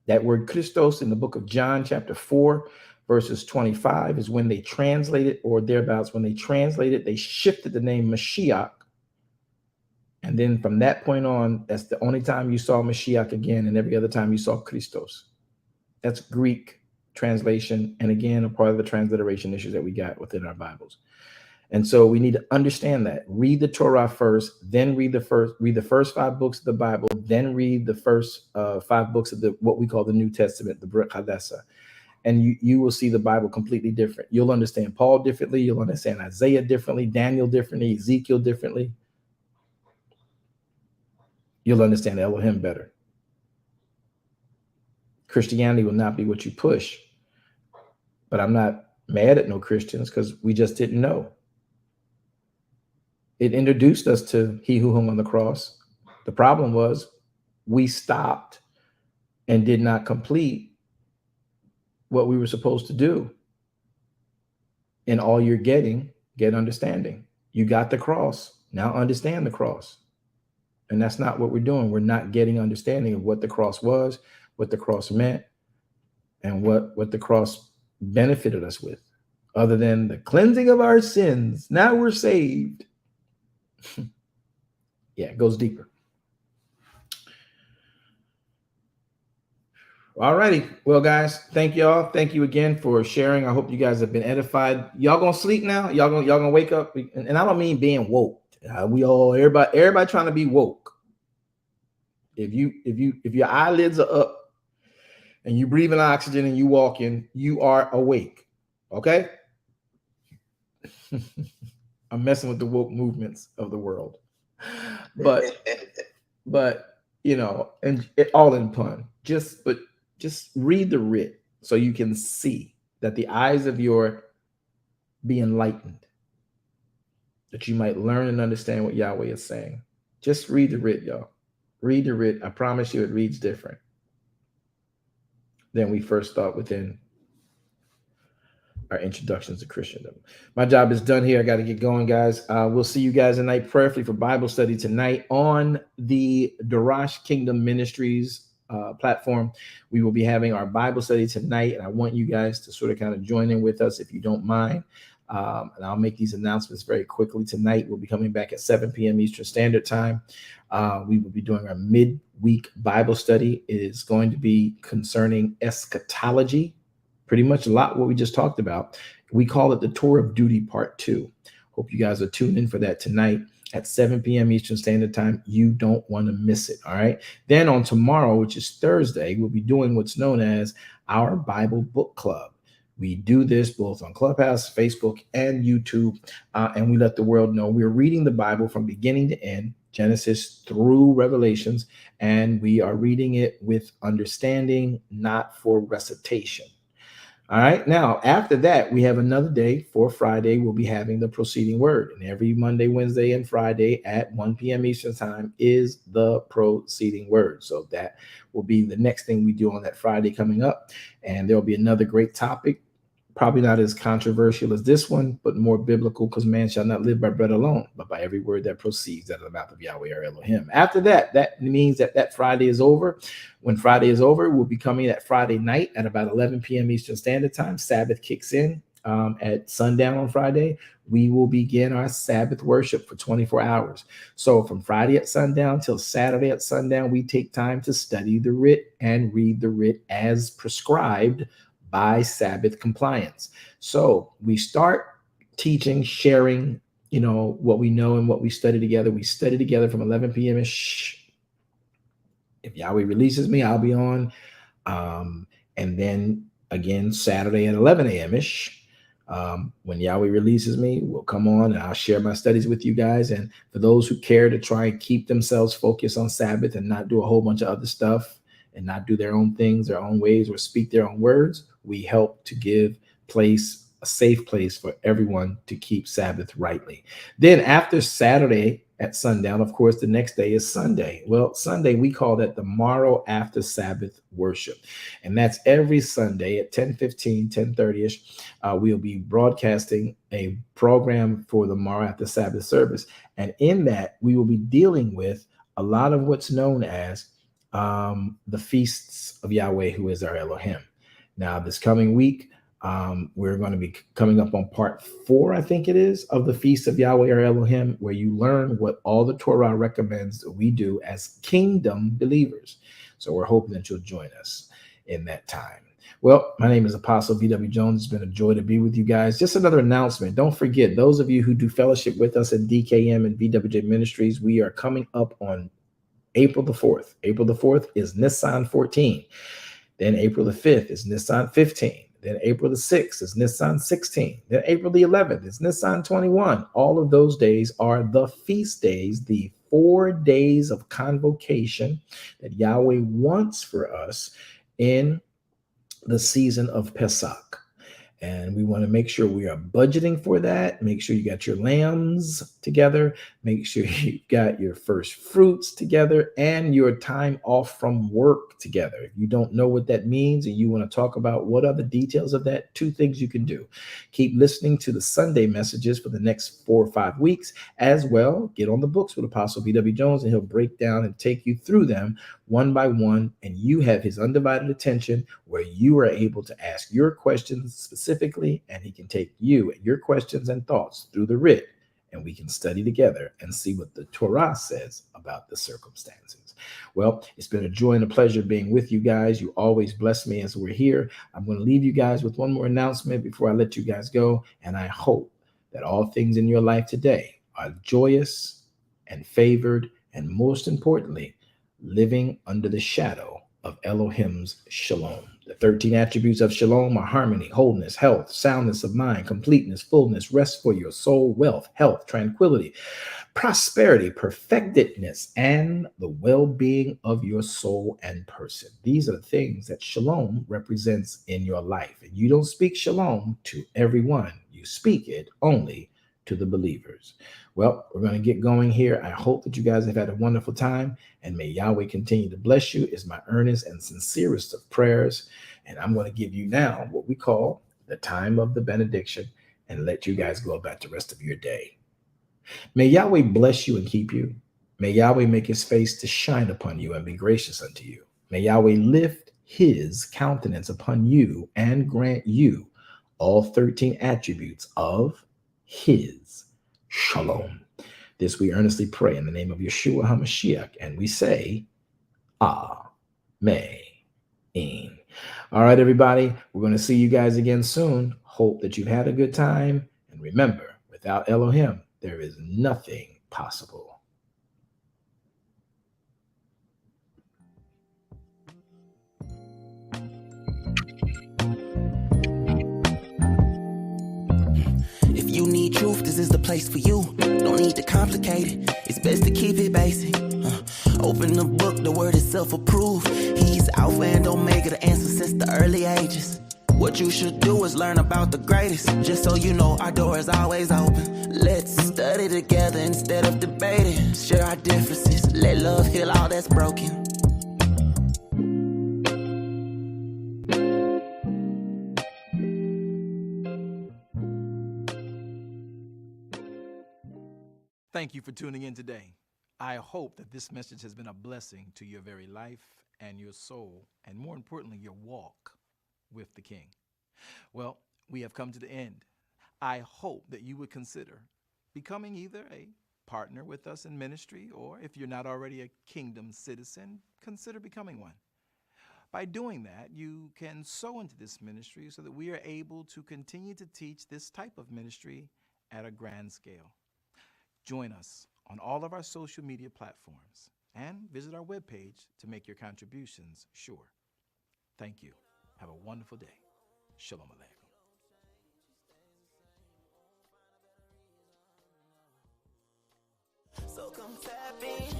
That word Christos in the book of John, chapter 4, verses 25 is when they translated, or thereabouts, when they translated, they shifted the name Mashiach. And then from that point on, that's the only time you saw Mashiach again, and every other time you saw Christos. That's Greek translation, and again, a part of the transliteration issues that we got within our Bibles. And so we need to understand that. Read the Torah first, then read the first 5 books of the Bible, then read the first 5 books of what we call the New Testament, the Brit Hadassa. And you will see the Bible completely different. You'll understand Paul differently. You'll understand Isaiah differently, Daniel differently, Ezekiel differently. you'll understand Elohim better. Christianity will not be what you push, but I'm not mad at no Christians because we just didn't know. It introduced us to he who hung on the cross. The problem was we stopped and did not complete what we were supposed to do. And all you're getting, get understanding. You got the cross. Now understand the cross. And that's not what we're doing. We're not getting understanding of what the cross was, what the cross meant, and what the cross benefited us with, other than the cleansing of our sins. Now we're saved. Yeah, it goes deeper. All righty. Well, guys, thank y'all. Thank you again for sharing. I hope you guys have been edified. Y'all gonna sleep now? Y'all gonna wake up? And I don't mean being woke. Everybody trying to be woke. If your eyelids are up and you breathing oxygen and you walking, you are awake. Okay. I'm messing with the woke movements of the world, but you know, and it all in pun. Just read the writ so you can see that the eyes of your be enlightened, that you might learn and understand what Yahweh is saying. Just read the writ, y'all. Read the writ. I promise you, it reads different than we first thought within our introductions to Christendom. My job is done here. I got to get going, guys. We'll see you guys tonight prayerfully for Bible study tonight on the Darash Kingdom Ministries platform. We will be having our Bible study tonight, and I want you guys to sort of kind of join in with us if you don't mind. And I'll make these announcements very quickly. Tonight, we'll be coming back at 7 p.m. Eastern Standard Time. We will be doing our midweek Bible study. It is going to be concerning eschatology. Pretty much a lot what we just talked about. We call it the Tour of Duty Part 2. Hope you guys are tuned in for that tonight at 7 p.m. Eastern Standard Time. You don't want to miss it, all right? Then on tomorrow, which is Thursday, we'll be doing what's known as our Bible Book Club. We do this both on Clubhouse, Facebook, and YouTube, and we let the world know we're reading the Bible from beginning to end, Genesis through Revelations, and we are reading it with understanding, not for recitation. All right. Now, after that, we have another day for Friday. We'll be having the proceeding word. And every Monday, Wednesday, and Friday at 1 p.m. Eastern Time is the proceeding word. So that will be the next thing we do on that Friday coming up. And there'll be another great topic. Probably not as controversial as this one, but more biblical, because man shall not live by bread alone, but by every word that proceeds out of the mouth of Yahweh or Elohim. After that, that means that Friday is over. When Friday is over, we'll be coming that Friday night at about 11 p.m. Eastern Standard Time. Sabbath kicks in at sundown on Friday. We will begin our Sabbath worship for 24 hours. So from Friday at sundown till Saturday at sundown, we take time to study the writ and read the writ as prescribed by Sabbath compliance. So we start teaching, sharing, what we know and what we study together. We study together from 11 p.m.-ish. If Yahweh releases me, I'll be on. And then again, Saturday at 11 a.m.-ish. When Yahweh releases me, we'll come on and I'll share my studies with you guys. And for those who care to try and keep themselves focused on Sabbath and not do a whole bunch of other stuff and not do their own things, their own ways, or speak their own words, we help to give a safe place for everyone to keep Sabbath rightly. Then after Saturday at sundown, of course, the next day is Sunday. Well, Sunday, we call that the morrow after Sabbath worship. And that's every Sunday at 10:15, 10:30-ish. We'll be broadcasting a program for the morrow after Sabbath service. And in that, we will be dealing with a lot of what's known as the feasts of Yahweh, who is our Elohim. Now, this coming week, we're going to be coming up on part 4, I think it is, of the Feast of Yahweh or Elohim, where you learn what all the Torah recommends that we do as kingdom believers. So we're hoping that you'll join us in that time. Well, my name is Apostle V.W. Jones. It's been a joy to be with you guys. Just another announcement. Don't forget, those of you who do fellowship with us at DKM and VWJ Ministries, we are coming up on April the 4th. April the 4th is Nisan 14. Then April the 5th is Nisan 15. Then April the 6th is Nissan 16. Then April the 11th is Nissan 21. All of those days are the feast days, the 4 days of convocation that Yahweh wants for us in the season of Pesach. And we want to make sure we are budgeting for that. Make sure you got your lambs together. Make sure you got your first fruits together and your time off from work together. If you don't know what that means and you want to talk about what are the details of that, 2 things you can do. Keep listening to the Sunday messages for the next 4 or 5 weeks. As well, get on the books with Apostle V.W. Jones, and he'll break down and take you through them one by one. And you have his undivided attention where you are able to ask your questions specifically, and he can take you and your questions and thoughts through the writ, and we can study together and see what the Torah says about the circumstances. Well, it's been a joy and a pleasure being with you guys. You always bless me as we're here. I'm going to leave you guys with one more announcement before I let you guys go, and I hope that all things in your life today are joyous and favored, and most importantly, living under the shadow of Elohim's shalom. The 13 attributes of shalom are harmony, wholeness, health, soundness of mind, completeness, fullness, rest for your soul, wealth, health, tranquility, prosperity, perfectedness, and the well-being of your soul and person. These are the things that shalom represents in your life. And you don't speak shalom to everyone. You speak it only to the believers. Well, we're going to get going here. I hope that you guys have had a wonderful time, and may Yahweh continue to bless you is my earnest and sincerest of prayers. And I'm going to give you now what we call the time of the benediction and let you guys go about the rest of your day. May Yahweh bless you and keep you. May Yahweh make his face to shine upon you and be gracious unto you. May Yahweh lift his countenance upon you and grant you all 13 attributes of his shalom. This we earnestly pray in the name of Yeshua HaMashiach, and we say, Amen. All right, everybody, we're going to see you guys again soon. Hope that you've had a good time. And remember, without Elohim, there is nothing possible. If you need truth, this is the place for you. No need to complicate it. It's best to keep it basic. Open the book, the word itself approved. He's Alpha and Omega, the answer since the early ages. What you should do is learn about the greatest. Just so you know, our door is always open. Let's study together instead of debating. Share our differences. Let love heal all that's broken. Thank you for tuning in today. I hope that this message has been a blessing to your very life and your soul, and more importantly, your walk with the King. Well, we have come to the end. I hope that you would consider becoming either a partner with us in ministry, or if you're not already a kingdom citizen, consider becoming one. By doing that, you can sow into this ministry so that we are able to continue to teach this type of ministry at a grand scale. Join us on all of our social media platforms and visit our webpage to make your contributions sure. Thank you. Have a wonderful day. Shalom Aleichem. So come tap in,